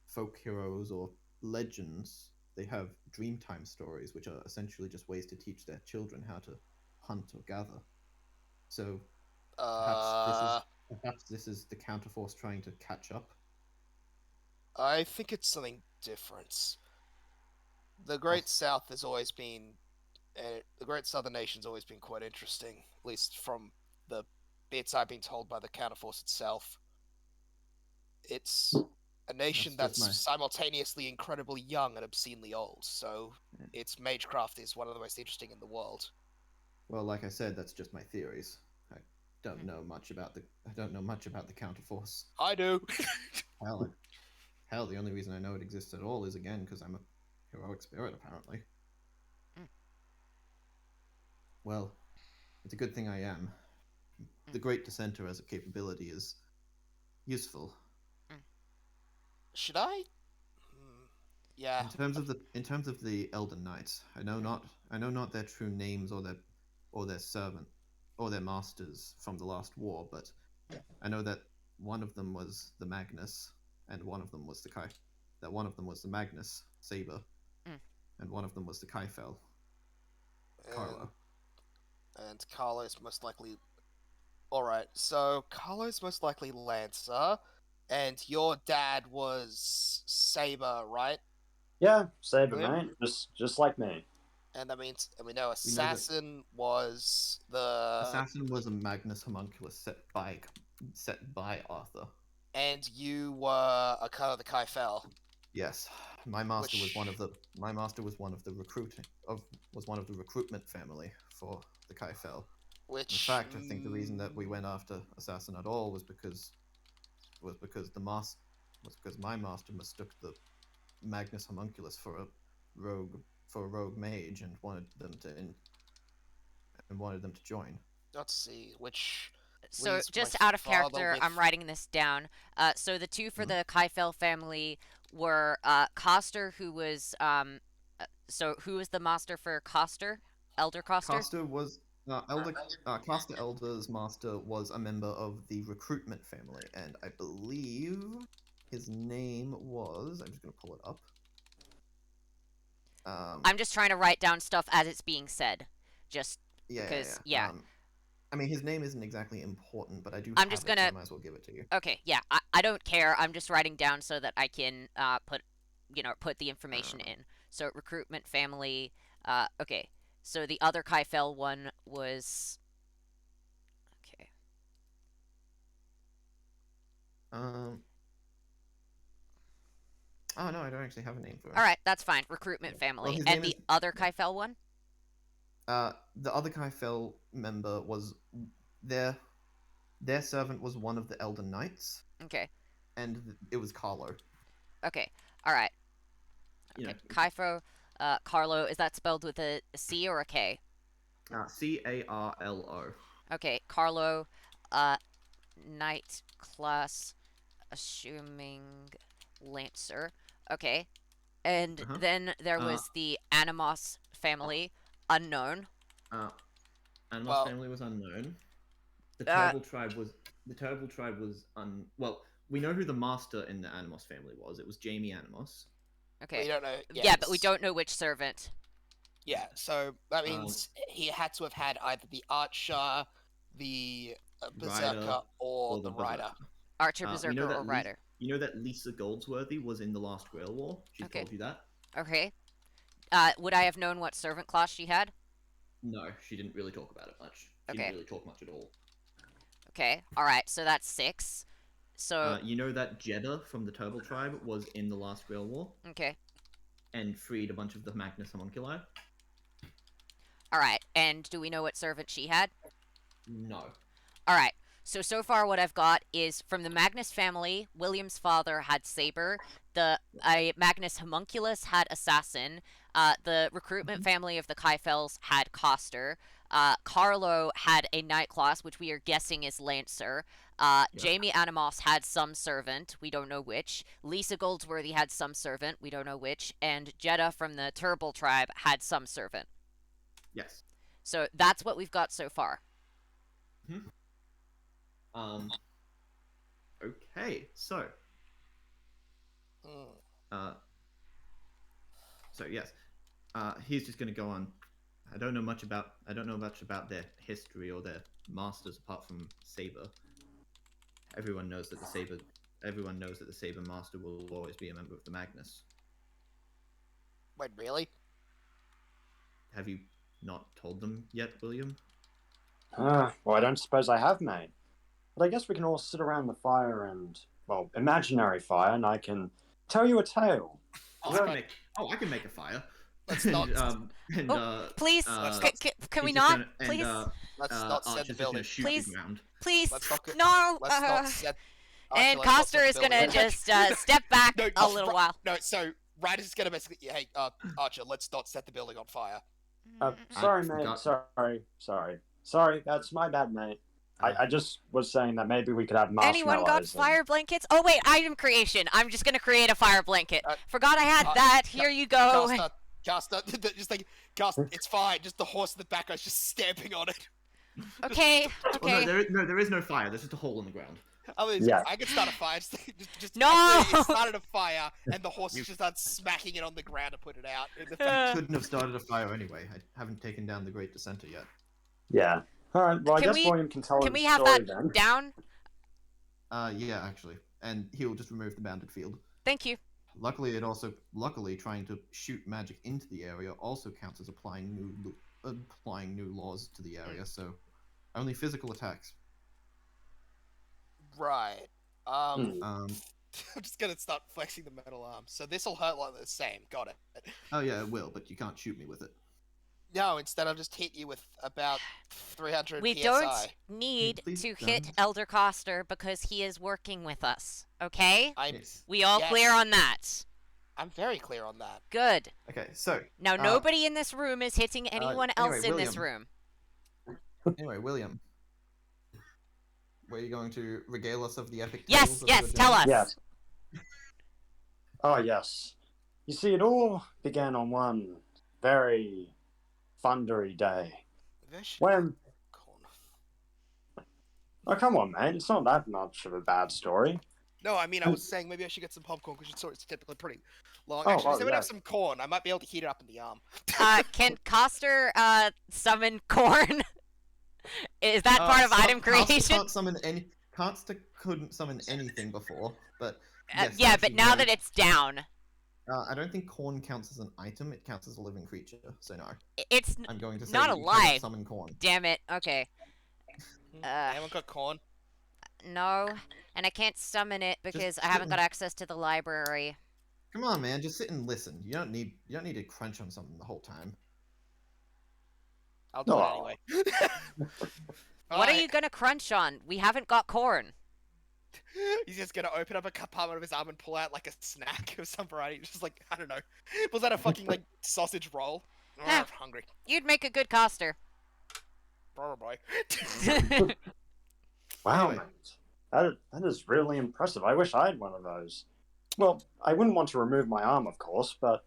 folk heroes or legends. They have Dreamtime stories, which are essentially just ways to teach their children how to hunt or gather. So perhaps this is the counterforce trying to catch up. I think it's something different. The Great South has always been, the Great Southern Nation's always been quite interesting, at least from the bits I've been told by the Counterforce itself. It's A nation That's that's just simultaneously incredibly young and obscenely old, so Yeah. its magecraft is one of the most interesting in the world. Well, like I said, that's just my theories. I don't know much about the counterforce. I do. Hell, hell, the only reason I know it exists at all is again because I'm a heroic spirit, apparently. Mm. Well, it's a good thing I am. The Great Dissenter as a capability is useful. Should I? Yeah. In terms of the Elden Knights, I know not their true names or their servant or their masters from the last war, but I know that one of them was the Magnus and one of them was the Kai. That one of them was the Magnus Saber, Mm. and one of them was the Kaifel Carlo. And Carlo's most likely. Alright, so Carlo's most likely Lancer, and your dad was Saber, right? Yeah, Saber, William? mate. Just like me. And that means, and we know that- Assassin was the. Assassin was a Magnus Homunculus set by Arthur. And you were a kind of the Kaifel. Yes, my master was one Which- of the recruitment family for the Kaifel. Which. In fact, I think the reason that we went after Assassin at all was because my master mistook the Magnus Homunculus for a rogue mage and wanted them to join. Let's see, which. So leaves just my out of father character, with- I'm writing this down. So the two for Mhm. the Kaifel family were Coster, who was so who was the master for Coster? Elder Coster? Costa was Costa Elder's master was a member of the recruitment family, and I believe his name was. I'm just gonna pull it up. I'm just trying to write down stuff as it's being said. Just because, yeah. I mean, his name isn't exactly important, but I do. I'm have just it, so gonna- I might as well give it to you. okay, yeah. I don't care. I'm just writing down so that I can put the information in. So recruitment family. Okay. So the other Kaifel one was. Okay. Oh no, I don't actually have a name for it. All right, that's fine. Recruitment family. his And name the is- other Kaifel one? The other Kaifel member was their servant was one of the Elden Knights, Okay. and it was Carlo. Okay. All right. You Okay. Kaifo, Carlo, is that spelled with a C or a K? Carlo. Okay, Carlo, knight class, assuming Lancer. Okay. And Uh-huh. then there was the Animos family, unknown. Animus Well- family was unknown. The Uh, Turtle tribe was well. We know who the master in the Animos family was. It was Jamie Animos. Okay. We don't know. Yeah, but we don't know which servant. Yeah, so that means he had to have had either the Archer, the Berserker, Rider, or the Rider. Archer, we Berserker, know that or Rider. You know that Lisa Goldsworthy was in the last Grail War. She Okay. told you that. Okay. Would I have known what servant class she had? No, she didn't really talk about it much. She Okay. didn't really talk much at all. Okay. All right. So that's 6. So You know that Jeddah from the Turtle tribe was in the last Grail War okay. and freed a bunch of the Magnus Homunculi. All right. And do we know what servant she had? No. All right. So far what I've got is from the Magnus family, William's father had Saber, the Magnus Homunculus had Assassin, the recruitment family of the Kaifels had Coster, Carlo had a Knight class, which we are guessing is Lancer, Jamie Animos had some servant, we don't know which, Lisa Goldsworthy had some servant, we don't know which, and Jeddah from the Turtle tribe had some servant. Yes. So that's what we've got so far. Okay, so Hmm. yes, he's just going to go on. I don't know much about their history or their masters apart from Saber. Everyone knows that the Saber master will always be a member of the Magnus. Wait, really? Have you not told them yet, William? Well, I don't suppose I have, mate. But I guess we can all sit around the fire and well, imaginary fire, and I can tell you a tale. Oh, Let's I not- can make. Oh, I can make a fire. Let's And, not- and Oh, please, uh, can we he's just not? gonna- and, Please, Let's not set Archer's the just gonna building. shoot Please. the ground. please, Let's not go- no. Let's not set. Archer, And let's not Coster set is the gonna building. just step back No, a little while. No, so Ryder's just gonna basically, hey, Archer, let's not set the building on fire. Sorry, I mate. forgot. Sorry. That's my bad, mate. I just was saying that maybe we could have marshmallows. Anyone got and- fire blankets? Oh wait, item creation. I'm just gonna create a fire blanket. Forgot I had that. Here you go. Caster, just like, Caster, it's fine. Just the horse in the back is just stamping on it. Okay, Well, okay. there is no fire. There's just a hole in the ground. I mean, Yeah. I could start a fire. Just No! actually, it started a fire, and the horse just started smacking it on the ground to put it out. And the Uh, Couldn't have started a fire anyway. I haven't taken down the Great Dissenter yet. Yeah. All right. Well, I Can guess we- William can tell Can him we the have story that then. down? Yeah, actually, and he'll just remove the bounded field. Thank you. Luckily, trying to shoot magic into the area also counts as applying new laws to the area. So, only physical attacks. right. Hmm. Um. I'm just gonna start flexing the metal arm. So this will hurt like the same. Got it. Oh yeah, it will, but you can't shoot me with it. No, instead I'll just hit you with about 300 We PSI. don't need Please to hit don't. Elder Coster because he is working with us. Okay? I'm Yes. We all Yes. clear on that. I'm very clear on that. Good. Okay, so Now nobody in this room is hitting anyone else anyway, in this William. room. anyway, William, were you going to regale us of the epic? Yes, tales of yes, your tell journey? us. Yes. Oh, yes. You see, it all began on one very thundery day. Maybe I should- When... Corn. Oh, come on, mate. It's not that much of a bad story. No, I mean, I was saying maybe I should get some popcorn because it's typically pretty long. Oh, Actually, oh, does anyone yeah. have some corn? I might be able to heat it up in the arm. Can Coster summon corn? Is that part of item creation? Caster couldn't summon anything before, but Yeah, yes, but actually, now no. that it's down, I don't think corn counts as an item. It counts as a living creature. So no, it's I'm going to say Not that you cannot alive. summon corn. damn it. Okay. Anyone got corn? No, and I can't summon it because I haven't got access to the library. Come on, man, just sit and listen. You don't need to crunch on something the whole time. I'll do Oh. it anyway. What are you gonna crunch on? We haven't got corn. He's just gonna open up a compartment of his arm and pull out like a snack of some variety. Just like, I don't know. Was that a fucking like sausage roll? Oh, Ah. I'm hungry. You'd make a good Coster. Probably. Wow, Anyway. mate. That is really impressive. I wish I had one of those. Well, I wouldn't want to remove my arm, of course, but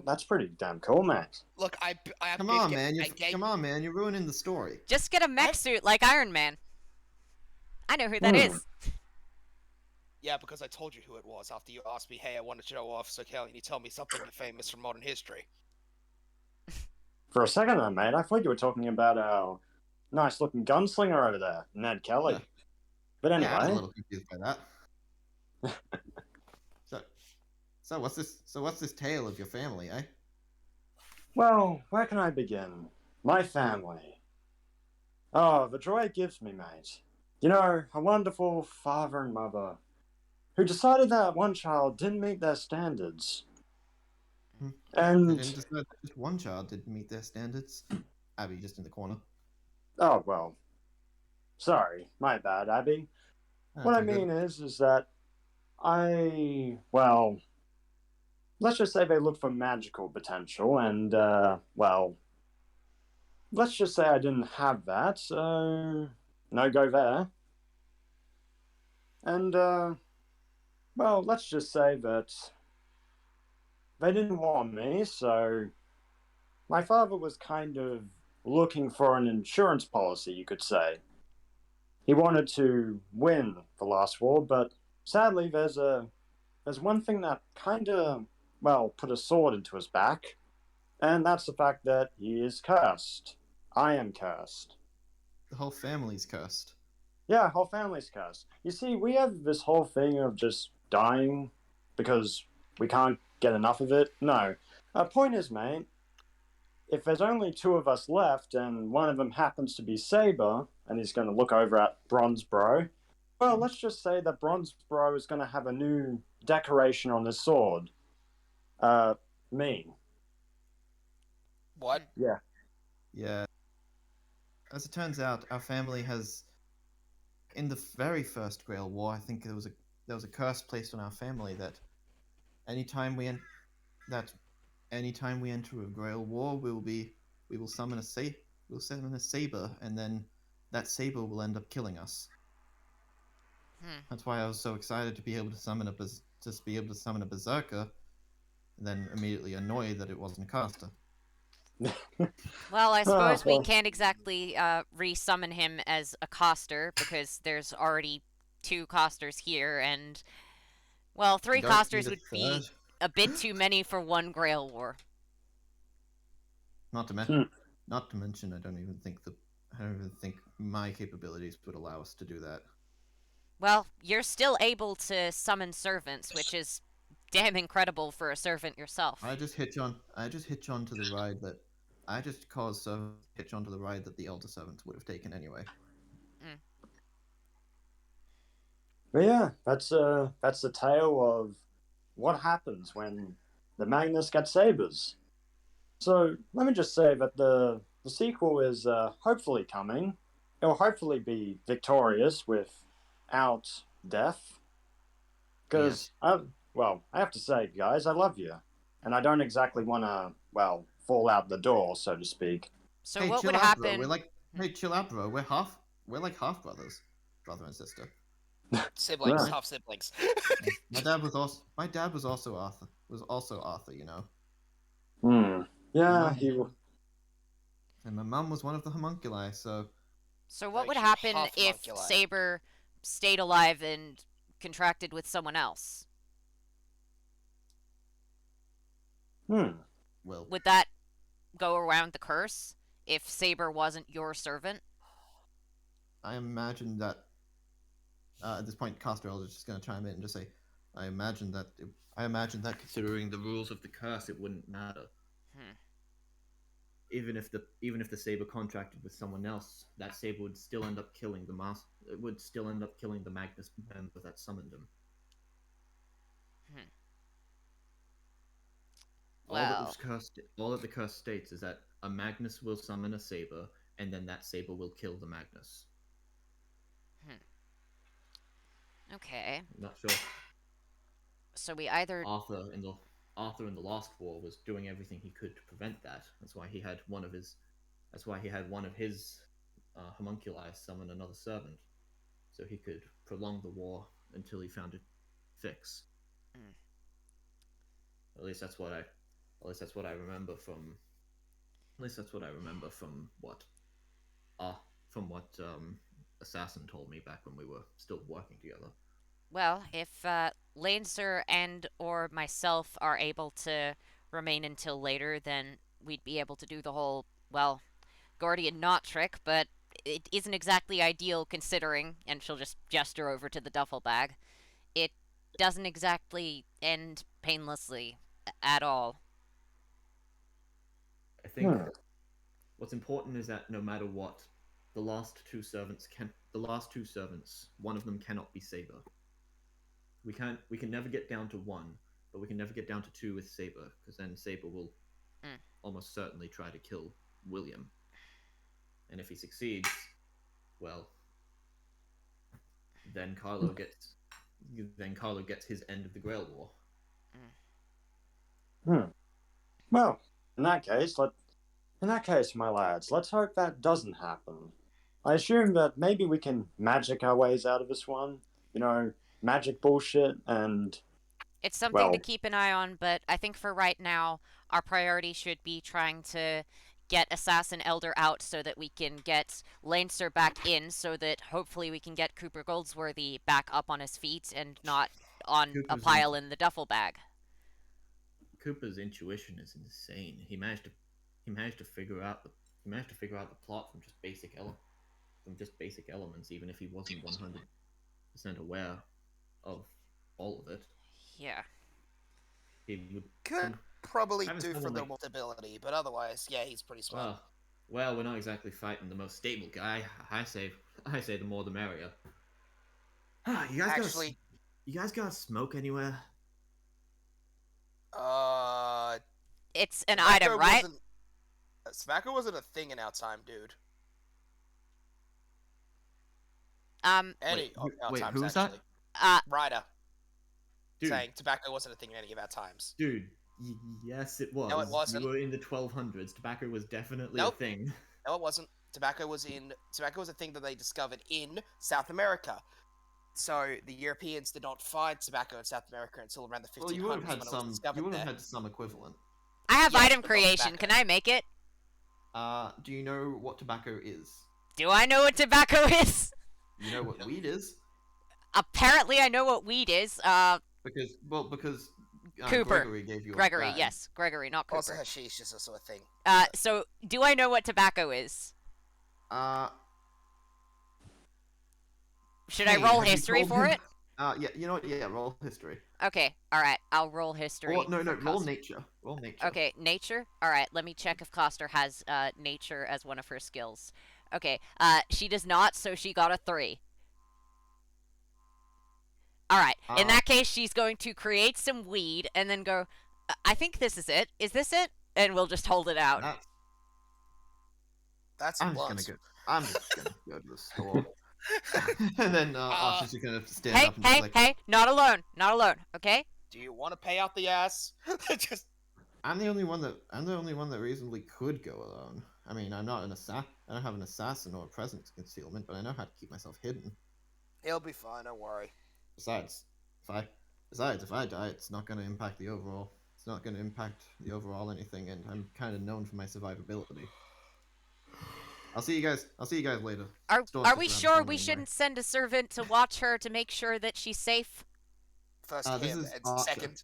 that's pretty damn cool, mate. Look, I Come on, man, you're ruining the story. Just get a mech suit like Iron Man. I know who that is. Yeah, because I told you who it was after you asked me, hey, I want to show off, so can you tell me something famous from modern history? For a second there, mate, I thought you were talking about our nice-looking gunslinger over there, Ned Kelly. Yeah. But Yeah, I was a anyway, little confused by that. So what's this tale of your family, eh? well, where can I begin? My family. Oh, the joy it gives me, mate. You know, a wonderful father and mother who decided that one child didn't meet their standards. Hmm. They And, didn't decide that just one child didn't meet their standards. Abby just in the corner. oh, well. Sorry, my bad, Abby. Oh, What I it's all good. mean is that well, let's just say they look for magical potential, and, well, let's just say I didn't have that, so no go there. And, well, let's just say that they didn't want me, so my father was kind of looking for an insurance policy, you could say. He wanted to win the last war, but sadly, there's one thing that kind of, well, put a sword into his back, and that's the fact that he is cursed. I am cursed. The whole family's cursed. Yeah, whole family's cursed. You see, we have this whole thing of just dying because we can't get enough of it. No. Point is, mate, if there's only two of us left and one of them happens to be Saber, and he's going to look over at Bronze Bro, Well, let's just say that Bronzebro is going to have a new decoration on his sword. Me. What? Yeah. Yeah. As it turns out, our family has, in the very first Grail War, I think there was a curse placed on our family that anytime we anytime we enter a Grail War, we will summon a saber, and then that saber will end up killing us. Hmm. That's why I was so excited to be able to summon a berserker, and then immediately annoyed that it wasn't a caster. Well, I suppose we well. can't exactly re-summon him as a caster because there's already 2 casters here, and well, 3 Don't casters need a would be third. a bit too many for one Grail War. Not to Hmm. mention, I don't even think my capabilities would allow us to do that. Well, you're still able to summon servants, which is damn incredible for a servant yourself. I just hitch onto the ride that I just caused servants to hitch onto the ride that the elder servants would have taken anyway. But yeah, that's the tale of what happens when the Magnus get sabers. So let me just say that the sequel is hopefully coming. It will hopefully be victorious without death. Because I have to say, guys, I love you, and I don't exactly want to fall out the door, so to speak. So Hey, what chill would out, bro. happen? Hey, chill out, bro. We're like half brothers, brother and sister. Siblings, Right. half siblings. My dad was also Arthur. Was also Arthur, you know. Yeah, Mum- he. And my mum was one of the homunculi, so So what would You're happen half if homunculi. Saber stayed alive and contracted with someone else? well, Would that go around the curse if Saber wasn't your servant? I imagine that at this point, Castrel is just going to chime in and just say, I imagine that considering the rules of the curse, it wouldn't matter. Hmm. Even if the saber contracted with someone else, that saber would still end up killing the master. It would still end up killing the Magnus member that summoned him. Well, All that the curse states is that a Magnus will summon a saber, and then that saber will kill the Magnus. okay. I'm not sure. So we either Arthur in the Last War was doing everything he could to prevent that. That's why he had one of his homunculi summon another servant, so he could prolong the war until he found a fix. At least that's what I remember from. At least that's what I remember from what Assassin told me back when we were still working together. well, if Lancer and or myself are able to remain until later, then we'd be able to do the whole, well, Gordian knot trick, but it isn't exactly ideal considering, and she'll just gesture over to the duffel bag, it doesn't exactly end painlessly at all. I think what's important is that no matter what, the last two servants, one of them cannot be Saber. We can never get down to one, but we can never get down to two with Saber, because then Saber will almost certainly try to kill William. And if he succeeds, well, then Carlo gets his end of the Grail War. Well, in that case, my lads, let's hope that doesn't happen. I assume that maybe we can magic our ways out of this one. You know, magic bullshit and... It's something to keep an eye on, but I think for right now, our priority should be trying to get Assassin Elder out so that we can get Lancer back in, so that hopefully we can get Cooper Goldsworthy back up on his feet and not on a pile in the duffel bag. Cooper's intuition is insane. He managed to figure out the plot from just basic elements, even if he wasn't 100% aware of all of it. Yeah. He would Could probably haven't do done for like- the more stability, but otherwise, yeah, he's pretty smart. Well, we're not exactly fighting the most stable guy. I say the more the merrier. You guys Actually, you guys got smoke anywhere? It's an tobacco item, right? wasn't tobacco wasn't a thing in our time, dude. Any of our times, who's that? actually. Uh, Ryder Dude, saying tobacco wasn't a thing in any of our times. dude. Yes, it was. No, it wasn't. You were in the 1200s. Tobacco was definitely Nope. a thing. No, it wasn't. Tobacco was a thing that they discovered in South America. So the Europeans did not find tobacco in South America until around the 1500s Well, you would have when had it was some. discovered You would have there. had some equivalent. I have Yes, item but not creation. tobacco. Can I make it? Do you know what tobacco is? Do I know what tobacco is? You know what weed is? Apparently, I know what weed is. Because Cooper. Gregory gave you a Gregory, bag. yes, Gregory, not Cooper. Also, hashish is also a thing. So do I know what tobacco is? Should I Hey, roll have you history told for him- it? Yeah, you know what? Yeah, roll history. Okay, alright, I'll roll history. Or, no, for roll Coster. nature. Roll nature. Okay, nature? Alright, let me check if Coster has nature as one of her skills. Okay, she does not, so she got a 3. Alright, in that case, she's going to create some weed and then go, I think this is it. Is this it? And we'll just hold it out. That's I'm blunt. just gonna go to the store. And then Archer's just gonna stand Hey, up and be like, hey, not alone, okay? Do you want to pay out the ass? Just I'm the only one that reasonably could go alone. I mean, I'm not an assassin. I don't have an assassin or a presence concealment, but I know how to keep myself hidden. He'll be fine. Don't worry. Besides, if I die, it's not gonna impact the overall. It's not gonna impact the overall anything, and I'm kind of known for my survivability. I'll see you guys later. Are Store's we just around the sure corner we anyway. shouldn't send a servant to watch her to make sure that she's safe? First This him is and Archer. second.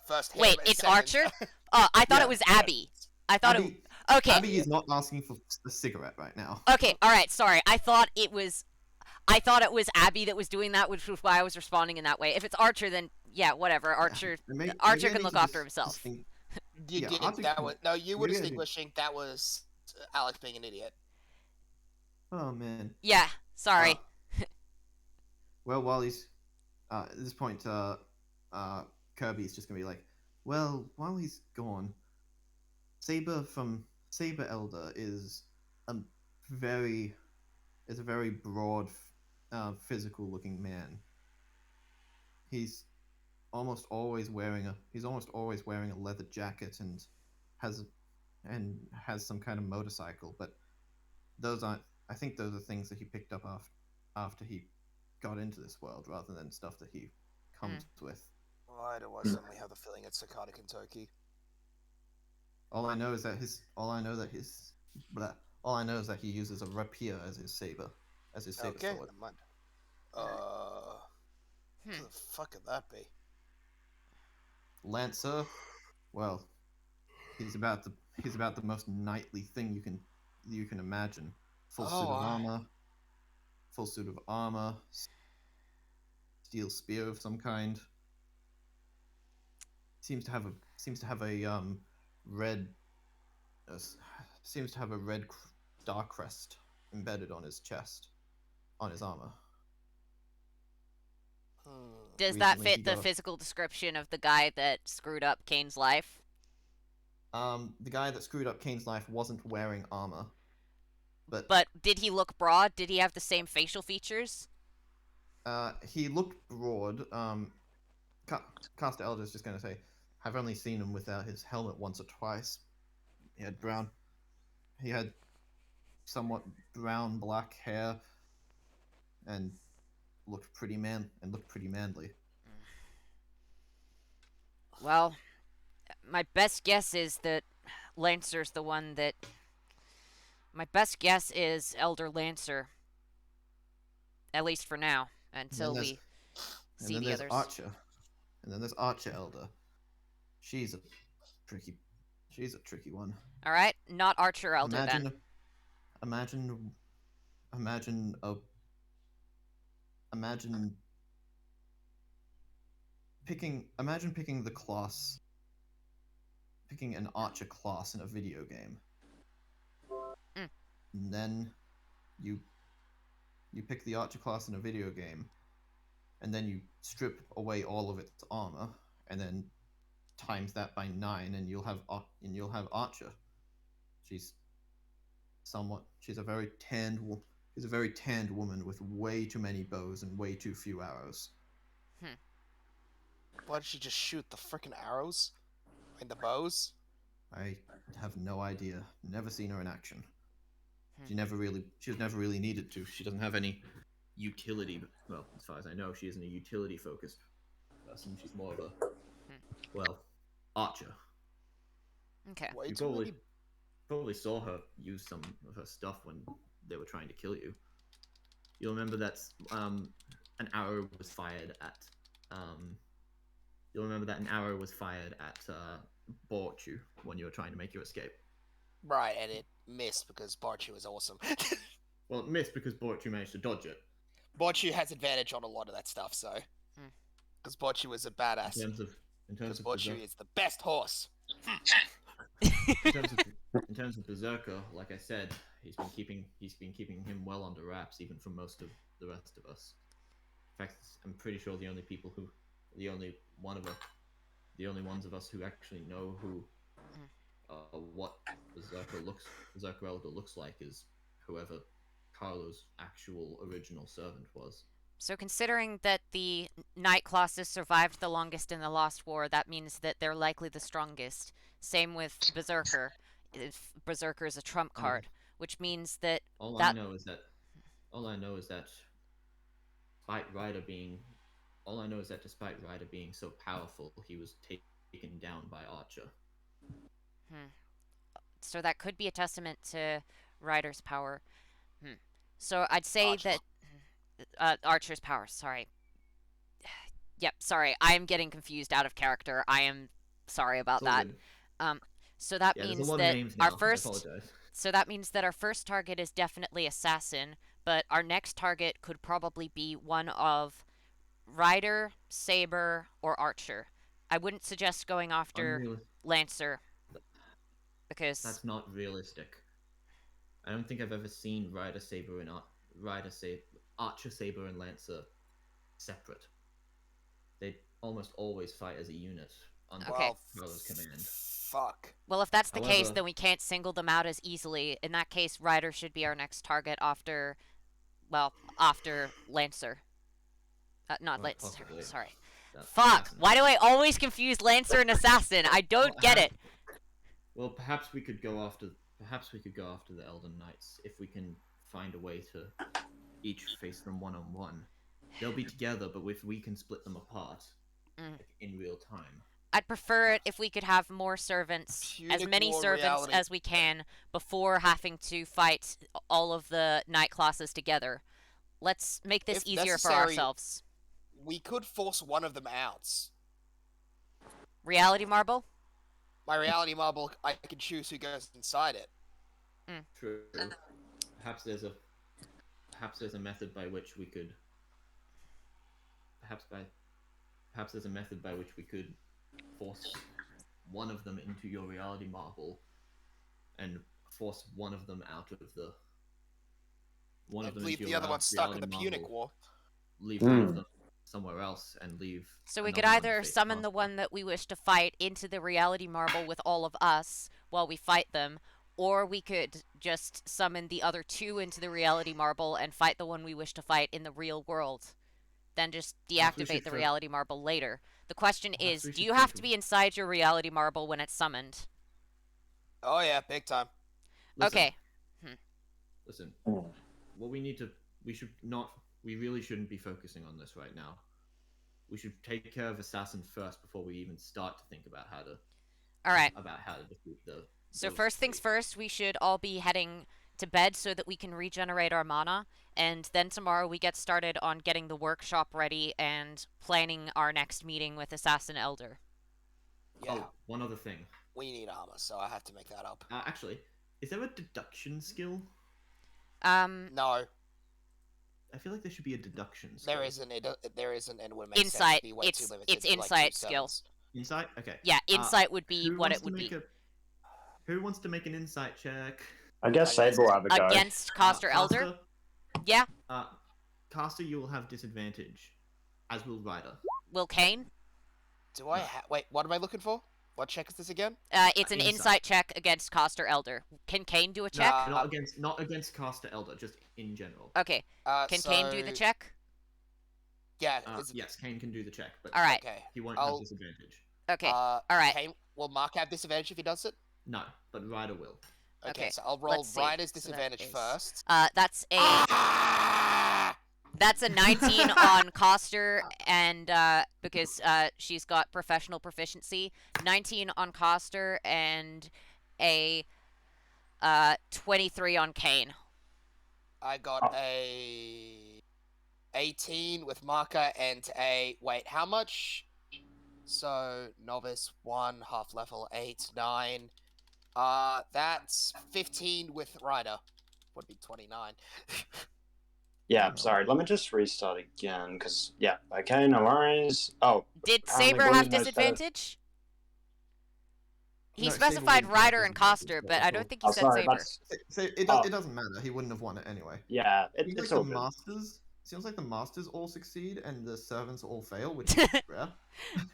First him Wait, and it's second. Archer? I thought Yeah, it was Abby. I thought Abby, it. Okay. Abby is not asking for a cigarette right now. Okay. All right. Sorry. I thought it was Abby that was doing that, which was why I was responding in that way. If it's Archer, then yeah, whatever. Archer. Maybe Archer I can need look to after himself. You Yeah, did. Archer That can- was no. You were maybe I do. distinguishing. That was Alex being an idiot. Oh man. Yeah. Sorry. Well, while he's at this point, Kirby's just gonna be like, well, while he's gone, Saber Elder is a very broad, physical-looking man. He's almost always wearing a leather jacket and has some kind of motorcycle. But I think those are things that he picked up after he got into this world, rather than stuff that he comes with. Why do I suddenly have the feeling it's Sakata Kentucky? All I know is that he uses a rapier as his saber, Okay, sword. never mind. What the fuck could that be? Lancer, well, he's about the most knightly thing you can imagine. Full suit of armor, steel spear of some kind. Seems to have a red star crest embedded on his chest, on his armor. Does that recently he fit the got a- physical description of the guy that screwed up Kane's life? The guy that screwed up Kane's life wasn't wearing armor, but But did he look broad? Did he have the same facial features? he looked broad. Caster Elder's just gonna say, I've only seen him without his helmet once or twice. He had somewhat brown black hair, and looked pretty manly. Well, my best guess is that Lancer's the one that. My best guess is Elder Lancer. At least for now, until then we And see then the there's others. Archer. And then there's Archer Elder. She's a tricky one. All right, not Archer Elder then. Imagine picking the class, picking an Archer class in a video game. And then you pick the Archer class in a video game, and then you strip away all of its armor, and then times that by 9, and you'll have Archer. She's a very tanned woman with way too many bows and way too few arrows. Why did she just shoot the frickin' arrows? And the bows? I have no idea. Never seen her in action. Hmm. She's never really needed to. She doesn't have any utility. Well, as far as I know, she isn't a utility-focused person. She's more of a, archer. Okay. Way You too many... probably saw her use some of her stuff when they were trying to kill you. You'll remember that an arrow was fired at Borchu when you were trying to make your escape. Right, and it missed because Borchu is awesome. Well, it missed because Borchu managed to dodge it. Borchu has advantage on a lot of that stuff, so... Because Borchu is a badass. In terms Because of Borchu is the best horse. in terms of Berserker, like I said, he's been keeping him well under wraps, even from most of the rest of us. In fact, I'm pretty sure the only ones of us who actually know who what Berserker Elder looks like is whoever Carlo's actual original servant was. So considering that the Night Colossus survived the longest in the Lost War, that means that they're likely the strongest. Same with Berserker. If Berserker is a trump card, which means that I know is that despite Ryder being so powerful, he was taken down by Archer. So that could be a testament to Ryder's power. So I'd say that Archer's power. Sorry. Yep. Sorry, I am getting confused out of character. I am sorry about that. So that means that our first. So that means that our first target is definitely Assassin, but our next target could probably be one of Ryder, Saber, or Archer. I wouldn't suggest going after Lancer because that's not realistic. I don't think I've ever seen Archer, Saber, and Lancer separate. They almost always fight as a unit under Carlo's command. Fuck. Well, if that's the case, However- then we can't single them out as easily. In that case, Ryder should be our next target after Lancer. Not Well, Lancer. possibly. Sorry. That's Fuck. Assassin. Why do I always confuse Lancer and Assassin? I don't get it. Well, perhaps we could go after the Elden Knights if we can find a way to each face them one-on-one. They'll be together, but if we can split them apart like, in real time. I'd prefer it if we could have more servants, as Punic many War servants reality. as we can, before having to fight all of the Night Classes together. Let's make this If easier for necessary- ourselves. We could force one of them out. Reality Marble? My reality marble, I can choose who goes inside it. True. Perhaps there's a method by which we could. Perhaps there's a method by which we could force one of them into your reality marble, and force one of them out of the. One of And them leave into the your other one stuck in reality the Punic marble, War. Leave one of them somewhere else, and leave. So we could another one either face summon the Master. one that we wish to fight into the Reality Marble with all of us while we fight them, or we could just summon the other two into the Reality Marble and fight the one we wish to fight in the real world. Then just Perhaps we deactivate should the try- Reality Marble later. The question Perhaps is, we do should you think have of- to be inside your Reality Marble when it's summoned? Oh yeah, big time. Listen, Okay. Listen. Mm. What we really shouldn't be focusing on this right now. We should take care of Assassin first before we even start to think about how to Alright. defeat the. So those first things three. first, we should all be heading to bed so that we can regenerate our mana, and then tomorrow we get started on getting the workshop ready and planning our next meeting with Assassin Elder. Yeah, Oh, one other thing. we need armor, so I have to make that up. Actually, is there a deduction skill? No, I feel like there should be a deduction skill. there isn't. There isn't, and it would make sense Insight. to be way too It's limited to, like, insight 2 skill. sevens. Insight? Okay. Yeah, insight would be Who what wants it to would make be. Who wants to make an insight check? I guess I guess Saber will have a go. Against Caster Elder? Caster? Yeah. Caster, you will have disadvantage. as will Ryder. Will Kane? Do I wait, what am I looking for? What check is this again? It's an Insight. insight check against Coster Elder. Can Kane do a check? Nah. Not against Caster Elder, just in general. Okay. Can Kane do the So- check? Yeah. Yes, Kane can do the check, but All right. Okay. he won't I'll- have disadvantage. Okay. All right. Kane, will Mark have disadvantage if he does it? No, but Ryder will. Okay, Okay, so I'll roll let's see. Ryder's So that disadvantage is- first. That's a Ah! that's a 19 on Coster, and because she's got professional proficiency, 19 on Coster, and a 23 on Kane. I got a 18 with marker and a wait, how much? So novice 1, half level 8, 9. That's 15 with Ryder. Would be 29. Yeah, I'm sorry. Let me just restart again, because, yeah, okay, no worries. Oh, Did apparently Saber William have knows better. disadvantage? He No, Saber specified wouldn't have Ryder and disadvantage, Coster, but but I also- don't think he Oh, said sorry, Saber. that's... So it Oh. doesn't matter. He wouldn't have won it anyway. Yeah, Seems it's like all the good. masters. Seems like the masters all succeed and the servants all fail, which is rare.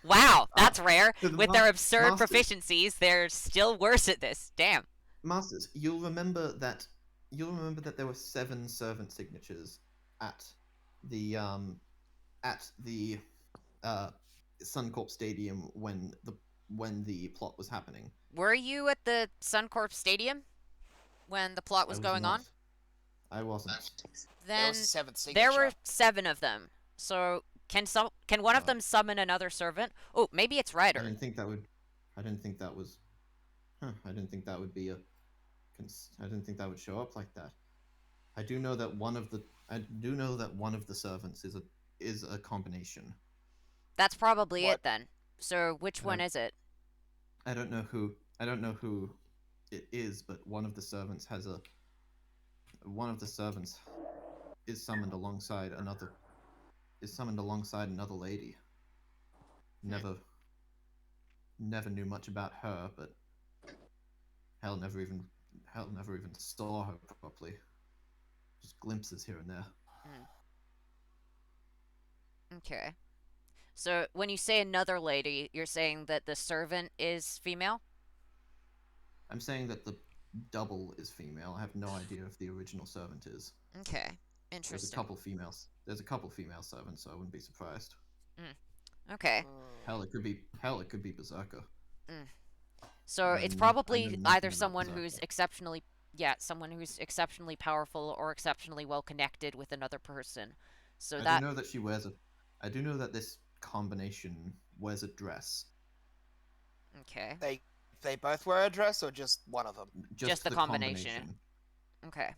Wow, that's rare. so the With their mas- absurd masters- proficiencies, they're still worse at this. Damn. Masters, you'll remember that there were 7 servant signatures at the Suncorp Stadium when the plot was happening. Were you at the Suncorp Stadium when the plot was I going on? not. I wasn't. There Then was a 7th signature. there were 7 of them. So can one of Oh. them summon another servant? Oh, maybe it's I Ryder. didn't think that would. I didn't think that was. I didn't think that would be a. I didn't think that would show up like that. I do know that one of the. I do know that one of the servants is a combination. That's probably What? it then. So which one is it? I don't know who. I don't know who it is, but one of the servants has a. One of the servants is summoned alongside another. Is summoned alongside another lady. Never knew much about her, but Hell never even saw her properly. Just glimpses here and there. Okay. So when you say another lady, you're saying that the servant is female? I'm saying that the double is female. I have no idea if the original servant is. Okay. There's a Interesting. couple females. There's a couple female servants, so I wouldn't be surprised. Okay. Hell, it could be Berserker. So I it's know probably nothing either about someone Berserker. who's someone who's exceptionally powerful or exceptionally well connected with another person. So I that do know that she wears a. I do know that this combination wears a dress. okay. They both wear a dress or just one of them? Just the combination. Okay.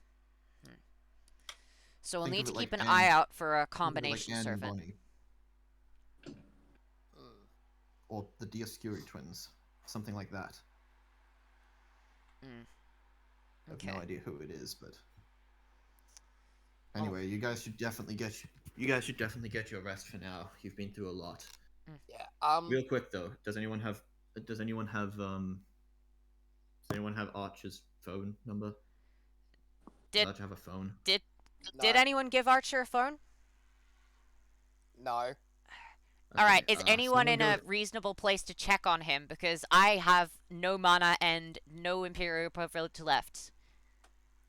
So we'll Think need of to it like keep an Anne- eye out for a Think of it like combination Anne and servant. Bonnie, or the Dioscuri twins, something like that. I have Okay. no idea who it is, but anyway, you guys should definitely get your rest for now. You've been through a lot. Yeah. Real quick though, does anyone have Archer's phone number? Did- Archer have a phone? Did No. anyone give Archer a phone? No. All right, Okay, is anyone someone in a go- reasonable place to check on him? Because I have no mana and no Imperial privilege left.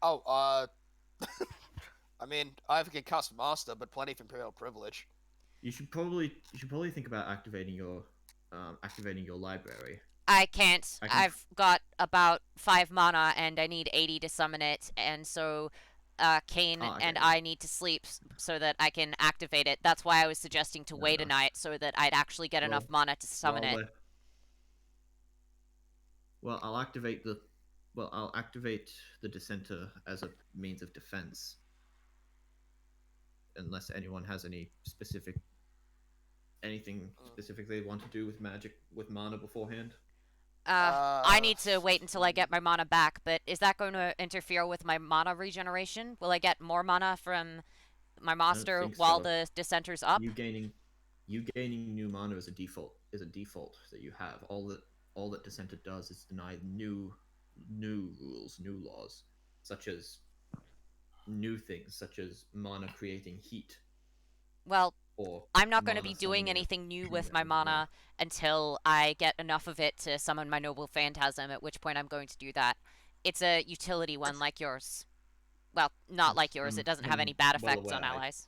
Oh, I mean, I have a concussed master, but plenty of imperial privilege. You should probably think about activating your library. I can't. I can- I've got about 5 mana and I need 80 to summon it, and so Kane Oh, okay. and I need to sleep so that I can activate it. That's why I was suggesting to Fair wait a enough. night so that I'd actually get enough Well, mana to summon it. Well, I'll activate the dissenter as a means of defense. Unless anyone has anything specific they want to do with magic with mana beforehand. I need to wait until I get my mana back, but is that going to interfere with my mana regeneration? Will I get more mana from my master think while so. the dissenter's up? You gaining new mana is a default that you have. All that dissenter does is deny new rules, new laws, such as new things such as mana creating heat. Well, or I'm not going to mana be doing summoning anything new to with it my as well. mana until I get enough of it to summon my Noble Phantasm, at which point I'm going to do that. It's a utility one like yours. Well, not Yes, like yours. It doesn't have I'm any bad well effects on aware. allies.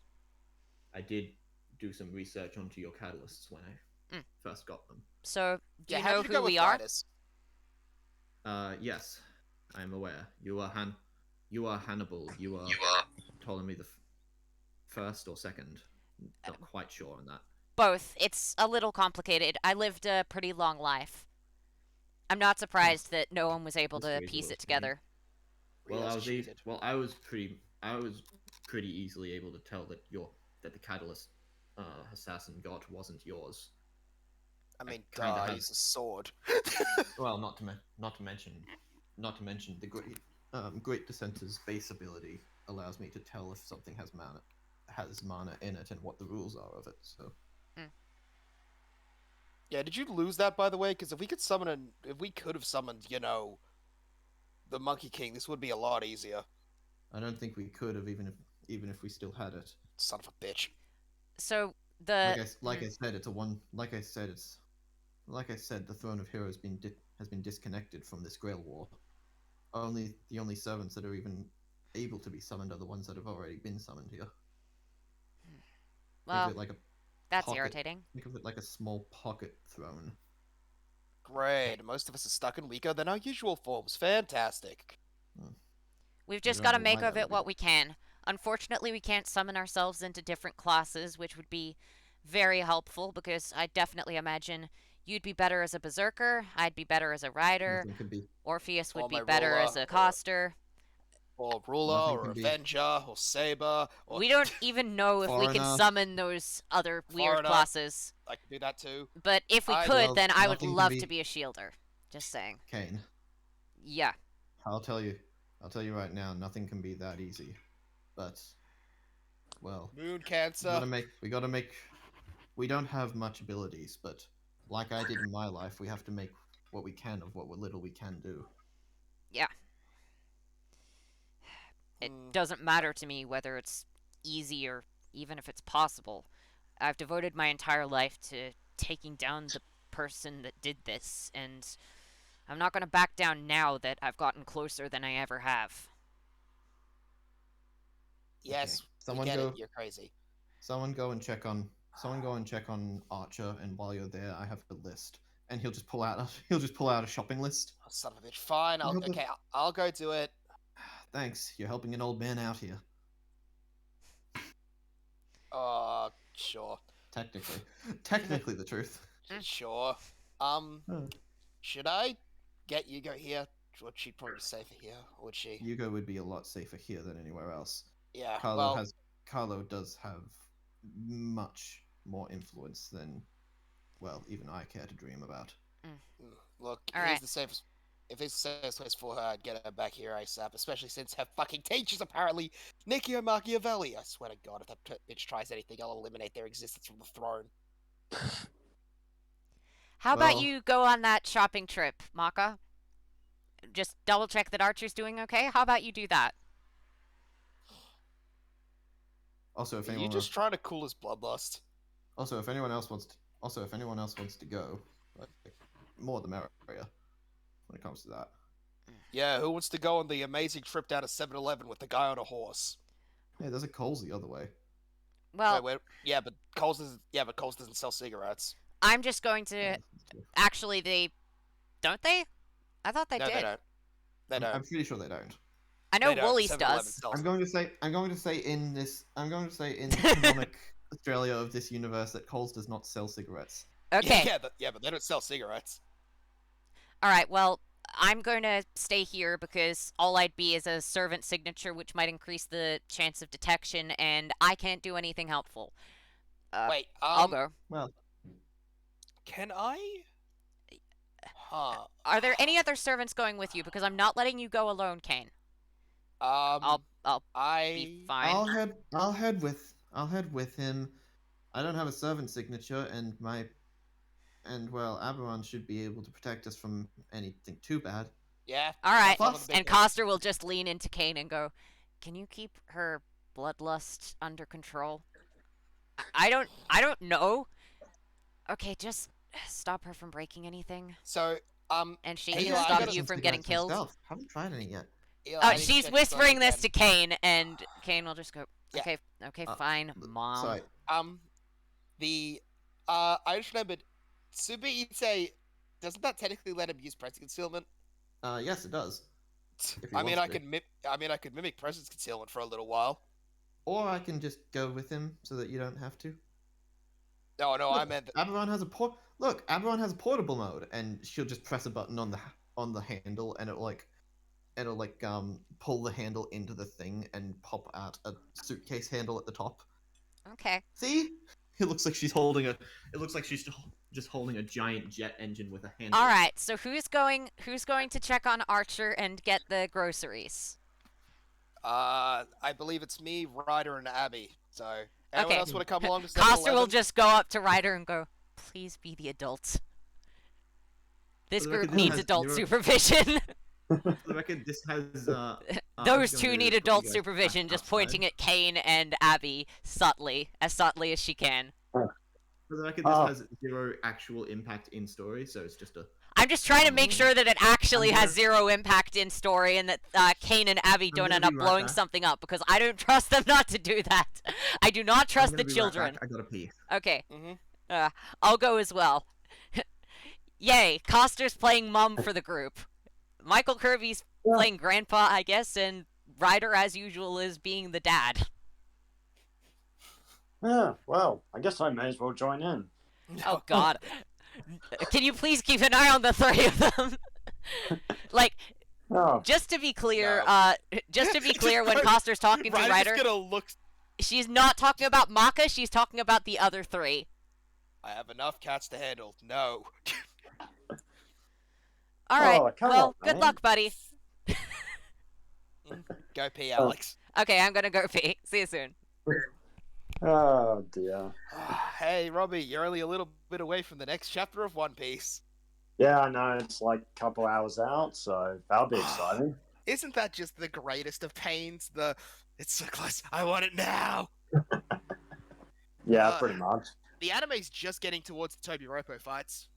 I did do some research onto your catalysts when I Mm. first got them. So, do Yeah, you how know did you go who with we are? Midas? Yes, I'm aware. You are Hannibal. You are Ptolemy the first or second. Not quite sure on that. Both. It's a little complicated. I lived a pretty long life. I'm not surprised that no one was able History to is a piece little it together. Well, Rios I was cheated. I was pretty easily able to tell that the catalyst assassin got wasn't yours. I mean, kinda duh, have- he's a sword. Well, not to mention the great dissenter's base ability allows me to tell if something has mana in it and what the rules are of it. So Yeah, did you lose that, by the way? Because if we could have summoned, the Monkey King, this would be a lot easier. I don't think we could have even if we still had it. Son of a bitch. So, the... Like I said, it's a one. Like I said, the Throne of Heroes has been disconnected from this Grail War. The only servants that are even able to be summoned are the ones that have already been summoned here. Think Well, of it like a that's pocket. irritating. Think of it like a small pocket throne. Great. Most of us are stuck in weaker than our usual forms. Fantastic. We've just don't got to know make why of that it would be. what we can. Unfortunately, we can't summon ourselves into different classes, which would be very helpful, because I definitely imagine you'd be better as a berserker, I'd be better as a rider, Nothing can be. Orpheus would Or be my better ruler, as a or- caster. Or Ruler, Nothing or can be- Avenger, or Saber, or... We don't even know if we can Foreigner. summon those other weird Foreigner. classes. I can do that too. But if we I- could, Well, then I would nothing can love be- to be a shielder. Just saying. Kane, Yeah. I'll tell you right now, nothing can be that easy. But, well, Moon we Cancer. gotta make. We don't have much abilities, but like I did in my life, we have to make what we can of what little we can do. It Hmm. doesn't matter to me whether it's easy or even if it's possible. I've devoted my entire life to taking down the person that did this, and I'm not going to back down now that I've gotten closer than I ever have. Yes, Okay. we Someone get go. it. You're crazy. Someone go and check on. Archer, and while you're there, I have the list, and he'll just pull out a shopping list. Oh, son of a bitch. Fine. You know, Okay, I'll go do it. Thanks, you're helping an old man out here. Sure. Technically the truth. Sure. Oh. Should I get Yugo here? Would she probably be safer here? Or would she? Yugo would be a lot safer here than anywhere else. Yeah. Carlo well, does have much more influence than, well, even I care to dream about. look, All here's right. the safest. If it's the safest place for her, I'd get her back here ASAP. Especially since her fucking teacher's apparently Niccolo Machiavelli. I swear to God, if that bitch tries anything, I'll eliminate their existence from the throne. How about Well- you go on that shopping trip, Maka? Just double check that Archer's doing okay? How about you do that? Also, if Are you anyone just trying to cool his bloodlust? if anyone else wants to go, like, more the merrier when it comes to that. Yeah, who wants to go on the amazing trip down to 7-Eleven with the guy on a horse? Hey, there's a Coles the other way. Well, Wait, but Coles doesn't sell cigarettes. I'm just going to... Actually, don't they? I thought they no, did. they don't. They don't. I'm pretty sure they don't. I know They don't. Woolies 7-Eleven does. sells I'm them. going to say in canonic Australia of this universe that Coles does not sell cigarettes. Okay. But they don't sell cigarettes. Alright, well, I'm going to stay here because all I'd be is a servant signature, which might increase the chance of detection, and I can't do anything helpful. Wait, I'll go. Well, Can I? Huh. Are there any other servants going with you? Because I'm not letting you go alone, Kane. I'll be fine. I'll head with him. I don't have a servant signature, and Aberon should be able to protect us from anything too bad. Yeah. Alright, Follow the big and guy. Coster will just lean into Kane and go, "Can you keep her bloodlust under control? I don't know. Okay, just stop her from breaking anything, So, and she Hey, can Eli, I stop gotta- you Since from you getting guys killed. stealth. Haven't tried any yet. Eli, I need to She's check whispering something this to again. Kane, and Kane will just go, Yeah. okay, Uh, fine, mom. Sorry. I just remembered, Subiite, doesn't that technically let him use presence concealment? Yes, it does. If he I mean, wants I to. could mimic presence concealment for a little while. Or I can just go with him so that you don't have to. No, I Look, meant that. Aberon has a Aberon has a portable mode, and she'll just press a button on the handle, and it'll pull the handle into the thing and pop out a suitcase handle at the top. Okay. See? It looks like she's holding a. It looks like she's just holding a giant jet engine with a handle. All right. So who's going to check on Archer and get the groceries? I believe it's me, Ryder, and Abby. So, anyone Okay. else want to come along to Coster will 7-Eleven? just go up to Ryder and go, "Please be the adult. This For the group record, this needs has adult zero- supervision. For the record, this has. Those I'm two gonna need put adult you guys supervision." back Just outside. pointing at Kane and Abby subtly as she can. For the record, Oh. this has zero actual impact in story, so it's just a. I'm just trying to make sure that it actually I'm has gonna- zero impact in story, and that Kane and Abby I'm don't gonna end up be right blowing back. something up, because I don't trust them not to do that. I do not I'm trust gonna the be right children. back, I gotta pee. Okay, Mm-hmm. I'll go as well. Yay, Coster's playing mum for the group. Michael Kirby's Yeah. playing grandpa, I guess, and Ryder, as usual, is being the dad. Yeah, well, I guess I may as well join in. Oh God. Can you please keep an eye on the three of them? Like, Oh, just to be clear, No. just to be clear, when Just- Coster's talking to Ryder's Ryder, just gonna look. she's not talking about Maka, she's talking about the other three. I have enough cats to handle. No. Alright, Oh, come well, on, good man. luck, buddy. Go pee, Alex. Okay, I'm gonna go pee. See you soon. oh dear. Hey, Robbie, you're only a little bit away from the next chapter of One Piece. Yeah, I know, it's like a couple hours out, so that'll be exciting. Isn't that just the greatest of pains? It's so close. I want it now. Yeah, pretty much. The anime's just getting towards the Toby Roppo fights.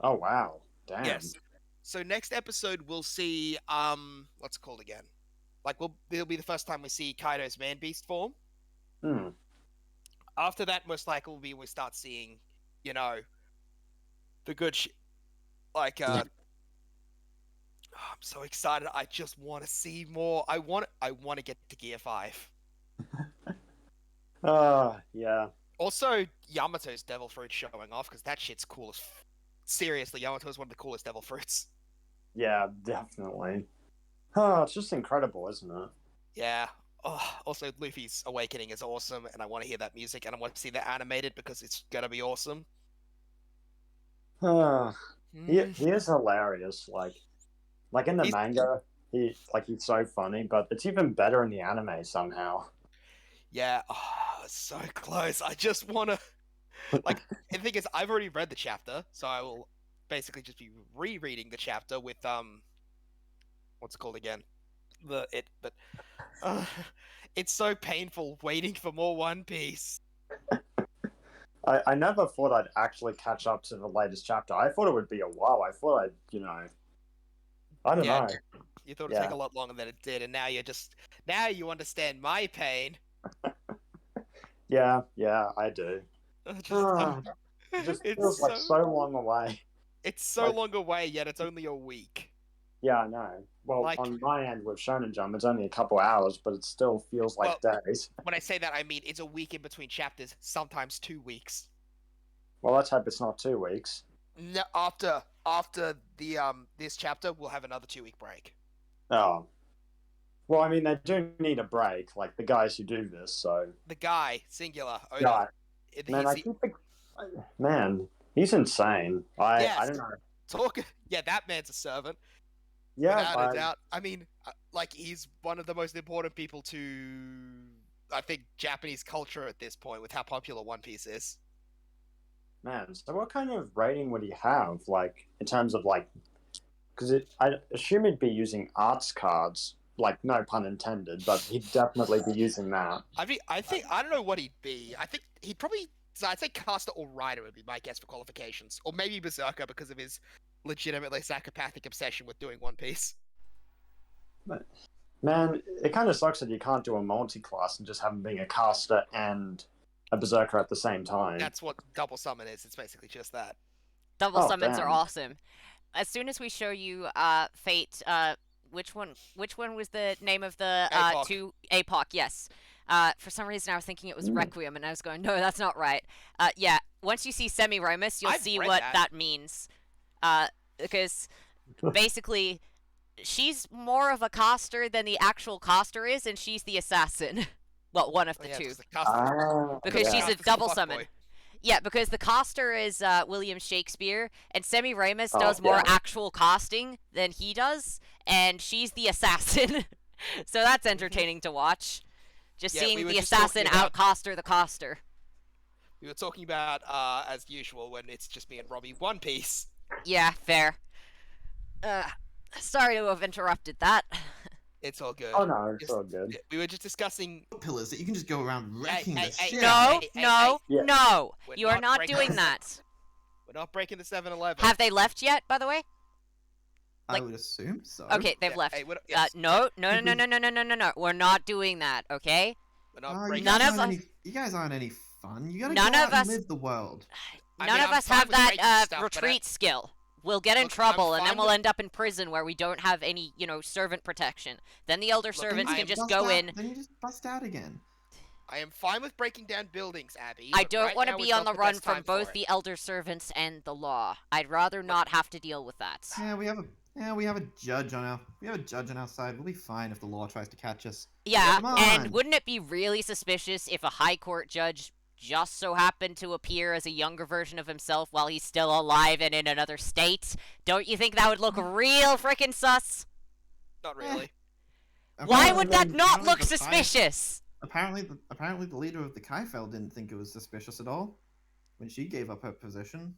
Oh wow. Damn. Yes. So next episode we'll see what's it called again? Like it'll be the first time we see Kaido's man beast form. Hmm. After that, most likely will be we start seeing, the good shit. Like I'm so excited. I just want to see more. I want to get to Gear 5. Yeah. Also, Yamato's Devil Fruit showing off because that shit's cool as. Seriously, Yamato's one of the coolest Devil Fruits. Yeah, definitely. Oh, it's just incredible, isn't it? Yeah. Oh, also, Luffy's Awakening is awesome, and I want to hear that music, and I want to see that animated because it's gonna be awesome. He is hilarious. Like in the He's- manga, he's so funny, but it's even better in the anime somehow. Yeah, so close. I just want to. Like, and the thing is, I've already read the chapter, so I will basically just be rereading the chapter with what's it called again? But it's so painful waiting for more One Piece. I never thought I'd actually catch up to the latest chapter. I thought it would be a while. I thought I don't Yeah. know. You thought it'd take Yeah. a lot longer than it did, and now you understand my pain. Yeah, I do. Just- It just it's feels like so long away. It's so like- long away, yet it's only a week. Yeah, I know. Well, Like- on my end with Shonen Jump, it's only a couple hours, but it still feels like days. When I say that, I mean it's a week in between chapters, sometimes 2 weeks. Well, let's hope it's not 2 weeks. No, after the this chapter, we'll have another 2-week break. Oh. Well, I mean, they do need a break, like the guys who do this, so... The guy, singular, Oda, Yeah, he's man, I keep... Man, he's insane. I Yes. don't know. Yeah, that man's a servant. Yeah, Without a doubt. I mean, like, he's one of the most important people to, I think, Japanese culture at this point, with how popular One Piece is. man, so what kind of rating would he have, like, in terms of, like... Because I assume he'd be using arts cards like no pun intended, but he'd definitely be using that. I think I don't know what he'd be. I think he'd probably. So I'd say caster or rider would be my guess for qualifications, or maybe berserker because of his legitimately psychopathic obsession with doing One Piece. Man, it kind of sucks that you can't do a multi-class and just have him being a caster and a berserker at the same time. That's what double summon is. It's basically just that. Double Oh, summons are damn. awesome. As soon as we show you Fate, which one was the name of the APOC. two APOC? Yes. For some reason I was thinking it was Requiem, and I was going, no, that's not right. Yeah, once you see Semiramis, you'll I've see read what that. that means. Because basically, she's more of a caster than the actual caster is, and she's the assassin. Well, one of the Yeah, two. it's the caster. Because she's a Caster's the double fuckboy. summon. Yeah, because the caster is William Shakespeare, and Semiramis Oh, does more yeah. actual casting than he does, and she's the assassin. So that's entertaining to watch. Just Yeah, seeing we were the just talking assassin about- out-caster the caster. We were talking about, as usual, when it's just me and Robbie, One Piece. Yeah, fair. Sorry to have interrupted that. It's all good. Oh no, it's Just- all good. We were just discussing. Pillars that you can just go around wrecking hey, the hey, shit. No, out of. no, Yeah. no. We're You are not not breaking doing this. that. We're not breaking the 7-Eleven. Have they left yet, by the way? I like- would assume so. Okay, they've Yeah, left. hey, we're not- yes, No. We're not doing that, okay? we're not You breaking None guys of aren't us- any- You guys aren't any fun. You gotta None go of out and us- live the world. I None mean, of I'm us fine have with that breaking stuff, but I- retreat skill. We'll get in Look, I'm trouble, and then fine we'll with- end up in prison where we don't have any, servant protection. Then the elder Look, servants I can am just Bust go out- in. Then you just bust out again. I am fine with breaking down buildings, Abby. I but don't right want to now be is on not the run best from time for both it. the elder servants and the law. I'd rather not have to deal with that. Yeah, we have a judge on our side. We'll be fine if the law tries to catch us. Yeah, Come and on. wouldn't it be really suspicious if a high court judge just so happened to appear as a younger version of himself while he's still alive and in another state? Don't you think that would look real frickin' sus? Not really. Why Apparently would that the- not apparently look the Kai- suspicious? Apparently the leader of the Kaifel didn't think it was suspicious at all when she gave up her position.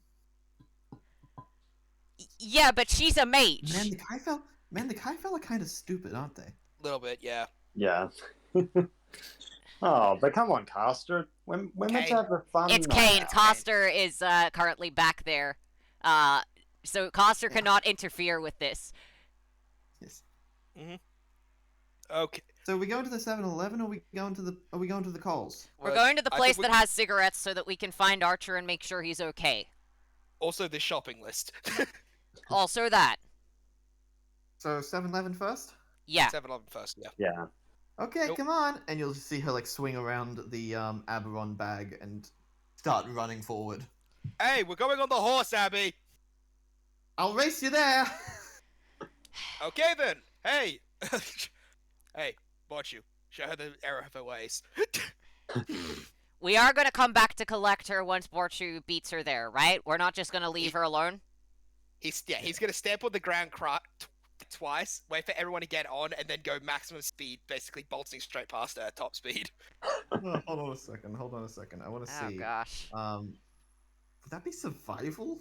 Yeah, but she's a mage. Man, the Kaifel are kind of stupid, aren't they? A little bit, yeah. Yeah. Oh, but come on, caster. We're meant to Kane. have a fun It's night Kane. out. Coster is currently back there. So Coster cannot interfere with this. Yes. Okay. So we going to the 7-Eleven, or we going to the Coles? We're well, going to the I place think that has cigarettes so that we can find Archer and make sure he's okay. Also, the shopping list. Also that. So 7-Eleven first. Yeah. 7-Eleven first, yeah. Yeah. Okay, Nope. come on, and you'll see her like swing around the Aberon bag and start running forward. Hey, we're going on the horse, Abby. I'll race you there. Okay then. Hey. Hey, watch you. Show her the error of her ways. We are going to come back to collect her once Borchu beats her there, right? We're not just going to leave her alone? He's gonna stamp on the ground twice, wait for everyone to get on, and then go maximum speed, basically bolting straight past her at top speed. Hold on a second. I want to Oh, see. gosh. Would that be survival?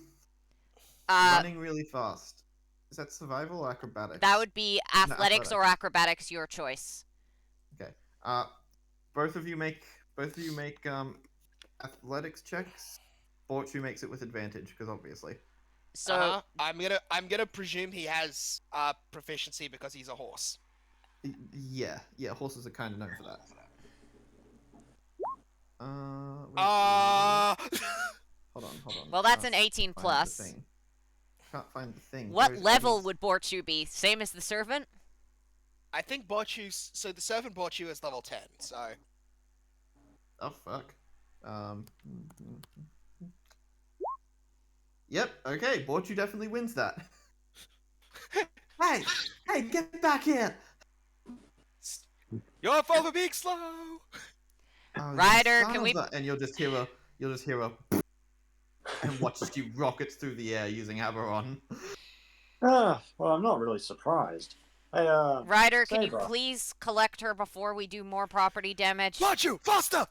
Uh, Running really fast. Is that survival or acrobatics? that would be athletics or athletics. acrobatics, your choice. Okay. Both of you make athletics checks. Borchu makes it with advantage because obviously. So, I'm gonna presume he has proficiency because he's a horse. Yeah. Horses are kind of known for that. Wait, hold on. well, that's an Can't 18 find the plus. thing. Can't find the thing. What Where's level Abby's- would Borchu be? Same as the servant? I think Borchu's so the servant Borchu is level 10, so Oh fuck. Yep. Okay. Borchu definitely wins that. Hey, get back here! your fault for being slow. Oh, you Ryder, son can of we- a- And you'll just hear a and watch as she rockets through the air using Aberon. Well, I'm not really surprised. Hey, Ryder, can you Saber. please collect her before we do more property damage? Borchu, faster!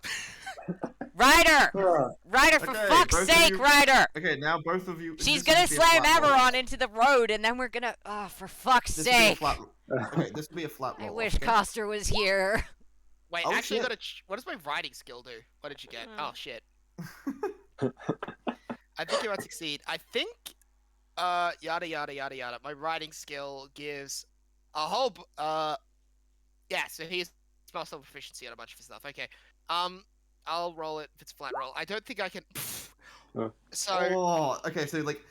Ryder! uh, Ryder, for Okay, fuck's both of sake, you- Ryder! Okay, now both of you. She's this gonna is gonna be a slam flat roll. Aberon into the road, and then we're gonna. Oh, for fuck's This is gonna be a sake! flat- Okay, this will be a flat I roll. wish okay? Coster was here. Wait, Oh, actually, shit. what does my writing skill do? What did you get? Hmm. Oh shit. I think you might succeed. I think, yada yada yada yada. My writing skill gives a whole, yeah. So he's spell proficiency on a bunch of stuff. Okay. I'll roll it if it's a flat roll. I don't think I can. So Oh, okay. So like,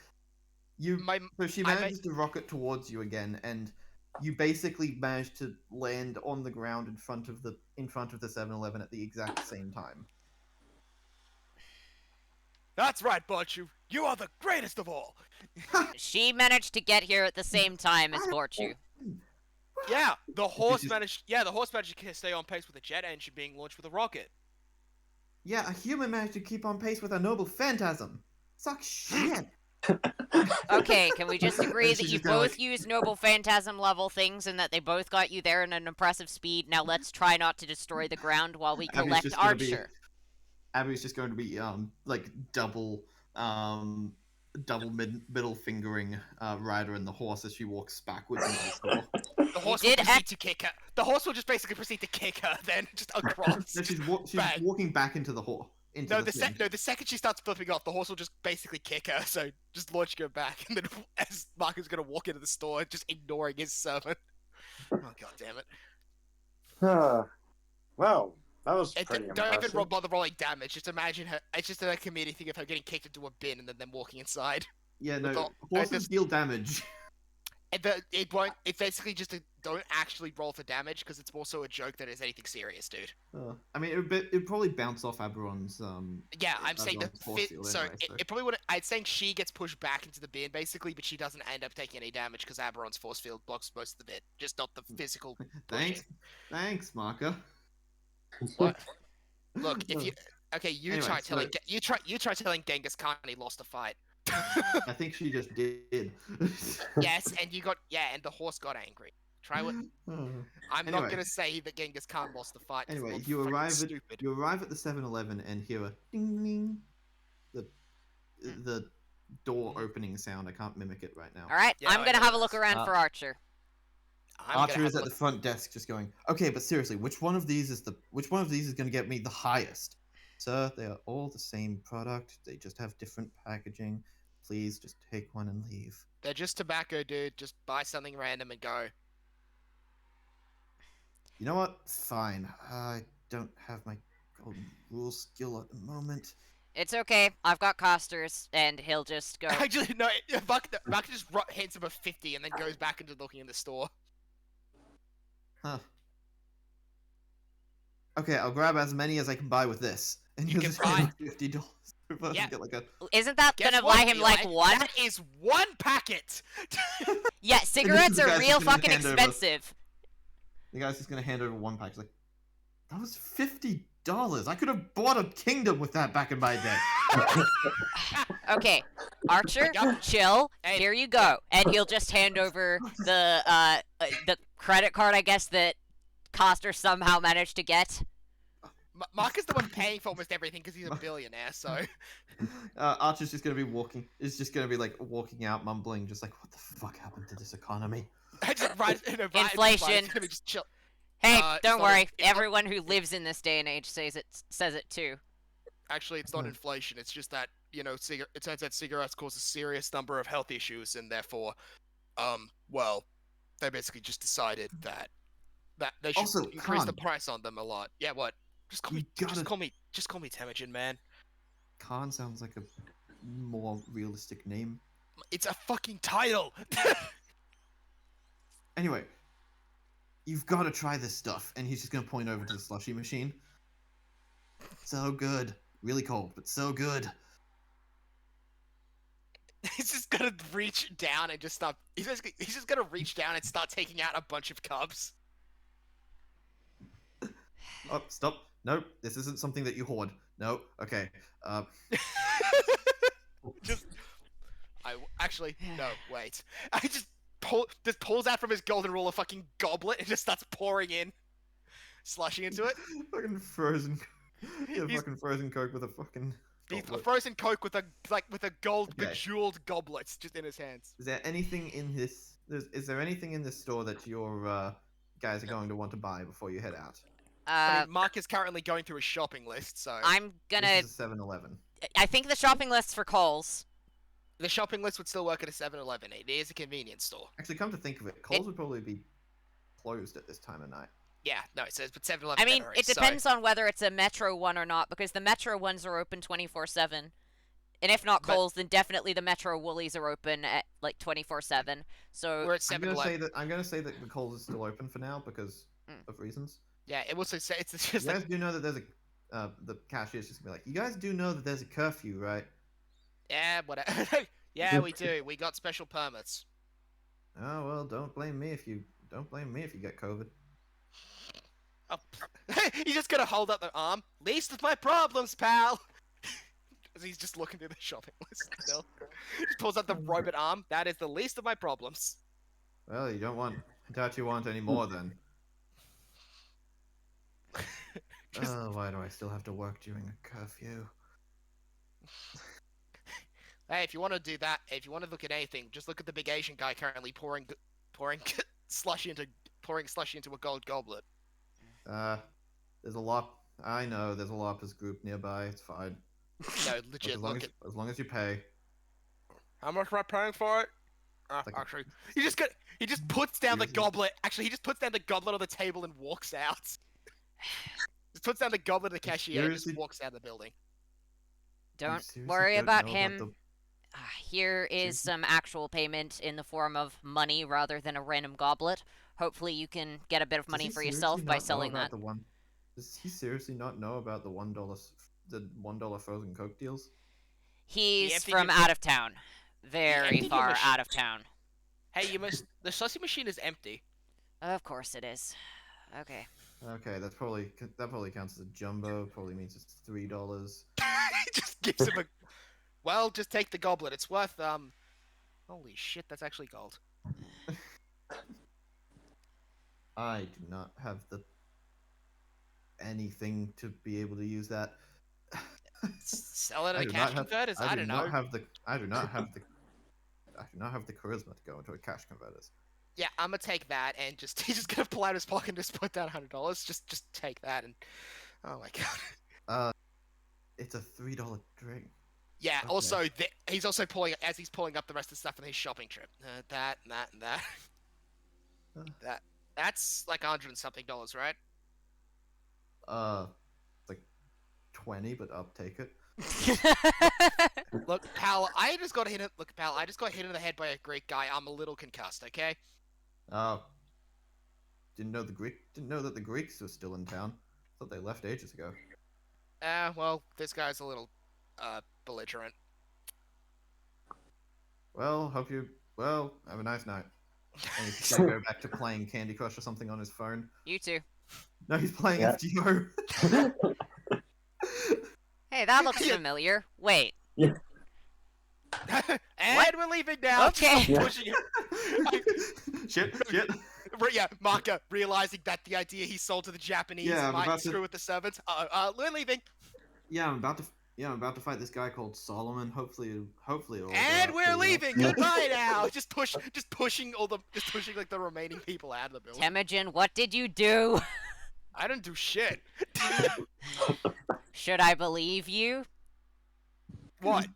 you. my So she I ma- manages to rocket towards you again, and you basically manage to land on the ground in front of the 7-Eleven at the exact same time. That's right, Borchu. You are the greatest of all. She managed to get here at the same time as Borchu. Yeah, the horse just- managed. Yeah, the horse managed to stay on pace with a jet engine being launched with a rocket. Yeah, a human managed to keep on pace with a noble phantasm. Suck shit. Okay, can we just agree And that she's you just kinda both like- use noble phantasm level things and that they both got you there in an impressive speed? Now let's try not to destroy the ground while we Abby's collect just gonna be- Archer. Abby's just going to be like double middle fingering Ryder and the horse as she walks backwards into the store. The horse will did proceed to kick her. The horse will just basically proceed to kick her, then just across. No, she's Bang. walking back into the horse. No, the second she starts flipping off, the horse will just basically kick her. So just launch her back, and then as Marco's gonna walk into the store, just ignoring his servant. Oh god damn it! Well, that was It pretty don't even impressive. bother rolling damage. Just imagine her. It's just a comedic thing of her getting kicked into a bin and then them walking inside. Yeah, no, all- horses this- deal damage. And it won't. It's basically just don't actually roll for damage because it's more so a joke than it's anything serious, dude. I mean, it'd probably bounce off Aberon's. Yeah, I'm saying the Aberon's force field so anyway, it probably would. I'm saying she gets pushed back into the bin basically, but she doesn't end up taking any damage because Aberon's force field blocks most of the bit, just not the physical. Thanks, Marker. What? Look, if you you Anyway, try so- telling you try telling Genghis Khan he lost a fight. I think she just did. Yes, and and the horse got angry. Try what? I'm not Anyway. gonna say that Genghis Khan lost the fight. 'cause Anyway, it's you fucking arrive at stupid. the 7-Eleven and hear a ding ding, the door opening sound. I can't mimic it right now. Alright, Yeah, I'm I gonna know have a look this. around for Archer. I'm Archer gonna is have at a the look- front desk, just going. Okay, but seriously, which one of these is going to get me the highest? Sir, they are all the same product. They just have different packaging. Please, just take one and leave. They're just tobacco, dude. Just buy something random and go. You know what? Fine. I don't have my golden rule skill at the moment. It's okay, I've got Costers, and he'll just go. Actually, no. Buck just hands him a 50 and then goes back into looking in the store. Huh. Okay, I'll grab as many as I can buy with this, and You you'll can just buy- get $50 versus Yeah. get like a. Isn't that Guess gonna what, buy him like Eli? one? That is one packet. Yeah, cigarettes the are guy's real just gonna fucking hand over- expensive. The guy's just gonna hand over one pack. He's like, that was $50. I could have bought a kingdom with that back in my day. Okay, Archer, Yup. chill. Hey. Here you go, and he'll just hand over the credit card, I guess, that Coster somehow managed to get. Mark is the one paying for almost everything because he's a billionaire. So Archer's just gonna be walking. Is just gonna be like walking out, mumbling, just like, what the fuck happened to this economy? just right, Inflation. It's gonna be just chill. Hey, It's don't not worry. it's not- Everyone who lives in this day and age says it too. Actually, it's not Hmm. inflation. It's just that it turns out cigarettes cause a serious number of health issues, and therefore, well, they basically just decided that they should Also, increase the Khan. price on them a lot. Yeah, what? Just call You me. Just gotta- call me Temujin, man. Khan sounds like a more realistic name. It's a fucking title. Anyway, you've got to try this stuff, and he's just gonna point over to the slushy machine. So good, really cold, but so good. He's just gonna reach down and just start. He's just gonna reach down and start taking out a bunch of cups. Oh, stop! No, this isn't something that you hoard. No, okay. Just, actually no. Wait. I just pulls out from his golden rule a fucking goblet and just starts pouring in, slushing into it. Fucking frozen. Yeah, He's- fucking frozen Coke with a fucking. He's a goblet. frozen Coke with a gold Okay. bejeweled goblet just in his hands. Is there anything in this Is there anything in this store that your guys are going to want to buy before you head out? I mean, Mark is currently going through a shopping list, so I'm gonna. This is a 7-Eleven. I think the shopping list's for Coles. the shopping list would still work at a 7-Eleven. It is a convenience store. Actually, come to think of it, Coles would probably be closed at this time of night. Yeah, no, it says, but 7-Eleven. I mean, never it is, so- depends on whether it's a Metro one or not, because the Metro ones are open 24/7. And if not But- Coles, then definitely the Metro Woolies are open at like 24/7. So We're at I'm gonna 7-Eleven. say that the Coles is still open for now because of reasons. Yeah, it will say it's just You like guys do know that there's a the cashier's just gonna be like, you guys do know that there's a curfew, right? yeah, whatever. Yeah, we do. We got special permits. Oh well, don't blame me if you get COVID. Oh, he's just gonna hold up the arm. Least of my problems, pal. As he's just looking through the shopping list still. Just pulls up the robot arm. That is the least of my problems. Well, you don't want. I doubt you want any more then. Just- Oh, why do I still have to work during a curfew? Hey, if you want to do that, if you want to look at anything, just look at the big Asian guy currently pouring slushy into a gold goblet. There's a lot. I know there's a Lopez group nearby. It's fine. No, legit. Look at As long as you pay. how much am I paying for it? Like a- Actually, he just puts down the Seriously? goblet. Actually, he just puts down the goblet on the table and walks out. Just puts down the goblet at the cashier and just seriously- walks out of the building. You don't seriously worry don't about know him. the- Here is some actual payment in the form of money rather than a random goblet. Hopefully you can get a bit of Does money he for seriously yourself by not know selling about that. the one? Does he seriously not know about the $1 frozen Coke deals? He's empty from your- out of town. Very empty your far mach- out of town. Hey, the slushy machine is empty. Of course it is. Okay. Okay, that probably counts as a jumbo. Probably means it's $3. He just gives him a. Well, just take the goblet. It's worth Holy shit, that's actually gold. I do not have anything to be able to use that. Sell it I at a do cash not have- converters. I don't know. I do not have the charisma to go into a cash converters. Yeah, I'm gonna take that and he's just gonna pull out his pocket and just put down $100. Just take that and oh my god. It's a $3 drink. Yeah. Okay. Also, he's also pulling as he's pulling up the rest of the stuff in his shopping trip. That and that and that. Uh. That's like $100 and something, right? It's like 20, but I'll take it. Look, pal, I just got hit. Look, pal, I just got hit in the head by a Greek guy. I'm a little concussed. Okay. Oh. Didn't know that the Greeks were still in town. Thought they left ages ago. Well, this guy's a little belligerent. Well, have a nice night. And he's gonna go back to playing Candy Crush or something on his phone. You too. No, he's playing Yeah. FGO. Hey, that looks familiar. Wait. And we're leaving now. Okay. Just pushing it. shit. Yeah, Maka realizing that the idea he sold to the Japanese Yeah, I'm might about to- screw with the servants. We're leaving. Yeah, I'm about to fight this guy called Solomon. Hopefully it'll go And out we're pretty well. leaving. Goodbye now. Just pushing like the remaining people out of the building. Temujin, what did you do? I didn't do shit. Should I believe you? What?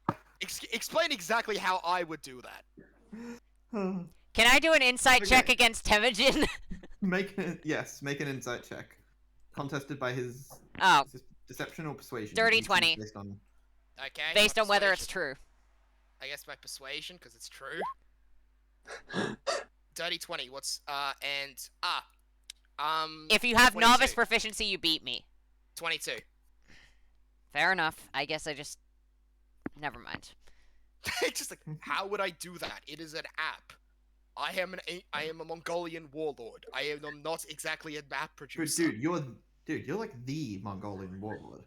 Explain exactly how I would do that. Can I do an insight Okay. check against Temujin? Make an insight check. Contested by his Oh, deception or persuasion. Dirty You choose 20. Based on... Okay. based my on whether it's persuasion. true. I guess my persuasion, because it's true. Dirty 20. What's If you have 22. novice proficiency, you beat me. 22. Fair enough. I guess I just... Never mind. It's just like, how would I do that? It is an app. I am a Mongolian warlord. I am not exactly a map But producer. dude, you're like the Mongolian warlord.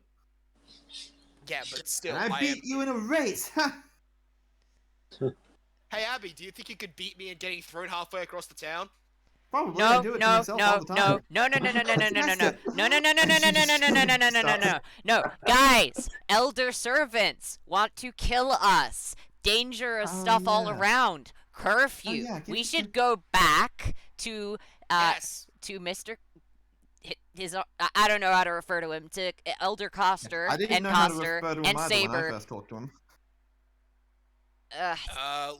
Yeah, but still, And I I beat am... you in a race. Ha! Hey, Abby, do you think you could beat me in getting thrown halfway across the town? Probably. I No, do it to no, myself all no, the no, time. no, no, no, no, no, no, no, no, no, Yes, no, no, no, no, no, no, no, no, no, no, no, no, no, no, no, no, guys, elder servants want to kill us. Danger of Oh, stuff all yeah. around. Curfew. yeah, We get should the- go back to Yes. to Mr. His I don't know how to refer to him, to Elder Coster I didn't and know how to Coster refer to him and either when I Saber. first talked to him.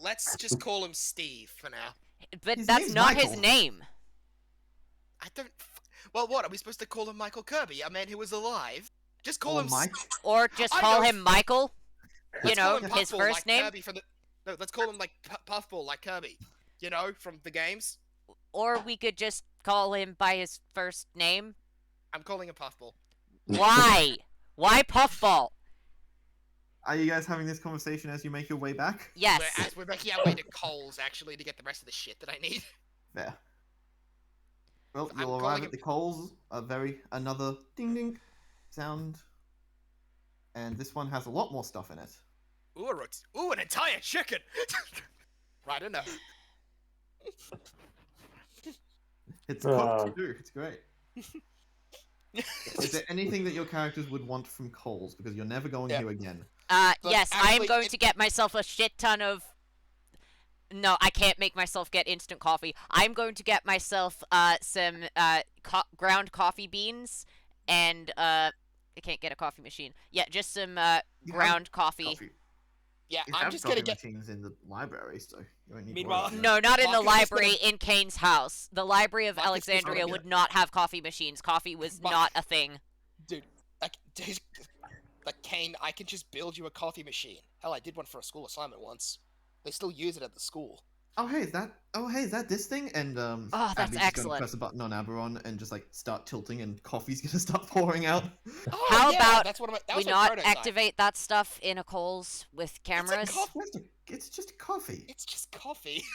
Let's just call him Steve for now. But His that's name's not his Michael. name. I don't. Well, what are we supposed to call him? Michael Kirby, a man who was alive. Just call Or him. Mike. Or just I call know- him Michael. You Let's call know, him his Puffball, first like name. Kirby from the. No, let's call him like Puffball, like Kirby. You know, from the games. Or we could just call him by his first name. I'm calling him Puffball. Why? Why Puffball? Are you guys having this conversation as you make your way back? Yes. As we're making our way to Coles, actually, to get the rest of the shit that I need. There. Well, I'm you'll calling arrive him- at the coals. Another ding ding sound. And this one has a lot more stuff in it. Ooh, an entire chicken. Right, I know. It's Ah. cooked too. It's great. Is there anything that your characters would want from Coles? Because you're never going Yeah. here again. But Yes, I am actually, going it- to get myself a shit ton of. No, I can't make myself get instant coffee. I'm going to get myself some ground coffee beans and I can't get a coffee machine. Yeah, just some You have ground coffee. Coffee. Yeah, You I'm have just gonna coffee get. machines in the library, so you don't need Meanwhile- to worry about No, not in the Marcus is gonna- library in Kane's house. The Library of Marcus is gonna Alexandria get- would not have coffee machines. Coffee was Mar- not a thing. Dude, like, Kane, I can just build you a coffee machine. Hell, I did one for a school assignment once. They still use it at the school. Oh hey, is that this thing? And Oh, that's Abby's just gonna excellent. press a button on Aberon and just like start tilting, and coffee's gonna start pouring out. Oh, How yeah, about that's one of my, that We was my not prototype. activate that stuff in a Coles with cameras. It's just coffee. It's just coffee.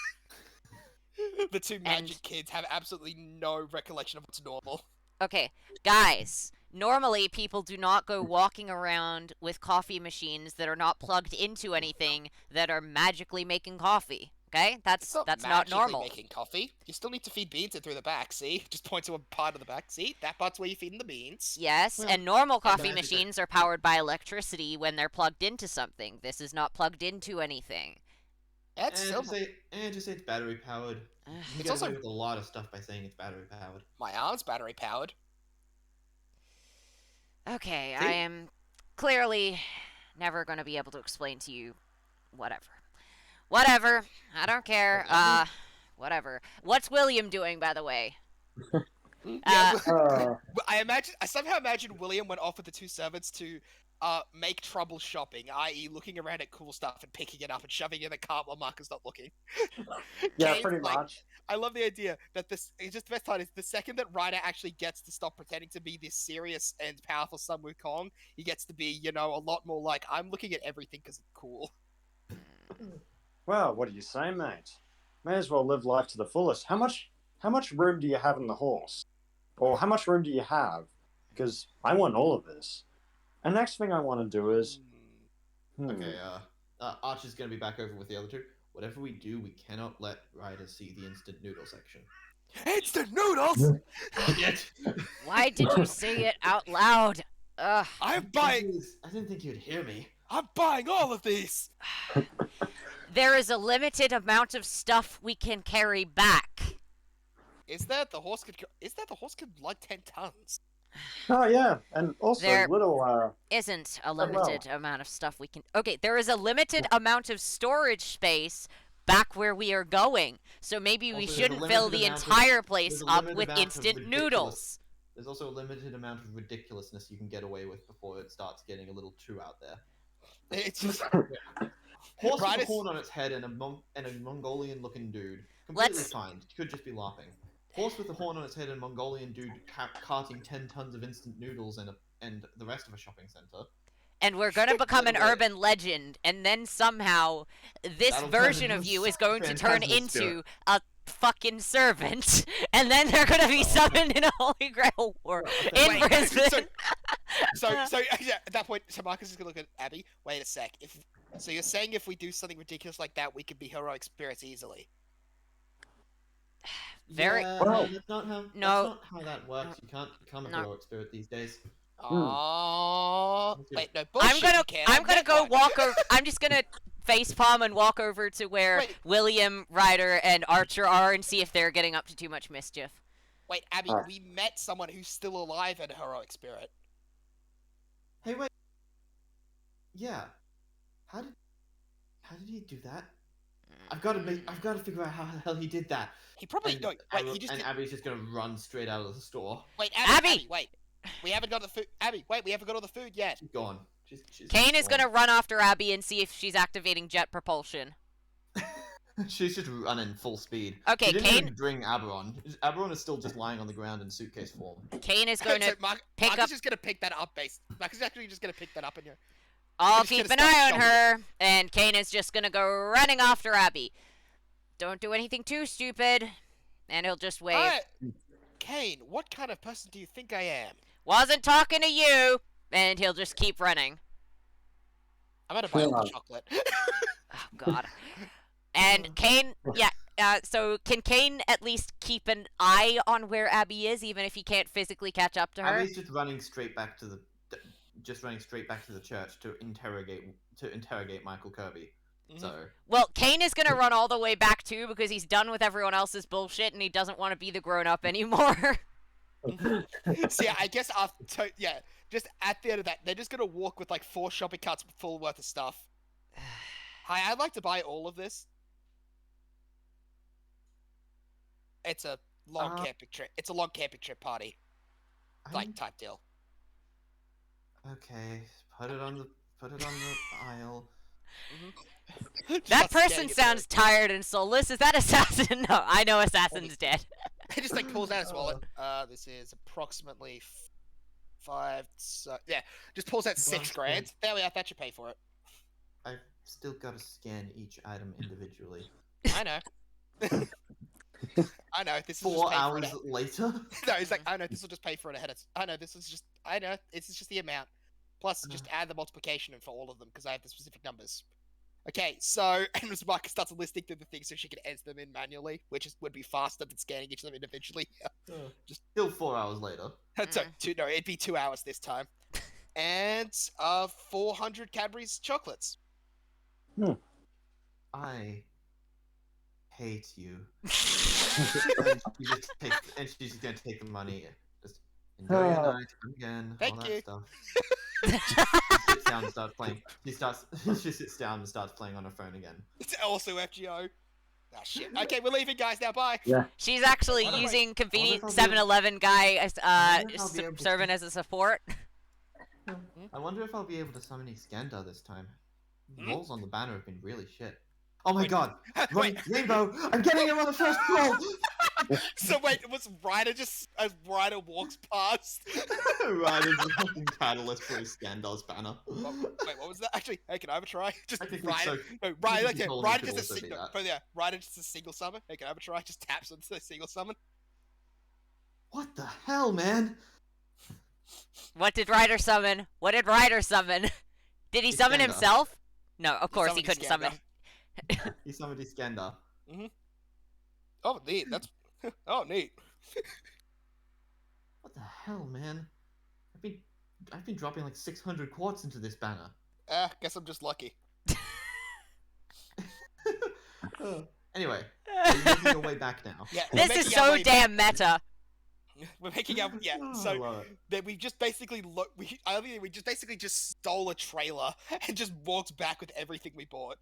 The two magic kids have absolutely no recollection of what's normal. Okay, guys. Normally, people do not go walking around with coffee machines that are not plugged into anything that are magically making coffee. Okay, that's not magically normal. Making coffee. You still need to feed beans in through the back. See, just point to a part of the back. See, that part's where you're feeding the beans. Yes, Well, and normal coffee magic- machines are powered by electricity when they're plugged into something. This is not plugged into anything. That's And still just say it's battery powered. You It's can get also- away with a lot of stuff by saying it's battery powered. my arm's battery powered. Okay, See? I am clearly never going to be able to explain to you whatever. Whatever. I don't care. Whatever? Whatever. What's William doing, by the way? Yeah, Uh, I somehow imagine William went off with the two servants to make trouble shopping, i.e. looking around at cool stuff and picking it up and shoving it in the cart while Marcus not looking. yeah, Kane's pretty like- much. I love the idea that it's just the best part is the second that Ryder actually gets to stop pretending to be this serious and powerful Sun Wukong, he gets to be, a lot more like, I'm looking at everything because it's cool. Well, what do you say, mate? May as well live life to the fullest. How much room do you have in the horse? Or how much room do you have? Because I want all of this. And next thing I want to do is... Okay, Archer's gonna be back over with the other two. Whatever we do, we cannot let Ryder see the instant noodle section. Instant noodles! Yet. Why did you say it out loud? Ugh. I'm I didn't think you'd hear me. I'm buying all of these! There is a limited amount of stuff we can carry back. Is that the horse could like 10 tons? Oh, yeah. And also, There- little... Isn't a well. limited amount of stuff we can. Okay, there is a limited amount of storage space back where we are going. So maybe we Also, there's a shouldn't fill limited the amount of- entire place there's a up limited with amount of instant ridiculous- noodles. There's also a limited amount of ridiculousness you can get away with before it starts getting a little too out there. It's just... Horse with a Ryder's- horn on its head and a Mongolian-looking dude. Completely Let's- fine. Could just be laughing. Horse with a horn on its head and Mongolian dude carting 10 tons of instant noodles and the rest of a shopping center. And we're gonna become an By the way- urban legend, and then somehow this That'll turn version into of a you is going to turn phantasmal into spirit. a fucking servant, and then they're gonna be summoned in a Holy Grail war in Wait, Brisbane. so yeah, at that point, so Marcus is gonna look at Abby. Wait a sec. So you're saying if we do something ridiculous like that, we could be heroic spirits easily? Very- Yeah, Well- that's not how. No. That's not how that works. You can't become a No. heroic spirit these days. Oh, wait, no bullshit. I'm gonna you can. I'm I've gonna met go one. walk over. I'm just gonna facepalm and walk over to where Wait. William, Ryder, and Archer are and see if they're getting up to too much mischief. Wait, Abby, Alright. we met someone who's still alive in Heroic Spirit. Hey, wait. Yeah. How did he do that? I've got to figure out how the hell he did that. He probably And, no. Wait, Abby- he just and did, Abby's just gonna run straight out of the store. wait, Abby! Abby, wait. We haven't got the food. Abby, wait, we haven't got all the food yet. She's gone. She's Kane is gone. gonna run after Abby and see if she's activating jet propulsion. She's just running full speed. Okay, She didn't Kane. even bring Aberon. Aberon is still just lying on the ground in suitcase form. Kane is going So to. Mark pick is up- just gonna pick that up. Mark is actually just gonna pick that up in your. I'll just keep gonna an start eye on stomping. her, and Kane is just gonna go running after Abby. Don't do anything too stupid, and he'll just wave. Alright, Kane, what kind of person do you think I am? Wasn't talking to you, and he'll just keep running. I'm gonna buy all the Yeah. chocolate. Oh God. And Kane, yeah. So can Kane at least keep an eye on where Abby is, even if he can't physically catch up to her? Abby's just running straight back to the church to interrogate Michael Kirby. Mhm. So Well, Kane is gonna run all the way back too because he's done with everyone else's bullshit and he doesn't want to be the grown-up anymore. So yeah, I guess after just at the end of that, they're just gonna walk with like 4 shopping carts full worth of stuff. Hi, I'd like to buy all of this. It's a long camping trip. It's a long camping trip party, like type deal. okay, put it on the aisle. Just That start scanning person it sounds tired and soulless. Is that Assassin? No, I know Assassin's dead. through. He just like pulls out his wallet. This is approximately 5. So, yeah, just pulls out 6 Okay. grand. There we are. That should pay for it. I've still got to scan each item individually. I know. I know. This is 4 just pay for hours it. later. No, he's like, I know this will just pay for it ahead of. I know this is just. I know this is just the amount. Plus, just add the multiplication for all of them because I have the specific numbers. Okay, so and Ms. Marcus starts listing through the things so she can enter them in manually, which would be faster than scanning each of them individually. Still 4 hours later. So no, it'd be 2 hours this time. And 400 Cadbury's chocolates. I hate you. And she's just gonna take the money. Just enjoy your night again. Thank all that you. stuff. She sits down and starts playing. She sits down and starts playing on her phone again. It's also FGO. Ah shit. Okay, we're leaving, guys. Now, bye. She's actually Why don't I- using convenient wonder if I'll be 7-Eleven guy as wonder if I'll be able to- serving as a support. I wonder if I'll be able to summon Iskandar this time. Hmm? Rolls on the banner have been really shit. Oh my Wait. god! Wait. Rainbow! I'm getting him on the first roll! So wait, was Ryder just as Ryder walks past? Ryder's the fucking catalyst for Iskandar's banner. Wait, what was that? Actually, hey, can I have a try? Just I think Ryder. so. No, Ryder. think Okay, Ptolemy Ryder could just a also do single. that. But yeah, Ryder just a single summon. Hey, can I have a try? Just taps onto the single summon. What the hell, man? What did Ryder summon? What did Ryder summon? Did he summon Iskandar. himself? No, of course he summoned couldn't Iskandar. summon. He summoned Iskandar. Oh, neat. That's. Oh, neat. What the hell, man? I've been dropping like 600 quartz into this banner. Guess I'm just lucky. Anyway, are you making your way back now? Yeah. we're This is making our so way back. damn meta. We're making our yeah. Oh, I So love it. that we just basically we just basically just stole a trailer and just walked back with everything we bought.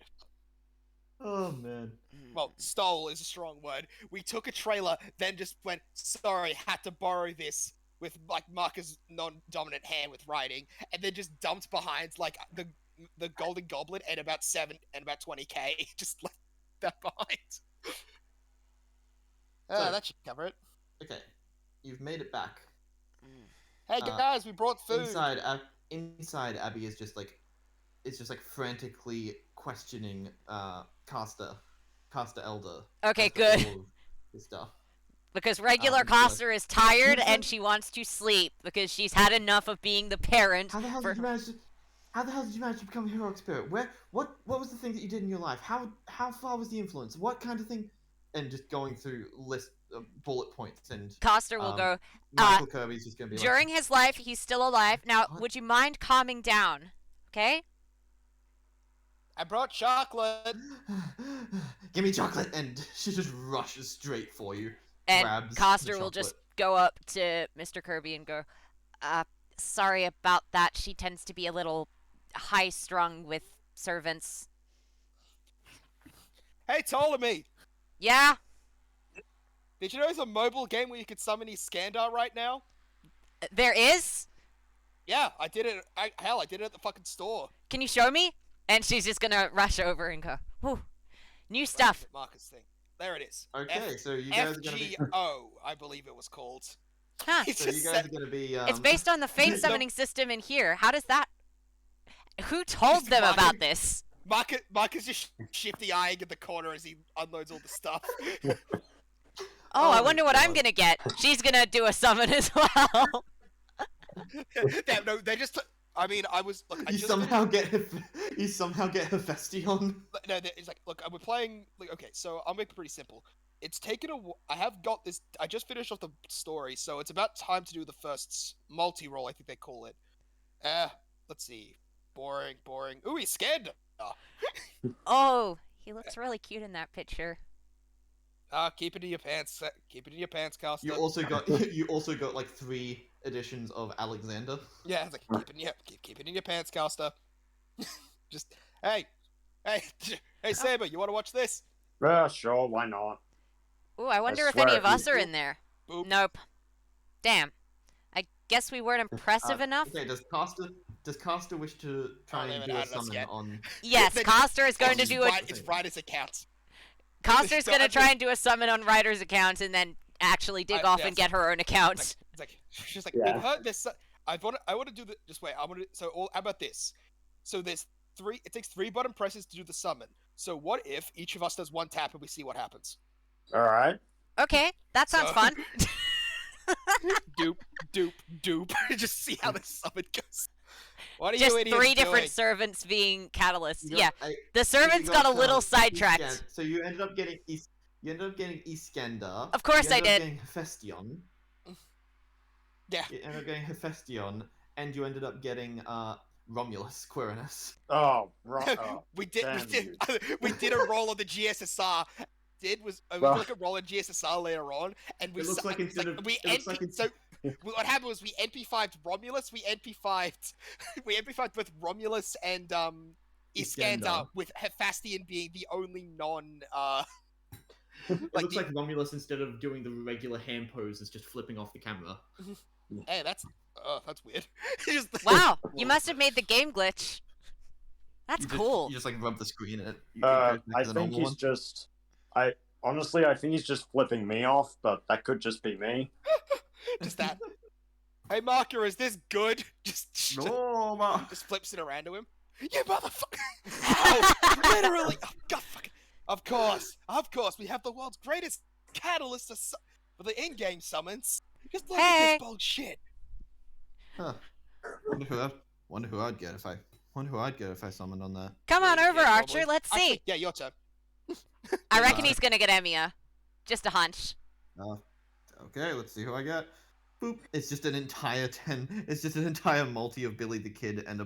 Oh man. Well, stole is a strong word. We took a trailer, then just went, sorry, had to borrow this with like Marcus' non-dominant hand with writing, and then just dumped behind like the Golden Goblin and about 20k, just left that behind. So- That should cover it. Okay, you've made it back. Hey guys, we brought food. Inside, Abby is just like, frantically questioning Caster Elder. Okay, as to good. all of His stuff. Because regular so- Coster is tired and she wants to sleep because she's had enough of being the parent. How the hell for- did you manage to? How the hell did you manage to become a heroic spirit? What was the thing that you did in your life? How far was the influence? What kind of thing? And just going through bullet points and Coster will go, Michael Kirby's just gonna be during his life, he's still alive. Now, What? would you mind calming down? Okay? I brought chocolate. Give me chocolate, and she just rushes straight for you. And grabs Coster the will just chocolate. go up to Mr. Kirby and go, sorry about that. She tends to be a little high strung with servants. Hey, Ptolemy, Yeah? did you know there's a mobile game where you can summon Iskander right now? There is? Yeah, I did it. Hell, I did it at the fucking store. Can you show me? And she's just gonna rush over and go, whew. New stuff. Marcus thing. There it is. Okay, so you guys are gonna be. FGO, I believe it was called. Huh. It So you just guys said- are gonna be. It's based on the fate No. summoning system in here. How does that... Who told Mr. them Martin. about this? Marcus just shifty eyeing in the corner as he unloads all the stuff. Oh, I my wonder what I'm God. gonna get. She's gonna do a summon as well. no, they just. I mean, I was. Look, I You just somehow get you somehow get Hephaestion. No, it's like, look, we're playing. Like, okay, so I'll make it pretty simple. It's taken I have got this. I just finished off the story, so it's about time to do the first multi-roll. I think they call it. Let's see. Boring. Ooh, he's scared. Oh, he looks really cute in that picture. Keep it in your pants. Keep it in your pants, Caster. You also got like 3 editions of Alexander. Yeah, it's like keep it in your pants, Caster. Just hey, Saber, you want to watch this? Yeah, sure, why not? Ooh, I wonder if swear any if of us you- are in there. Boop. Nope. Damn. I guess we weren't impressive enough. Okay, does Caster wish to try they and haven't do a added us summon yet. on? Yes, They- Coster is going to It's do a... right, It's right as it counts. Coster's No, gonna I'm try just- and do a summon on Ryder's account and then actually dig off yeah, and get her own account. It's like she's like, Yeah. we've heard this. I want to do the. Just wait. I want to. So how about this? So there's 3. It takes 3 button presses to do the summon. So what if each of us does 1 tap and we see what happens? Alright. Okay, that sounds So- fun. Doop. Just see how the summon goes. What are Just you idiots 3 different doing? servants being catalysts. You Yeah, got- I- the so you servants got a little Iskan- sidetracked. So you ended up getting Iskander. Of course you I ended up did. Getting Hephaestion. Yeah. You ended up getting Hephaestion, and you ended up getting Romulus Quirinus. Oh, right. Oh. we did. damn We did a roll on the GSSR. We Well- did like a roll on GSSR later on, and we It looks su- like instead of- we it looks like NP, so what happened was we NP5'd Romulus. We NP5'd both Romulus and Iskander, Iskander. with Hephaestion being the only non. It Like looks the- like Romulus, instead of doing the regular hand pose, is just flipping off the camera. Hey, that's weird. Just- Wow, you must have made the game glitch. That's You just- cool. You just like rub the screen and it. I goes back to the think normal he's one. just. Honestly, I think he's just flipping me off, but that could just be me. Just that. Hey, Marker, is this good? No, ma. Just flips it around to him. You motherfucker! Ow! Literally! Oh, God fucking. Of course, we have the world's greatest catalyst for the in-game summons. Just look at Hey. this bullshit. Huh. Wonder who I'd get if I summoned on that. Come on Yeah, over, probably. Archer. Let's see. Actually, yeah, your turn. I reckon Goodbye. he's gonna get Emiya. Just a hunch. Okay, let's see who I get. Boop. It's just an entire 10. It's just an entire multi of Billy the Kid and a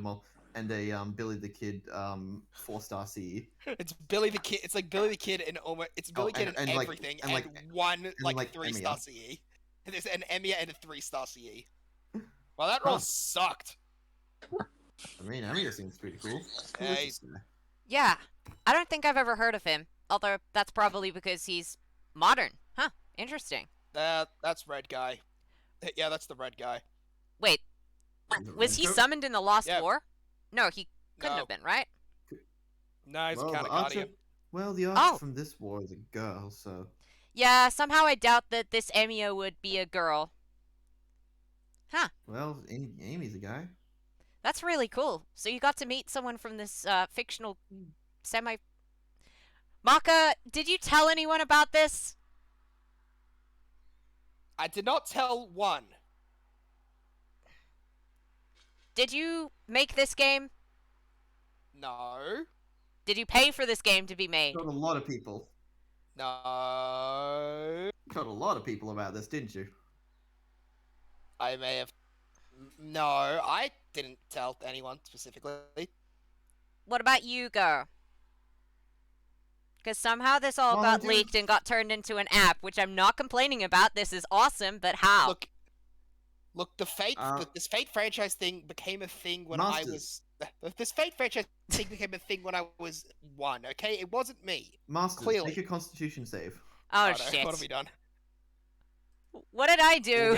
Billy the Kid 4-star CE. It's Billy the Kid. It's like Billy the Kid and almost. It's Billy Oh, Kid and- and, and, like- everything, and, and, like- one like like 3-star Emiya. CE. And there's an Emiya and a 3-star CE. Well, that roll Huh. sucked. I mean, Emiya seems pretty cool. Who is Hey. this guy? Yeah, I don't think I've ever heard of him. Although that's probably because he's modern. Huh? Interesting. That's red guy. Yeah, that's the red guy. Wait, was he summoned in the Lost Yeah. War? No, he couldn't No. have been, right? No, he's Well, a the kind of archer, guardian. well, the Oh. archer from this war is a girl, so Yeah, somehow I doubt that this Emiya would be a girl. well, Amy's a guy. That's really cool. So you got to meet someone from this fictional semi. Maka, did you tell anyone about this? I did not tell one. Did you make this game? No. Did you pay for this game to be made? Told a lot of people. No. Told a lot of people about this, didn't you? I may have. No, I didn't tell anyone specifically. What about you, girl? Because somehow this all Well, got dude- leaked and got turned into an app, which I'm not complaining about. This is awesome, but how? Look, this Fate franchise thing became a thing when I was. Masters. This Fate franchise thing became a thing when I was 1. Okay, it wasn't me. Masters, Clearly. make a Constitution save. Oh, Righto, shit. What have we done? What did I do?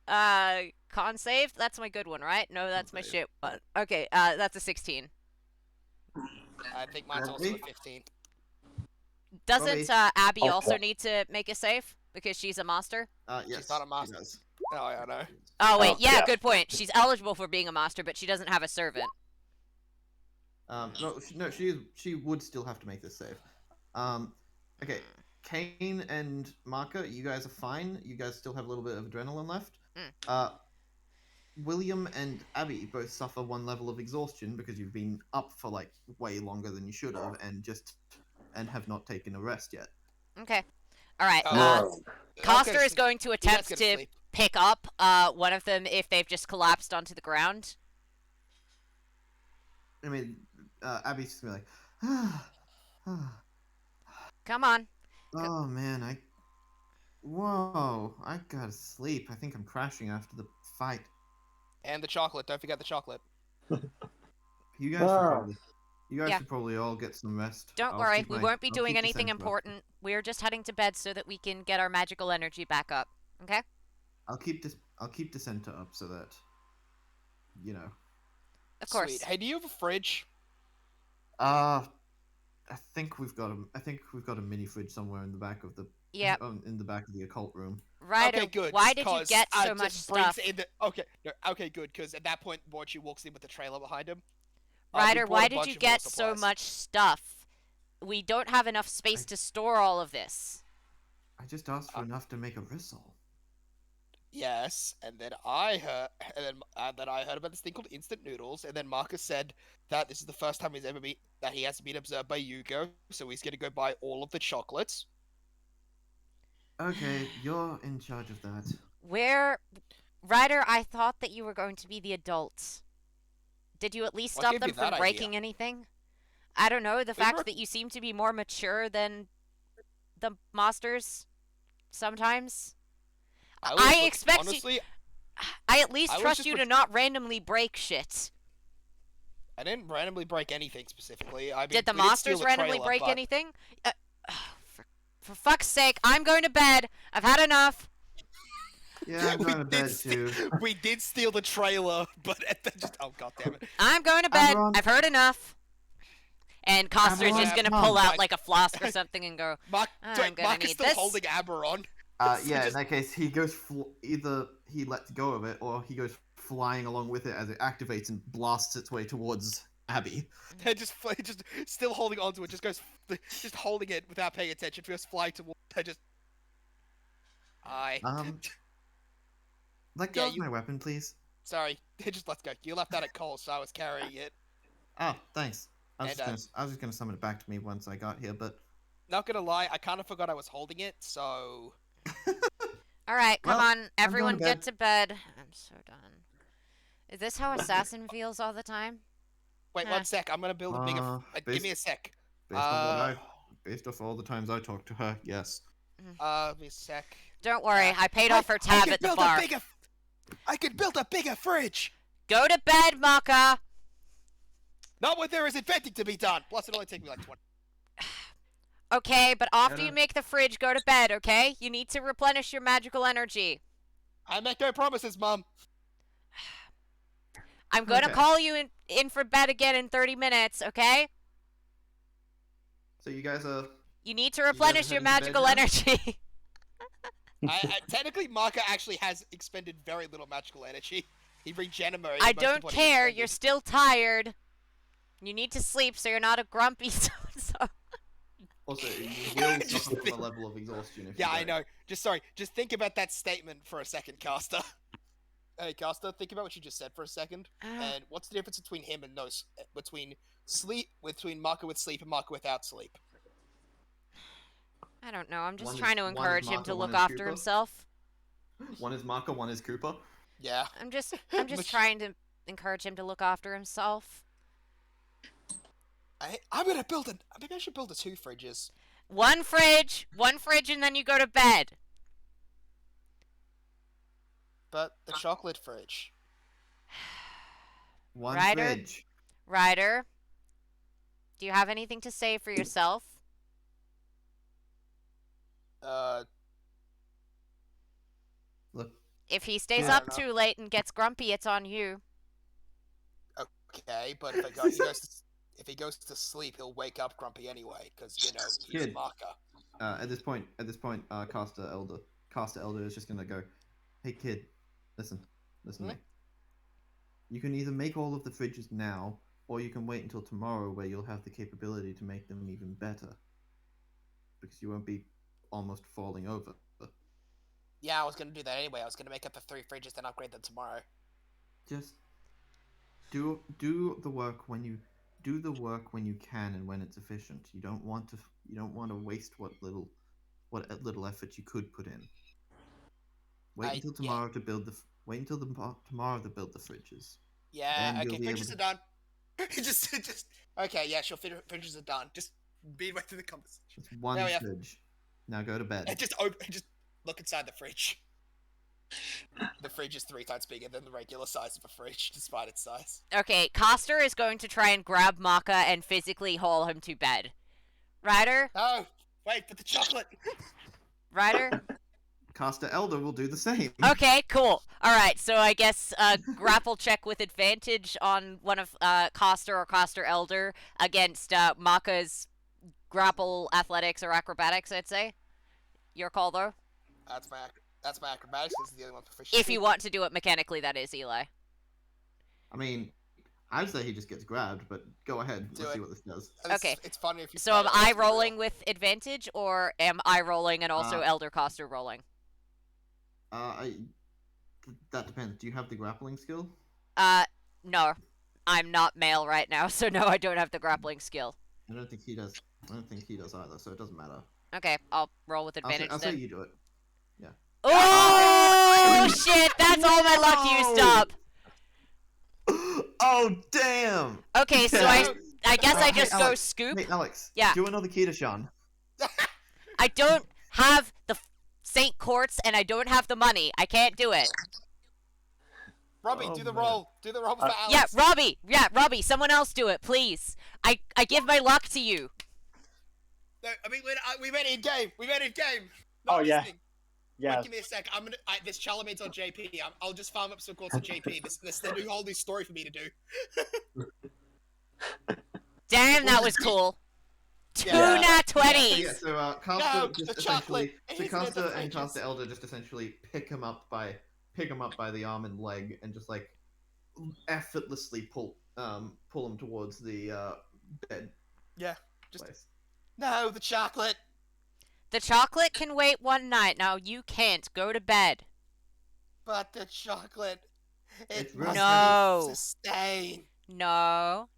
Yay! Con save? That's my good one, right? No, that's my save. shit one. Okay, that's a 16. I think mine's also Robbie? a 15. Doesn't Robbie? Abby Oh, also yeah. need to make a save? Because she's a master? Yes. not a she master. does. Oh, I know. Oh, wait, Oh, yeah, yeah. good point. She's eligible for being a master, but she doesn't have a servant. No, she would still have to make this save. Okay, Kane and Marka, you guys are fine. You guys still have a little bit of adrenaline left. William and Abby both suffer 1 level of exhaustion because you've been up for like way longer than you should have, and have not taken a rest yet. Okay. Alright, Oh. Coster is going to You guys attempt go to sleep. pick up one of them if they've just collapsed onto the ground. I mean, Abby's just gonna be like, Come on. oh man, whoa, I gotta sleep. I think I'm crashing after the fight. And the chocolate. Don't forget the chocolate. You guys, Ah. Yeah. should probably all get some rest. Don't I'll worry, keep we my- won't be I'll doing keep the anything center up. important. We're just heading to bed so that we can get our magical energy back up. Okay? I'll keep the center up so that, you know. Of course. Sweet. Hey, do you have a fridge? I think we've got a mini fridge somewhere in the back of the Yep. in the back of the occult room. Right. Okay, good. Why did you 'cause, get so it much just brings stuff? in the- okay, good. Because at that point, Borchi walks in with the trailer behind him. We Ryder, bought why a did bunch you of more get so supplies. much stuff? We don't have enough space to store all of this. I just asked for enough to make a risol. Yes, and then I heard about this thing called instant noodles, and then Marcus said that this is the first time he hasn't been observed by Yugo, so he's gonna go buy all of the chocolates. Okay, you're in charge of that. Ryder, I thought that you were going to be the adults. Did you at least What stop gave them you from that breaking anything? I don't know, the We fact were- that you seem to be more mature than the masters sometimes. I expect you- honestly, I at least I was trust just you pre- to not randomly break shit. I didn't randomly break anything specifically. I mean, Did the we did steal masters the randomly trailer, break but- anything? For fuck's sake, I'm going to bed. I've had enough. Yeah, I'm We going to bed did st- too. We did steal the trailer, but oh god damn it! I'm going to bed. Everyone- I've heard enough. And Coster's Everyone- just gonna Mom, pull out I- like a flask or something and go, Mark, I'm wait, gonna Mark is need still this. holding Amber on. Yeah, in just- that case, he goes either he lets go of it or he goes flying along with it as it activates and blasts its way towards Abby. And just still holding onto it, just holding it without paying attention, just flying towards her, just... Let go Yeah, of my weapon, please. Sorry, just let's go. You left that at Cole, so I was carrying it. Oh, thanks. I was And, just gonna summon it back to me once I got here, but Not gonna lie, I kind of forgot I was holding it, so... alright, come Well, on, everyone to get bed. to bed. I'm so done. Is this how assassin feels all the time? Wait, Huh. 1 sec, I'm gonna build a bigger... give based- me a sec. based off all the times I talked to her, yes. Give me a sec. Don't worry, I paid off her tab could at the build bar. I could build a bigger fridge! Go to bed, Maka! Not when there is inventing to be done! Plus, it'll only take me like 20... Okay, but after Gotta- you make the fridge, go to bed, okay? You need to replenish your magical energy. I make no promises, Mum! I'm gonna Okay. call you in for bed again in 30 minutes, okay? So you guys are You need to guys are replenish your heading to bed magical now? energy. Technically, Marka actually has expended very little magical energy. He regenerated I most of don't what he care, expended. you're still tired. You need to sleep so you're not a grumpy so. also you will Just suffer from think- a level of exhaustion if Yeah, you I don't. know. Just think about that statement for a second, Caster. Hey, Caster, think about what you just said for a second. And what's the difference between him and between Marka with sleep and Marka without sleep? I don't know, I'm just One is- trying to one is encourage him Martha, to one look is after Cooper. himself. One is Marka, one is Cooper. Yeah. I'm just Which- trying to encourage him to look after himself. I'm gonna build a. Maybe I should build 2 fridges. One fridge, and then you go to bed. But the chocolate fridge. One Ryder? fridge. Ryder, do you have anything to say for yourself? Look, If he stays Yeah. up too late and gets grumpy, it's on you. Okay, but if he goes to sleep, he'll wake up grumpy anyway, because he's Kid. a marker. at this point, Caster Elder is just gonna go, "Hey kid, listen to me. You can either make all of the fridges now, or you can wait until tomorrow, where you'll have the capability to make them even better, because you won't be almost falling over." Yeah, I was gonna do that anyway. I was gonna make up the 3 fridges, then upgrade them tomorrow. Just do the work when you can and when it's efficient. You don't want to waste what little effort you could put in. Wait until tomorrow to build tomorrow to build the fridges. Yeah, Then you'll okay, be able fridges to- are done. just okay, yeah, sure, fridges are done. Just be right through the conversation. It's one There we are. fridge. Now go to bed. And just look inside the fridge. The fridge is 3 times bigger than the regular size of a fridge, despite its size. Okay, Coster is going to try and grab Maka and physically haul him to bed. Ryder? Oh, wait, but the chocolate. Ryder? Caster Elder will do the same. Okay, cool. Alright, so I guess grapple check with advantage on one of Coster or Coster Elder against Maka's grapple athletics or acrobatics, I'd say. Your call, though. That's my acrobatics. This is the only one proficient. If you want to do it mechanically, that is, Eli. I mean, I'd say he just gets grabbed, but go ahead. Do Let's see it. what this does. Okay. It's funny if you. So am I rolling with advantage, or am I rolling and also Uh, Elder Coster rolling? That depends. Do you have the grappling skill? No. I'm not male right now, so no, I don't have the grappling skill. I don't think he does. I don't think he does either, so it doesn't matter. Okay, I'll roll with I'll say, advantage I'll say then. you do it. Oh shit! That's all my luck used up. Oh damn! Okay, so I guess I Hey, just go Alex. scoop. Hey Alex. Yeah. Do another Kitashan. I don't have the Saint Quartz and I don't have the money. I can't do it. Robbie, Oh, do the man. roll. Do the roll for Alex. Yeah, Robbie, someone else do it, please. I give my luck to you. No, I mean we went in game. We went in game. Oh, yeah. Wait, Yeah. give me a sec. This Charlemagne's on JP. I'll just farm up some quartz on JP. This the whole new story for me to do. Damn, that was cool. Two Yeah. nat So, 20s. yeah, so Caster No, just the chocolate. essentially, so He's in Caster the and fridges. Caster Elder just essentially pick him up by the arm and leg and just like effortlessly pull him towards the bed. Yeah, just- place. No, the chocolate. The chocolate can wait one night. Now you can't. Go to bed. But the chocolate. It It's must No. be sustained. No.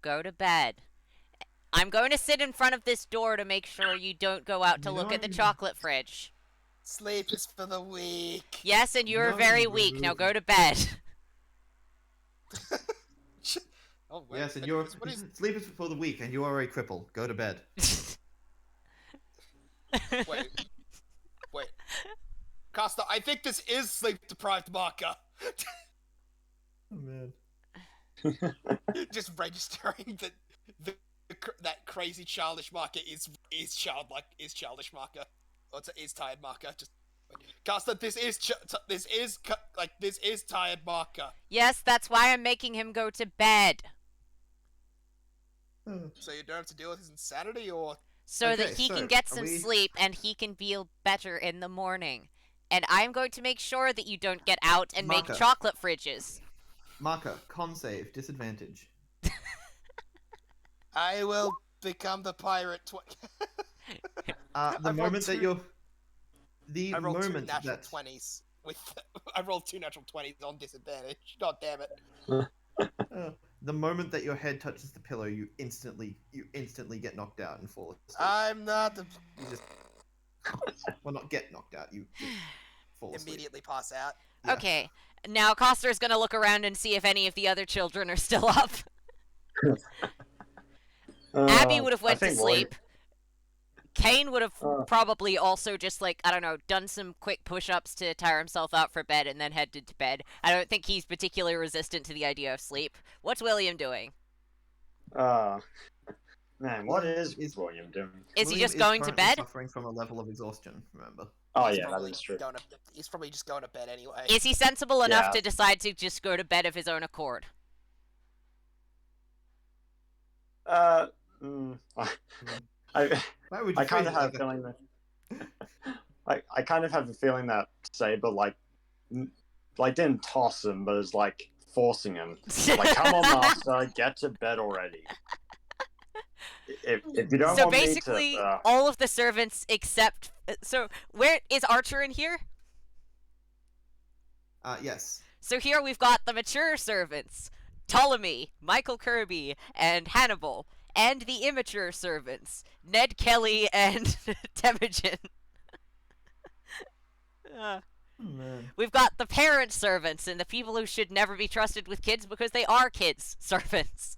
Go to bed. I'm going to sit in front of this door to make sure you don't go out to look at the No. chocolate fridge. Sleep is for the weak. Yes, and you're No, very weak. Now go to bed. Oh, wait, Yes, and but you're what is? sleep is for the weak, and you are a cripple. Go to bed. Wait. Costa, I think this is sleep deprived marker. Oh man. Just registering that that crazy childish marker is childish marker. Or is tired marker. Just Costa, this is tired marker. Yes, that's why I'm making him go to bed. So you don't have to deal with his insanity, or So that Okay, he can so get are some we- sleep and he can feel better in the morning. And I'm going to make sure that you don't get out and make Marco. chocolate fridges. Marker, con save, disadvantage. I will become the pirate. The I rolled moment that two- you're, the I rolled 2 moment natural that 20s with. I rolled 2 natural 20s on disadvantage. God damn it. the moment that your head touches the pillow, you instantly get knocked out and fall asleep. I'm not the. You just, well, not get knocked out. You just fall asleep. Immediately pass out. Yeah. Okay, now Coster's gonna look around and see if any of the other children are still up. Abby would have I went to think William- sleep. Kane would have Uh. probably also just, like, I don't know, done some quick push-ups to tire himself out for bed and then headed to bed. I don't think he's particularly resistant to the idea of sleep. What's William doing? Man, what is Is- William doing? Is he William just going to currently bed? Suffering from a level of exhaustion. Remember. Oh He's yeah, that probably is true. He's probably just going to bed anyway. Is he sensible enough Yeah. to decide to just go to bed of his own accord? I Why would you I kind of phrase it have a like feeling that I kind of have a feeling that Saber like didn't toss him, but is like forcing him. Like, come on, master, get to bed already. If you don't So want basically, me to, all of the servants except... So, where is Archer in here? Yes. So here we've got the mature servants, Ptolemy, Michael Kirby, and Hannibal, and the immature servants, Ned Kelly and Temujin. Oh, man. We've got the parent servants and the people who should never be trusted with kids because they are kids servants.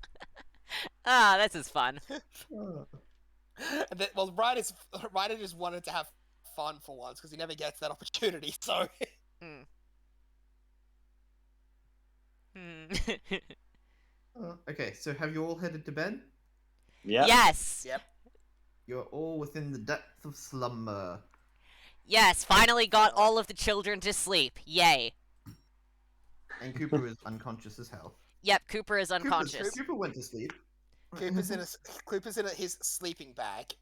This is fun. Oh. Well, Ryder just wanted to have fun for once because he never gets that opportunity. So Okay, so have you all headed to bed? yeah. Yes. yep. You're all within the depth of slumber. Yes, finally got all of the children to sleep. Yay. And Cooper is unconscious as hell. Yep, Cooper is unconscious. Cooper went to sleep. Cooper's in his sleeping bag.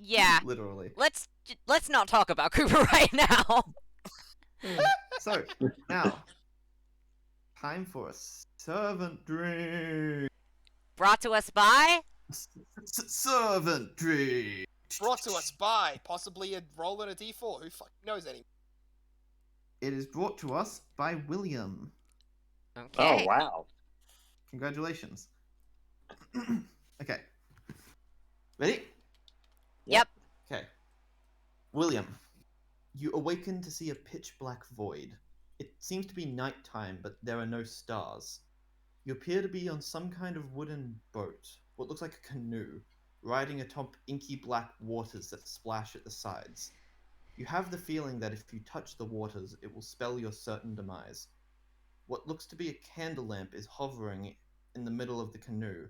Yeah. Literally. Let's not talk about Cooper right now. So, now, time for a servant drink. Brought to us by... Servant drink. Brought to us by possibly a roll and a d4. Who fucking knows anymore? It is brought to us by William. Okay. Oh wow. Congratulations. Okay. Ready? Yep. Okay. William, you awaken to see a pitch black void. It seems to be nighttime, but there are no stars. You appear to be on some kind of wooden boat, what looks like a canoe, riding atop inky black waters that splash at the sides. You have the feeling that if you touch the waters, it will spell your certain demise. What looks to be a candle lamp is hovering in the middle of the canoe,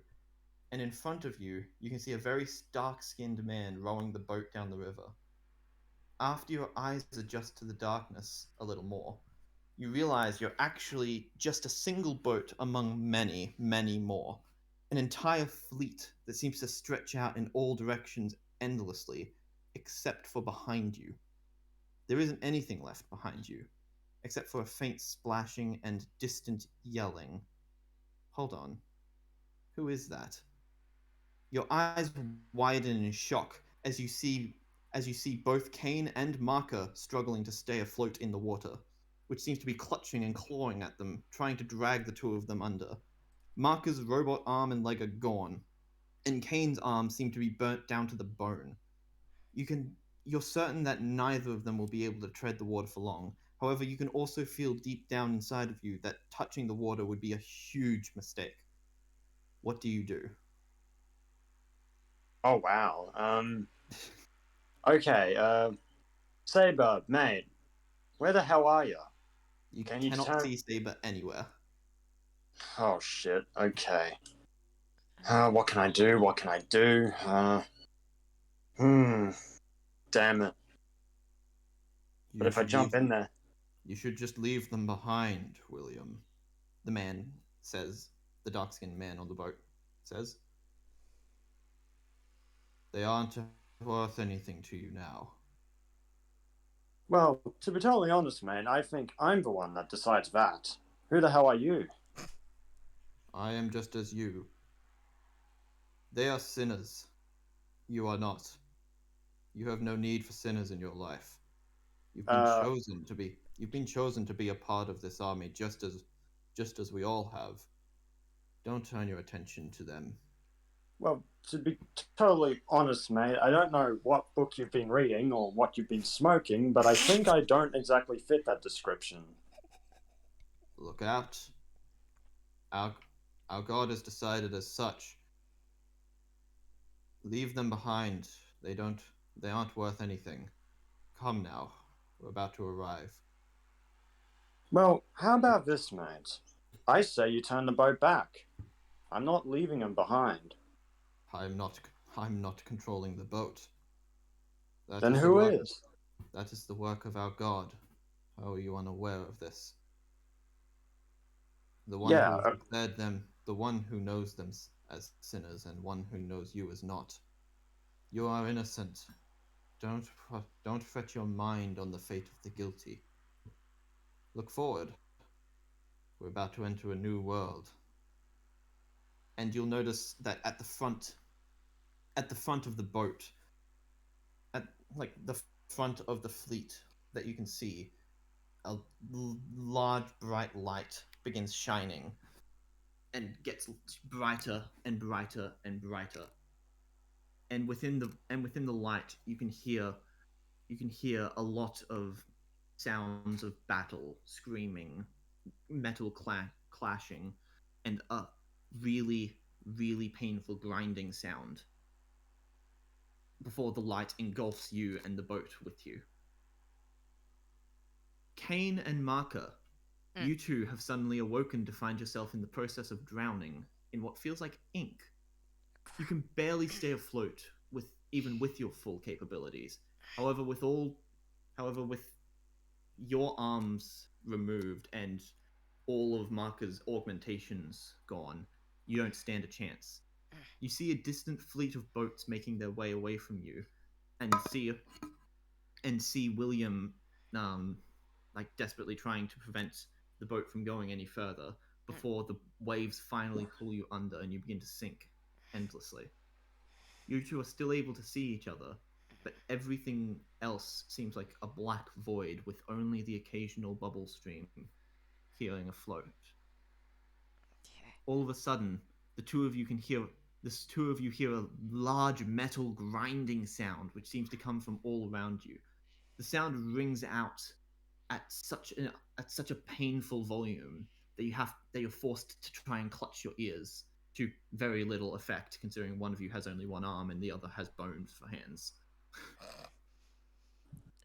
and in front of you, you can see a very dark-skinned man rowing the boat down the river. After your eyes adjust to the darkness a little more, you realize you're actually just a single boat among many, many more. An entire fleet that seems to stretch out in all directions endlessly, except for behind you. There isn't anything left behind you, except for a faint splashing and distant yelling. Hold on. Who is that? Your eyes widen in shock as you see both Kane and Marker struggling to stay afloat in the water, which seems to be clutching and clawing at them, trying to drag the two of them under. Marker's robot arm and leg are gone, and Kane's arm seem to be burnt down to the bone. You're certain that neither of them will be able to tread the water for long. However, you can also feel deep down inside of you that touching the water would be a huge mistake. What do you do? Oh wow. Okay. Saber, mate, where the hell are you? You Can you cannot tell- see Saber anywhere. Oh shit. Okay. What can I do? What can I do? Damn it. You But if I should jump leave- in there, You should just leave them behind, William. The man says, the dark-skinned man on the boat says. They aren't worth anything to you now. well, to be totally honest, man, I think I'm the one that decides that. Who the hell are you? I am just as you. They are sinners. You are not. You have no need for sinners in your life. You've been chosen to be a part of this army just as we all have. Don't turn your attention to them. Well, to be totally honest, mate, I don't know what book you've been reading or what you've been smoking, but I think I don't exactly fit that description. Look out. Our God has decided as such. Leave them behind. They aren't worth anything. Come now. We're about to arrive. Well, how about this, mate? I say you turn the boat back. I'm not leaving him behind. I'm not controlling the boat. That Then is the who work, is? That is the work of our God. How are you unaware of this? The one Yeah, who declared them, the one who knows them as sinners, and one who knows you as not. You are innocent. Don't fret your mind on the fate of the guilty. Look forward. We're about to enter a new world. And you'll notice that at the front of the boat, at like the front of the fleet that you can see, a large bright light begins shining and gets brighter and brighter and brighter. And within the light, you can hear a lot of sounds of battle, screaming, metal clashing, and a really, really painful grinding sound before the light engulfs you and the boat with you. Kane and Marker, you two have suddenly awoken to find yourself in the process of drowning in what feels like ink. You can barely stay afloat even with your full capabilities. However, with your arms removed and all of Marker's augmentations gone, you don't stand a chance. You see a distant fleet of boats making their way away from you, and see William, like desperately trying to prevent the boat from going any further before the waves finally pull you under and you begin to sink endlessly. You two are still able to see each other, but everything else seems like a black void with only the occasional bubble stream feeling afloat. Okay. All of a sudden, the two of you hear a large metal grinding sound which seems to come from all around you. The sound rings out at such a painful volume that you're forced to try and clutch your ears, to very little effect considering one of you has only one arm and the other has bones for hands.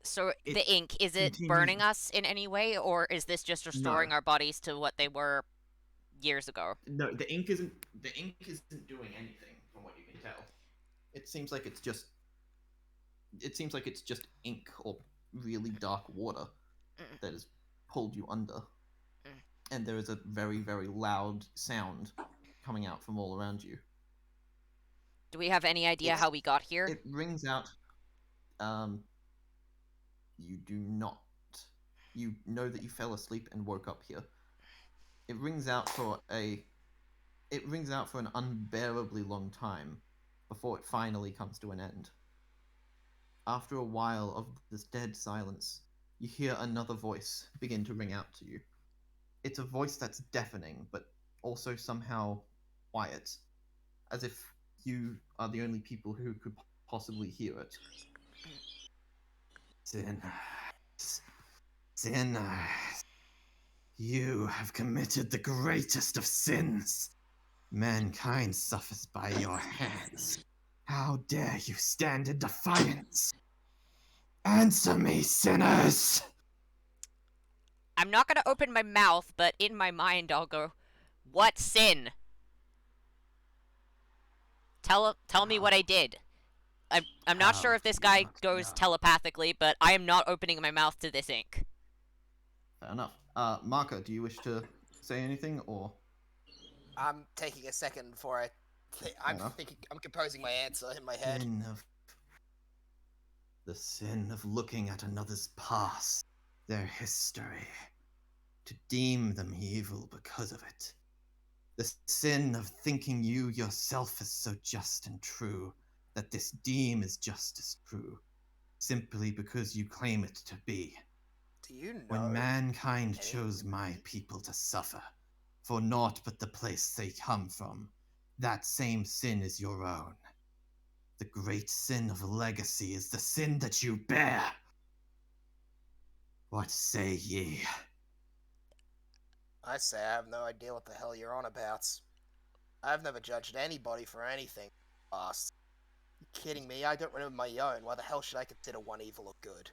So It the ink, is it continues- burning us in any way, or is this just restoring No. our bodies to what they were years ago? No, the ink isn't doing anything from what you can tell. It seems like it's just ink or really dark water that has pulled you under. And there is a very, very loud sound coming out from all around you. Do we have any idea how we got here? It rings out. You do not. You know that you fell asleep and woke up here. It rings out for an unbearably long time before it finally comes to an end. After a while of this dead silence, you hear another voice begin to ring out to you. It's a voice that's deafening, but also somehow quiet, as if you are the only people who could possibly hear it. Sinners, you have committed the greatest of sins. Mankind suffers by your hands. How dare you stand in defiance? Answer me, sinners! I'm not going to open my mouth, but in my mind I'll go, what sin? Tell me what I did. I'm not sure if this guy goes telepathically, but I am not opening my mouth to this ink. Fair enough. Marco, do you wish to say anything, or? I'm taking a second before I'm composing my answer in my head. The sin of looking at another's past, their history, to deem them evil because of it. The sin of thinking you yourself is so just and true that this deem is just as true, simply because you claim it to be. Do you know? When mankind chose my people to suffer, for naught but the place they come from, that same sin is your own. The great sin of legacy is the sin that you bear. What say ye? I say I have no idea what the hell you're on about. I've never judged anybody for anything past. kidding me? I don't remember my own. Why the hell should I consider one evil or good?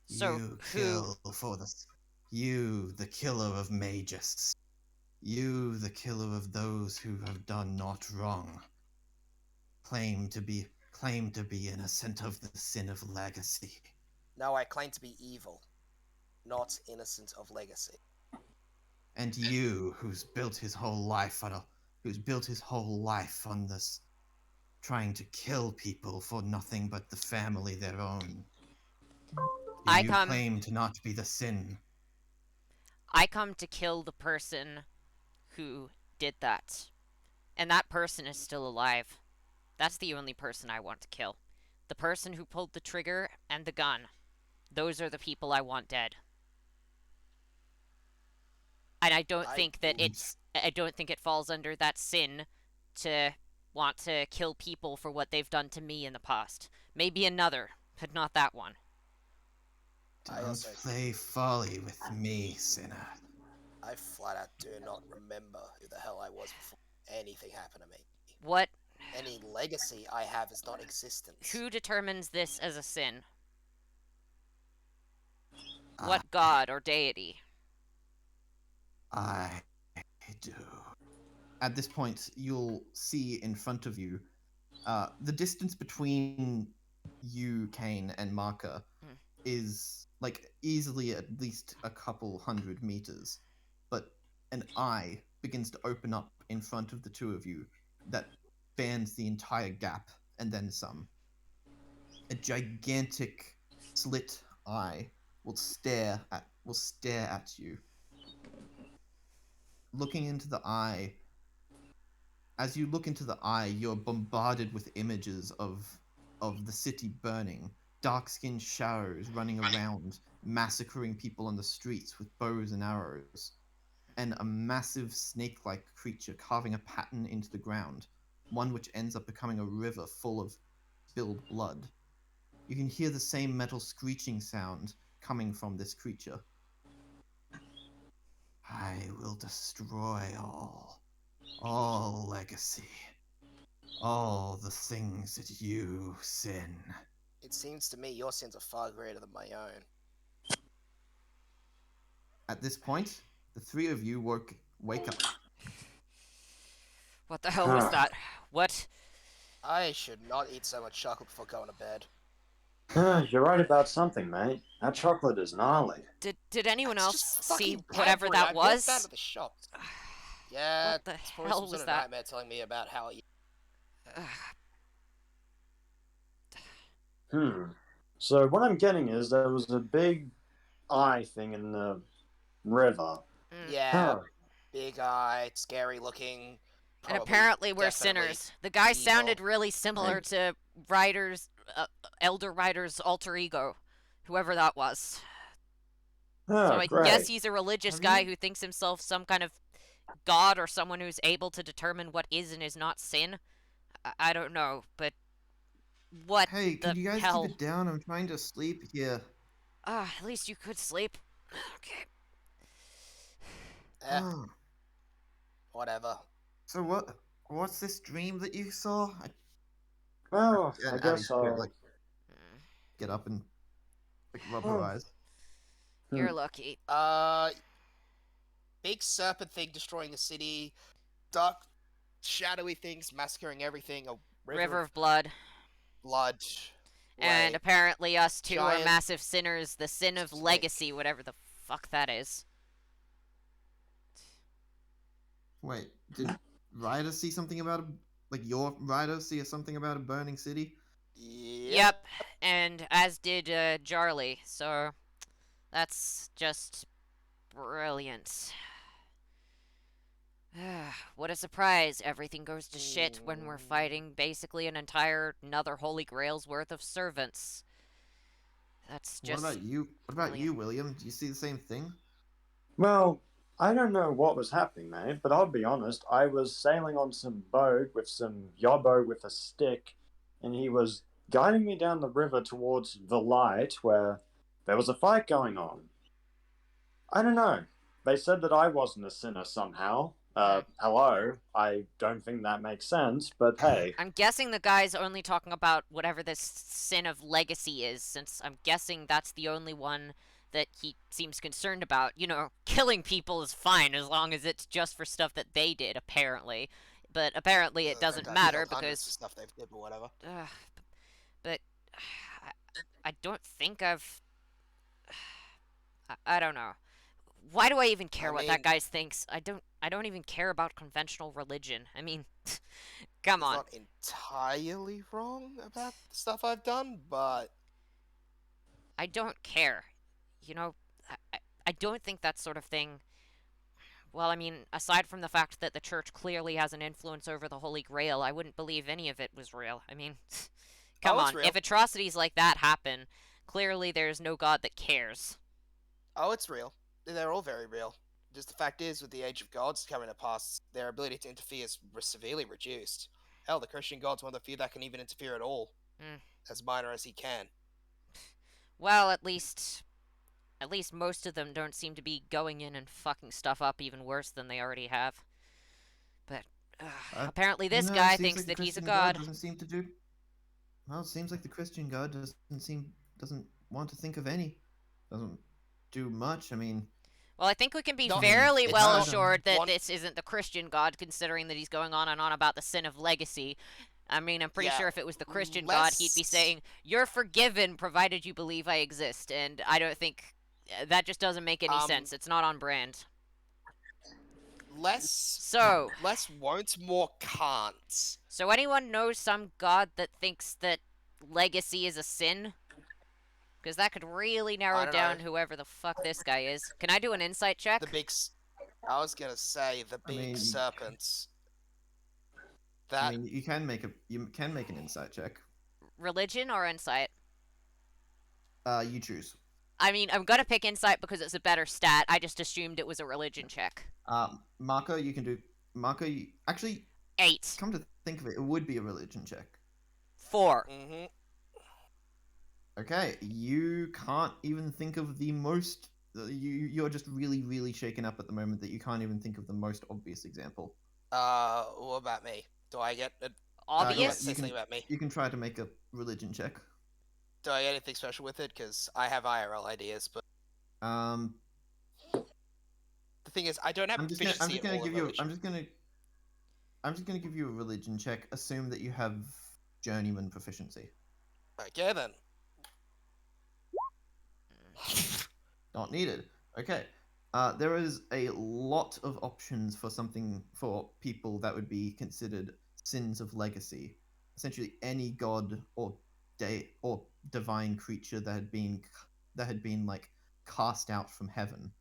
So you who? kill for the you, the killer of magus. You, the killer of those who have done not wrong. Claim to be innocent of the sin of legacy. No, I claim to be evil, not innocent of legacy. And you, who's built his whole life on this, trying to kill people for nothing but the family their own. You claim to not be the sin. I come to kill the person who did that. And that person is still alive. That's the only person I want to kill. The person who pulled the trigger and the gun. Those are the people I want dead. And I don't think it falls under that sin to want to kill people for what they've done to me in the past. Maybe another, but not that one. Don't play folly with me, sinner. I flat out do not remember who the hell I was before anything happened to me. What? Any legacy I have is not existent. Who determines this as a sin? What god or deity? I do. At this point, you'll see in front of you, the distance between you, Kane, and Marker is like easily at least a couple hundred meters. But an eye begins to open up in front of the two of you that spans the entire gap and then some. A gigantic slit eye will stare at you. Looking into the eye, as you look into the eye, you're bombarded with images of the city burning, dark-skinned shadows running around, massacring people on the streets with bows and arrows, and a massive snake-like creature carving a pattern into the ground, one which ends up becoming a river full of spilled blood. You can hear the same metal screeching sound coming from this creature. I will destroy all legacy, all the things that you sin. It seems to me your sins are far greater than my own. At this point, the three of you wake up. What the hell was that? What? I should not eat so much chocolate before going to bed. You're right about something, mate. That chocolate is gnarly. Did anyone It's else just see fucking whatever peppery. I that walked was? out of the shop. Yeah, What the it's probably hell some sort was of that? nightmare telling me about how you... So what I'm getting is there was a big eye thing in the river. Yeah, Huh. big eye, scary looking. And apparently we're definitely sinners. The guy evil. sounded really similar to Elder Ryder's alter ego, whoever that was. Oh, So I great. guess he's a religious Have guy you- who thinks himself some kind of god or someone who's able to determine what is and is not sin. I don't know, but what Hey, can the you guys hell? keep it down? I'm trying to sleep here. At least you could sleep. Okay. Oh, Whatever. so what's this dream that you saw? Well, I And guess Abby, I'll... like, get up and rub her eyes. You're lucky. Big serpent thing destroying the city. Dark, shadowy things massacring everything. A River of Blood. blood. And way. apparently us two are Giant massive sinners. The sin of snake. legacy, whatever the fuck that is. Wait, did Ryder see something about your Ryder see something about a burning city? Yep. And as did Jarly. So that's just brilliant. What a surprise. Everything goes to shit when we're fighting basically another Holy Grail's worth of servants. That's just... What about you? What about brilliant. you, William? Do you see the same thing? Well, I don't know what was happening, mate, but I'll be honest. I was sailing on some boat with some yobbo with a stick, and he was guiding me down the river towards the light where there was a fight going on. I don't know. They said that I wasn't a sinner somehow, Hello, I don't think that makes sense, but hey. I'm guessing the guy's only talking about whatever this sin of legacy is, since I'm guessing that's the only one that he seems concerned about. You know, killing people is fine as long as it's just for stuff that they did, apparently. But apparently it doesn't matter because stuff they've did or whatever. but I don't think I've. I don't know. Why do I even care what that guy thinks? I don't even care about conventional religion. I mean, come on. Not entirely wrong about the stuff I've done, but I don't care. You know, I don't think that sort of thing. Well, I mean, aside from the fact that the church clearly has an influence over the Holy Grail, I wouldn't believe any of it was real. I mean, come on. Real. If atrocities like that happen, clearly there's no God that cares. Oh, it's real. They're all very real. Just the fact is, with the Age of Gods coming to pass, their ability to interfere is severely reduced. Hell, the Christian God's one of the few that can even interfere at all, as minor as he can. Well, at least most of them don't seem to be going in and fucking stuff up even worse than they already have. But apparently this guy thinks that he's a god. Doesn't seem to do. Well, it seems like the Christian God doesn't want to think of any. Doesn't do much. I mean. Well, I think we can be No, fairly it's well not. assured that One- this isn't the Christian God, considering that he's going on and on about the sin of legacy. I mean, I'm pretty Yeah, sure if it was the Christian God, he'd be saying, "You're forgiven, provided you believe I exist." And I don't think that just doesn't make any sense. It's not on brand. Less So, won't, more can't. so anyone knows some god that thinks that legacy is a sin? Because that could really narrow I don't down know. whoever the fuck this guy is. Can I do an insight check? I was gonna say the big mean- serpents. That I mean, you can make an insight check. Religion or insight? You choose. I mean, I'm gonna pick insight because it's a better stat. I just assumed it was a religion check. Marco, you can do. Marco, actually, 8. come to think of it, it would be a religion check. 4. Okay, you can't even think of the most. You're just really, really shaken up at the moment that you can't even think of the most obvious example. what about me? Do I get Obvious? say something about me? You can try to make a religion check. Do I get anything special with it? Because I have IRL ideas, but The thing is, I don't have I'm just proficiency gonna in all give of you. religion. I'm just gonna give you a religion check. Assume that you have journeyman proficiency. Okay then. Not needed. Okay. There is a lot of options for people that would be considered sins of legacy. Essentially, any god or divine creature that had been like cast out from heaven.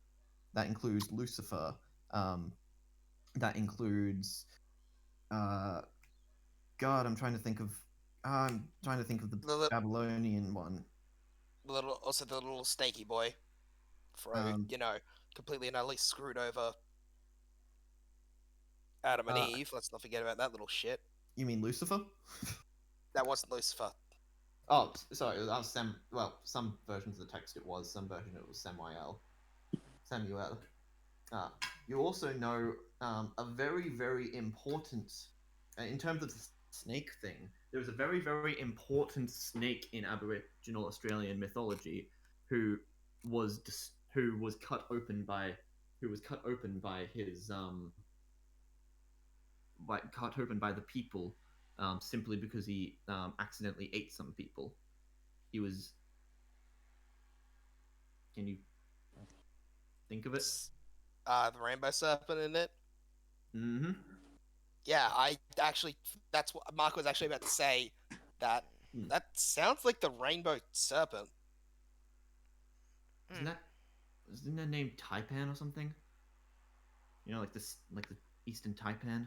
That includes Lucifer. That includes. God, I'm trying to think of the Babylonian one. The little snaky boy, completely and utterly screwed over Adam and Eve. Let's not forget about that little shit. You mean Lucifer? That wasn't Lucifer. Oh, sorry. That was Sam. Well, some versions of the text it was. Some version it was Samuel. You also know a very, very important. In terms of the snake thing, there was a very, very important snake in Aboriginal Australian mythology, who was cut open by the people, simply because he accidentally ate some people. He was. Can you think of it? The rainbow serpent in it. Mm-hmm. Yeah, that's what Mark was actually about to say. That sounds like the rainbow serpent. Isn't that named Taipan or something? You know, like the Eastern Taipan.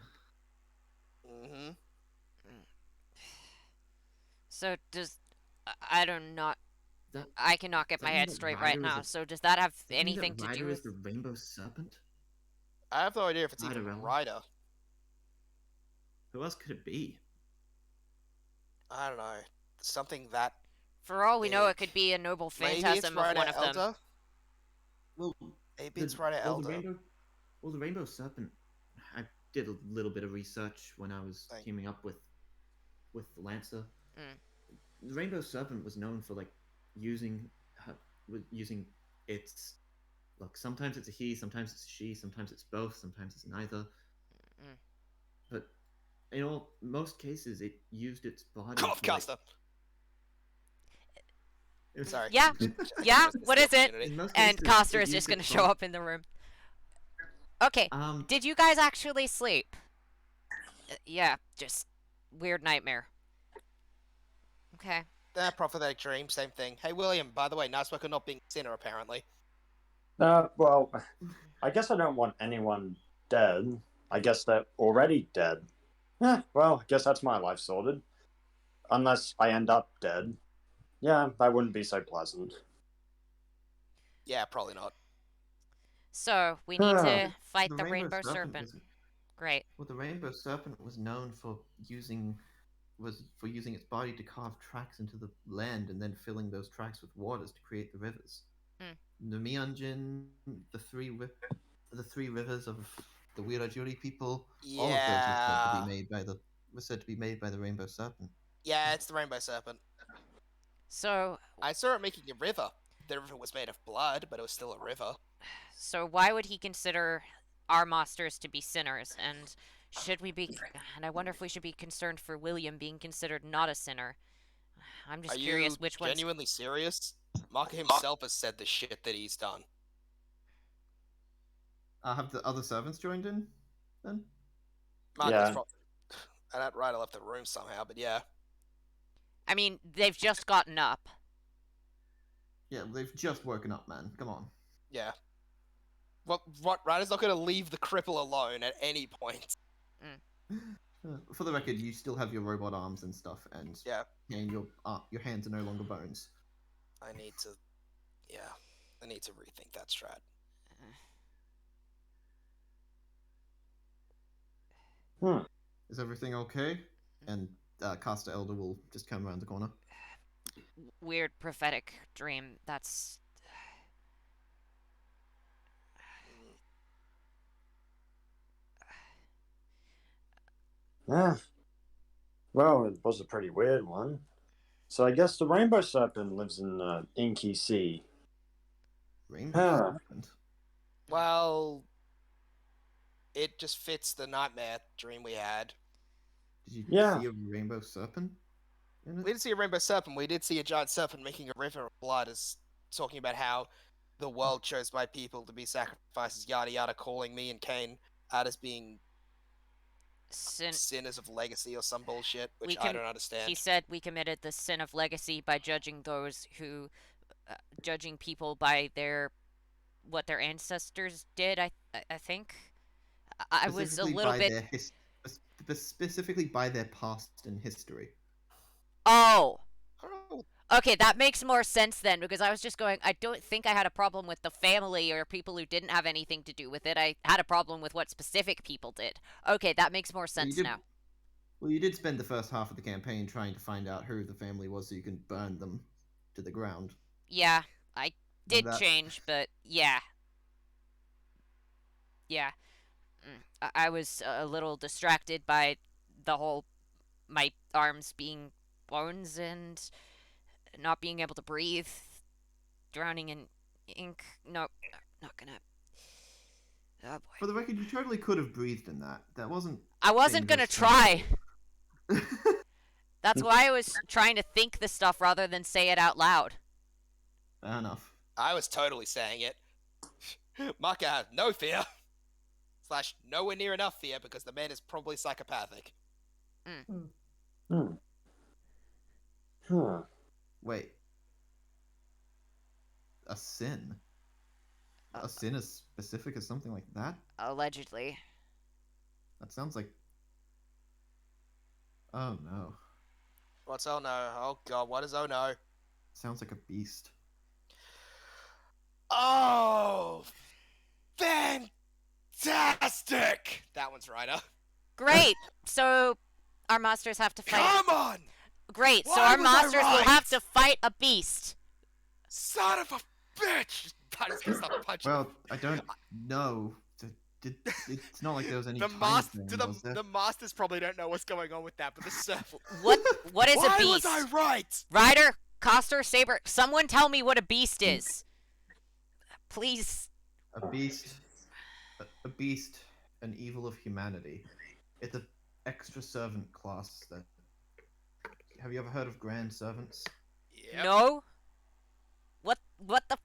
Mm-hmm. So I don't not. I cannot get my head straight right now. So does that have anything to do with the rainbow serpent? I have no idea if it's even Ryder. Ryder. Who else could it be? I don't know. Something that. For all we know, it big. could be a noble Maybe it's phantasm of Ryder one of them. Elder. Well, Maybe it's Ryder Elder. The rainbow serpent. I did a little bit of research when I was Thank- teaming up with the Lancer. Mm. The Rainbow Serpent was known for like using using its look. Sometimes it's a he, sometimes it's a she, sometimes it's both, sometimes it's neither. Mm. But in most cases, it used its body. Cough to, like, caster. it- Sorry. Yeah, yeah. Just missed What the is it? opportunity. in most And cases, Coster it is just used gonna its show body- up in the room. Okay. Did you guys actually sleep? Yeah, just weird nightmare. Okay. Prophetic dream, same thing. Hey, William, by the way, nice work on not being a sinner, apparently. Well, I guess I don't want anyone dead. I guess they're already dead. Well, I guess that's my life sorted. Unless I end up dead. Yeah, that wouldn't be so pleasant. Yeah, probably not. So we need to fight The the Rainbow Serpent Serpent. was- Great. Well, the Rainbow Serpent was known for using its body to carve tracks into the land and then filling those tracks with waters to create the rivers. The Myeonjin, the three rivers of the Wirajuri people, all of those were said to be made by the Rainbow Serpent. Yeah, it's the Rainbow Serpent. So I saw it making a river. The river was made of blood, but it was still a river. why would he consider our monsters to be sinners? And should we be? And I wonder if we should be concerned for William being considered not a sinner. I'm just Are curious you which one's. genuinely serious? Maka himself has said the shit that he's done. Have the other servants joined in then? Yeah. I left the room somehow, but yeah. I mean, they've just gotten up. Yeah, they've just woken up, man. Come on. Yeah. Well, Ryder's not going to leave the cripple alone at any point. For the record, you still have your robot arms and stuff, and Yeah. your hands are no longer bones. I need to rethink that strat. Is everything okay? And Caster Elder will just come around the corner. Weird prophetic dream. That's. Yeah. Well, it was a pretty weird one. So I guess the Rainbow Serpent lives in the Inky Sea. Rainbow Huh. Serpent. Well, it just fits the nightmare dream we had. Did you Yeah. see a rainbow serpent? In it? We didn't see a rainbow serpent. We did see a giant serpent making a river of blood, as talking about how the world chose my people to be sacrifices, yada yada, calling me and Cain out as being sinners of legacy or some bullshit, which I don't understand. He said we committed the sin of legacy by judging those who, judging people by what their ancestors did. I think. I was a Specifically little by bit. specifically by their past and history. Oh. Oh, Okay, that makes more sense then, because I was just going, I don't think I had a problem with the family or people who didn't have anything to do with it. I had a problem with what specific people did. Okay, that makes more sense now. Well, you did spend the first half of the campaign trying to find out who the family was so you can burn them to the ground. Yeah, I did that- change, but yeah. Yeah. I was a little distracted by the whole my arms being bones and not being able to breathe, drowning in ink. Nope, not gonna. Oh boy. For the record, you totally could have breathed in that. That wasn't. I wasn't gonna dangerous. try. That's why I was trying to think the stuff rather than say it out loud. Fair enough. I was totally saying it. Maka has no fear. / nowhere near enough fear because the man is probably psychopathic. Wait. A sin? A sin as specific as something like that? Allegedly. That sounds like. Oh no. What's oh no? Oh god, what is oh no? Sounds like a beast. Oh! Fantastic! That one's Ryder. Great. So our monsters have to fight. Come on! Great. So Why our was I monsters will right? have to fight a beast. Son of a bitch! I just gonna stop punching. Well, I don't know. It's not like there was any The time master, frame, was there? the masters probably don't know what's going on with that, but the serf. What is a Why beast? was I right? Ryder, Coster, Saber, someone tell me what a beast is. Please. A beast, a beast, an evil of humanity. It's an extra servant class that. Have you ever heard of grand servants? Yep. No? What the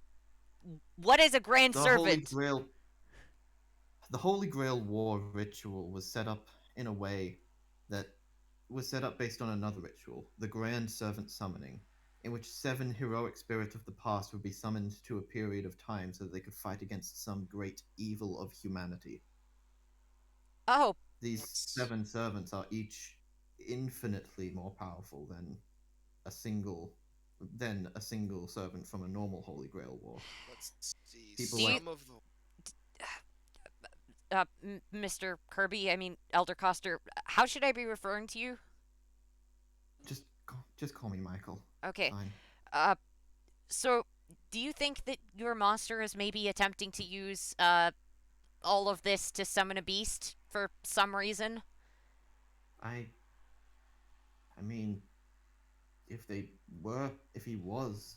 what is a grand The Holy servant? Grail. The Holy Grail War ritual was set up in a way that was set up based on another ritual, the Grand Servant Summoning, in which 7 heroic spirits of the past would be summoned to a period of time so that they could fight against some great evil of humanity. Oh, These 7 servants are each infinitely more powerful than a single servant from a normal Holy Grail War. Let's see. People Do you- Some of the. Mr. Kirby, I mean Elder Coster, how should I be referring to you? Just call me Michael. Okay. Fine. So do you think that your monster is maybe attempting to use all of this to summon a beast for some reason? I mean, if he was,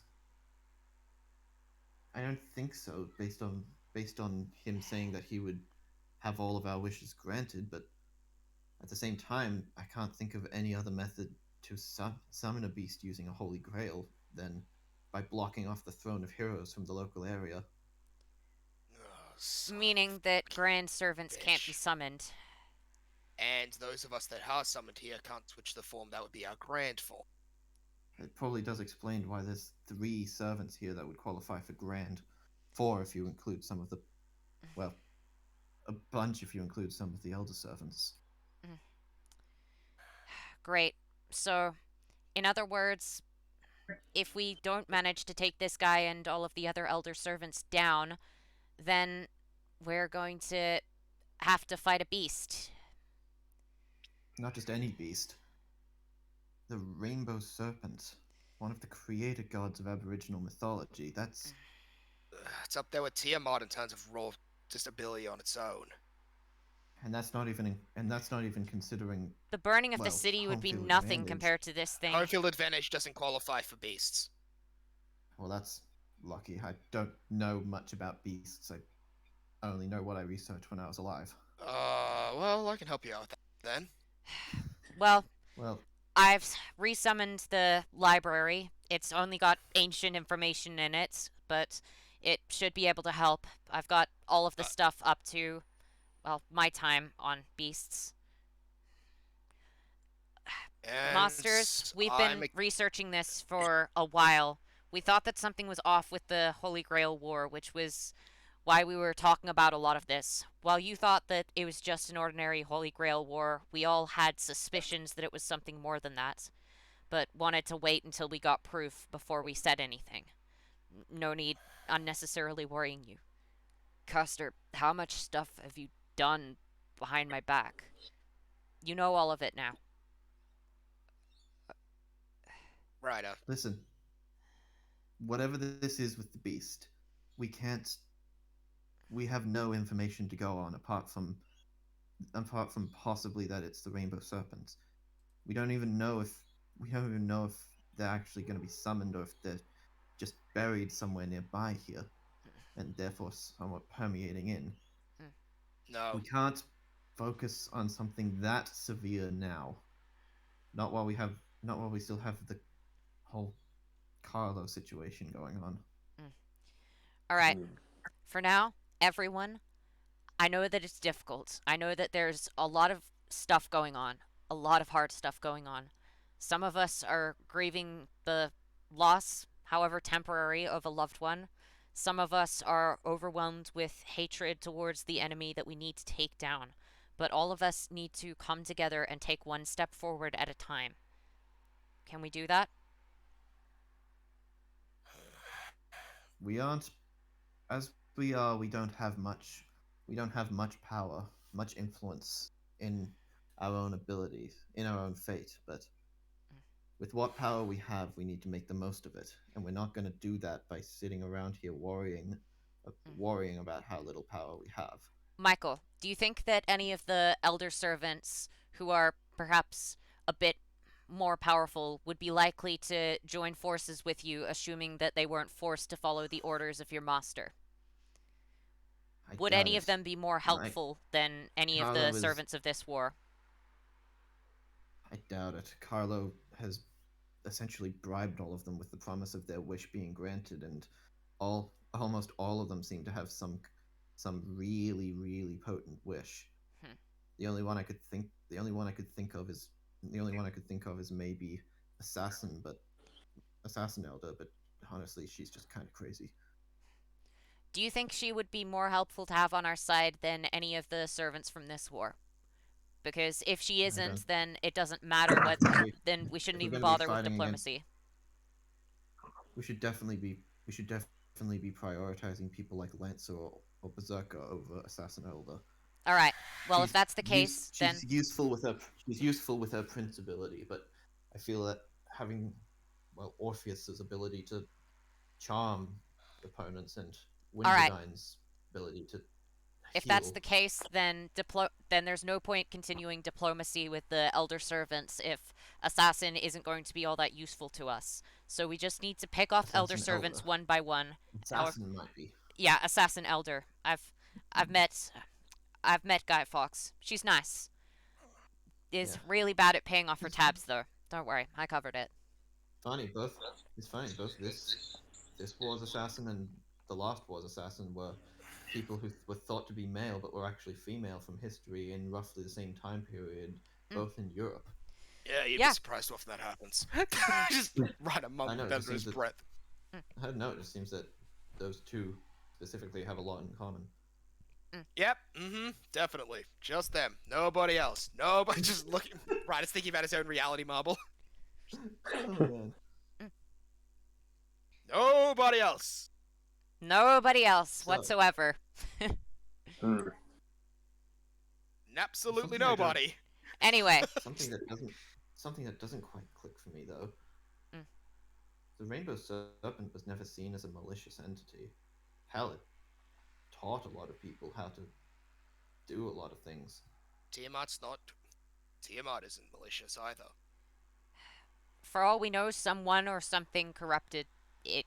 I don't think so. Based on him saying that he would have all of our wishes granted, but at the same time, I can't think of any other method to summon a beast using a Holy Grail than by blocking off the Throne of Heroes from the local area. Oh, son Meaning of that grand servants can't be bitch. summoned. And those of us that are summoned here can't switch the form. That would be our grand form. It probably does explain why there's 3 servants here that would qualify for Grand. 4 if you include some of the, well, a bunch if you include some of the Elder Servants. Great. So, in other words, if we don't manage to take this guy and all of the other elder servants down, then we're going to have to fight a beast. Not just any beast. The Rainbow Serpent, one of the creator gods of Aboriginal mythology. That's It's up there with Tiamat in terms of raw just ability on its own. and that's not even considering. The burning of Well, the city would be home field nothing advantage. compared to this thing. Home field advantage doesn't qualify for beasts. Well, that's lucky. I don't know much about beasts. I only know what I researched when I was alive. Well, I can help you out with that then. Well, Well, I've resummoned the library. It's only got ancient information in it, but it should be able to help. I've got all of the stuff up to, well, my time on beasts. And Monsters, we've I'm been researching this for a while. We thought that something was off with the Holy Grail War, which was why we were talking about a lot of this. While you thought that it was just an ordinary Holy Grail War, we all had suspicions that it was something more than that, but wanted to wait until we got proof before we said anything. No need unnecessarily worrying you. Custer, how much stuff have you done behind my back? You know all of it now. right. listen. Whatever this is with the beast, we can't. We have no information to go on apart from possibly that it's the Rainbow Serpent. We don't even know if they're actually going to be summoned or if they're just buried somewhere nearby here, and therefore somewhat permeating in. No. We can't focus on something that severe now. Not while we still have the whole Carlo situation going on. All right. Mm. For now, everyone, I know that it's difficult. I know that there's a lot of stuff going on, a lot of hard stuff going on. Some of us are grieving the loss, however temporary, of a loved one. Some of us are overwhelmed with hatred towards the enemy that we need to take down. But all of us need to come together and take one step forward at a time. Can we do that? We aren't as we are. We don't have much. We don't have much power, much influence in our own abilities, in our own fate. But with what power we have, we need to make the most of it, and we're not going to do that by sitting around here worrying about how little power we have. Michael, do you think that any of the elder servants who are perhaps a bit more powerful would be likely to join forces with you, assuming that they weren't forced to follow the orders of your master? I Would doubt any of it. them be more helpful than any of Carlo the is- servants of this war? I doubt it. Carlo has essentially bribed all of them with the promise of their wish being granted, and almost all of them seem to have some really really potent wish. Hmm. The only one I could think of is maybe Assassin Elder, but honestly, she's just kind of crazy. Do you think she would be more helpful to have on our side than any of the servants from this war? Because if she I isn't, don't- then it doesn't matter what. We- Then we shouldn't if we're even gonna be bother with fighting diplomacy. we should definitely be prioritizing people like Lancer or Berserker over Assassin Elder. All right. Well, if She's that's the case, then she's useful with her prince ability, but I feel that having Orpheus's ability to charm opponents and Alright. Winterdine's ability to if heal. that's the case, then there's no point continuing diplomacy with the elder servants if Assassin isn't going to be all that useful to us. So we just need to pick off elder Assassin servants Elder. one by one. Assassin might be. Yeah, Assassin Elder. I've met Guy Fawkes. She's nice. Is Yeah. really bad at paying off her tabs though. Don't worry, I covered it. It's funny. Both this war's assassin and the last war's assassin were people who were thought to be male but were actually female from history in roughly the same time period, both in Europe. Yeah, you'd Yeah. be surprised how often that happens. Just right a I month know, it under just his seems that- breath. I don't know. It just seems that those two specifically have a lot in common. Yep, definitely. Just them. Nobody else. Nobody just looking. Right, is thinking about his own reality marble. Oh man. Nobody else. Nobody else So- whatsoever. Hmm. Absolutely Something I don't- nobody. Anyway, Something that doesn't quite click for me though. Mm. The Rainbow Serpent was never seen as a malicious entity. Hell, it taught a lot of people how to do a lot of things. Tiamat isn't malicious either. for all we know, someone or something corrupted it.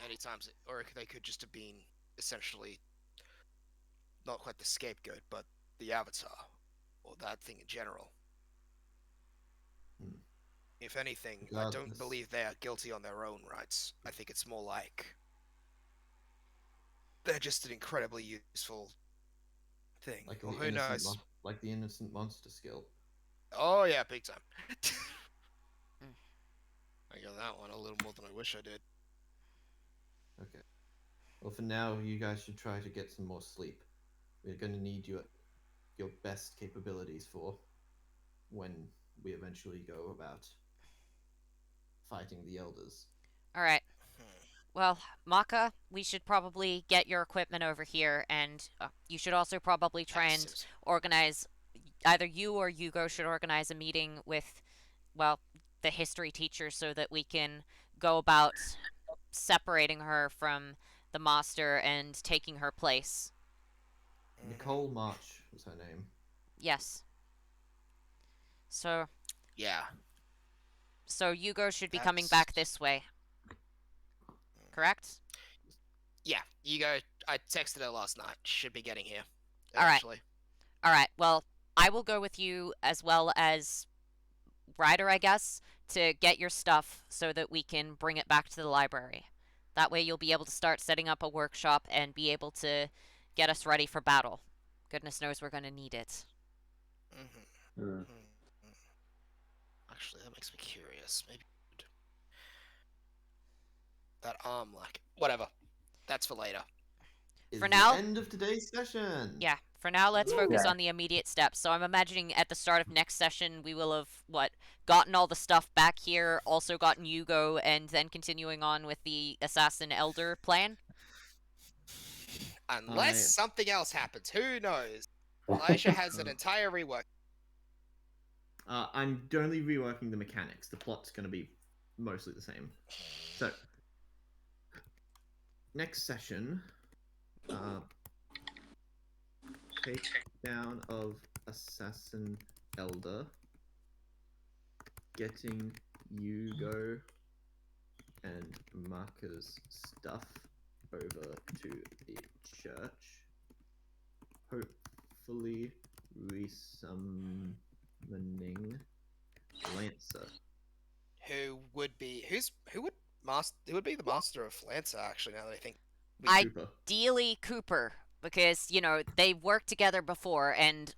Many times, or they could just have been essentially not quite the scapegoat, but the avatar, or that thing in general. Hmm. If anything, I don't Regardless. believe they are guilty on their own rights. I think it's more like they're just an incredibly useful thing. Like Well, the who knows? like the innocent monster skill. Oh yeah, big time. I got that one a little more than I wish I did. Okay. Well, for now, you guys should try to get some more sleep. We're going to need your best capabilities for when we eventually go about fighting the elders. All right. Well, Maka, we should probably get your equipment over here, and you should also probably try and Absolutely. organize. Either you or Hugo should organize a meeting with, well, the history teacher so that we can go about separating her from the master and taking her place. Nicole March was her name. Yes. So Yeah. Hugo should be coming That's- back this way. Correct? Yeah, you go. I texted her last night. Should be getting here. All right. Eventually. All right. Well, I will go with you as well as Ryder, I guess, to get your stuff so that we can bring it back to the library. That way you'll be able to start setting up a workshop and be able to get us ready for battle. Goodness knows we're going to need it. Mm-hmm. Hmm. Actually, that makes me curious. Maybe that arm, like whatever. That's for later. Is For the now- end of today's session. Yeah, for now, let's focus Yeah. on the immediate steps. So I'm imagining at the start of next session, we will have, gotten all the stuff back here, also gotten Hugo, and then continuing on with the Assassin Elder plan. Unless something else happens, who knows? Elijah has an entire rework. I'm only reworking the mechanics. The plot's going to be mostly the same. So, next session, Takedown of Assassin Elder, getting Yugo and Marco's stuff over to the church, hopefully resummoning Lancer. Who would be who would be the master of Lancer? Actually, now that I think. Cooper. Ideally, Cooper, because you know they worked together before, and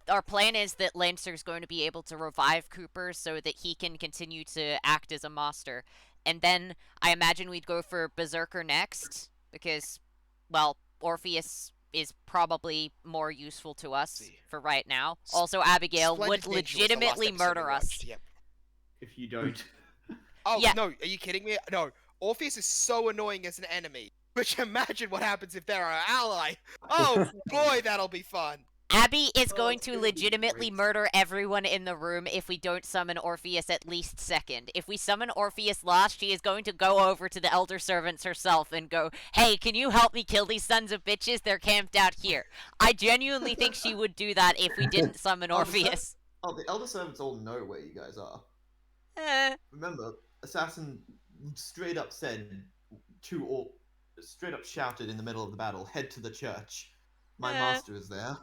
our plan is that Lancer's going to be able to revive Cooper so that he can continue to act as a master. And then I imagine we'd go for Berserker next, because, well, Orpheus is probably more useful to us for right now. Also, Abigail Splendid would Ninja was the last legitimately episode we murder us. watched, Yep. If you don't. Oh Yeah. no, are you kidding me? No, Orpheus is so annoying as an enemy. But imagine what happens if they're our ally. Oh boy, that'll be fun. Abby is Oh, going it's to gonna be legitimately great. murder everyone in the room if we don't summon Orpheus at least second. If we summon Orpheus last, she is going to go over to the Elder Servants herself and go, "Hey, can you help me kill these sons of bitches? They're camped out here." I genuinely think she would do that if we didn't summon Oh, does that- Orpheus. Oh, the Elder Servants all know where you guys are. Eh. Remember, Assassin straight up said to all, straight up shouted in the middle of the battle, "Head to the church. My master is there."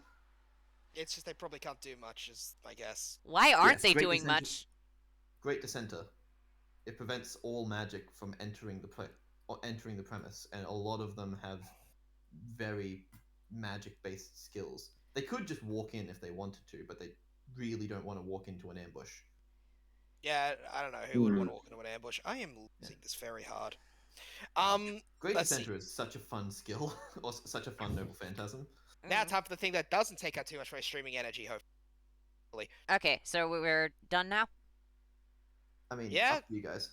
It's just they probably can't do much, is I guess. Why aren't Yes, they great doing dissenter. much? Great Dissenter. It prevents all magic from entering the premise, and a lot of them have very magic-based skills. They could just walk in if they wanted to, but they really don't want to walk into an ambush. Yeah, I don't know who would want to walk into an ambush. I am losing this very hard. Great Let's see. Dissenter is such a fun skill, or such a fun noble phantasm. Now time for the thing that doesn't take out too much of my streaming energy, hopefully. Okay, so we're done now? I mean, Yeah. up to you guys.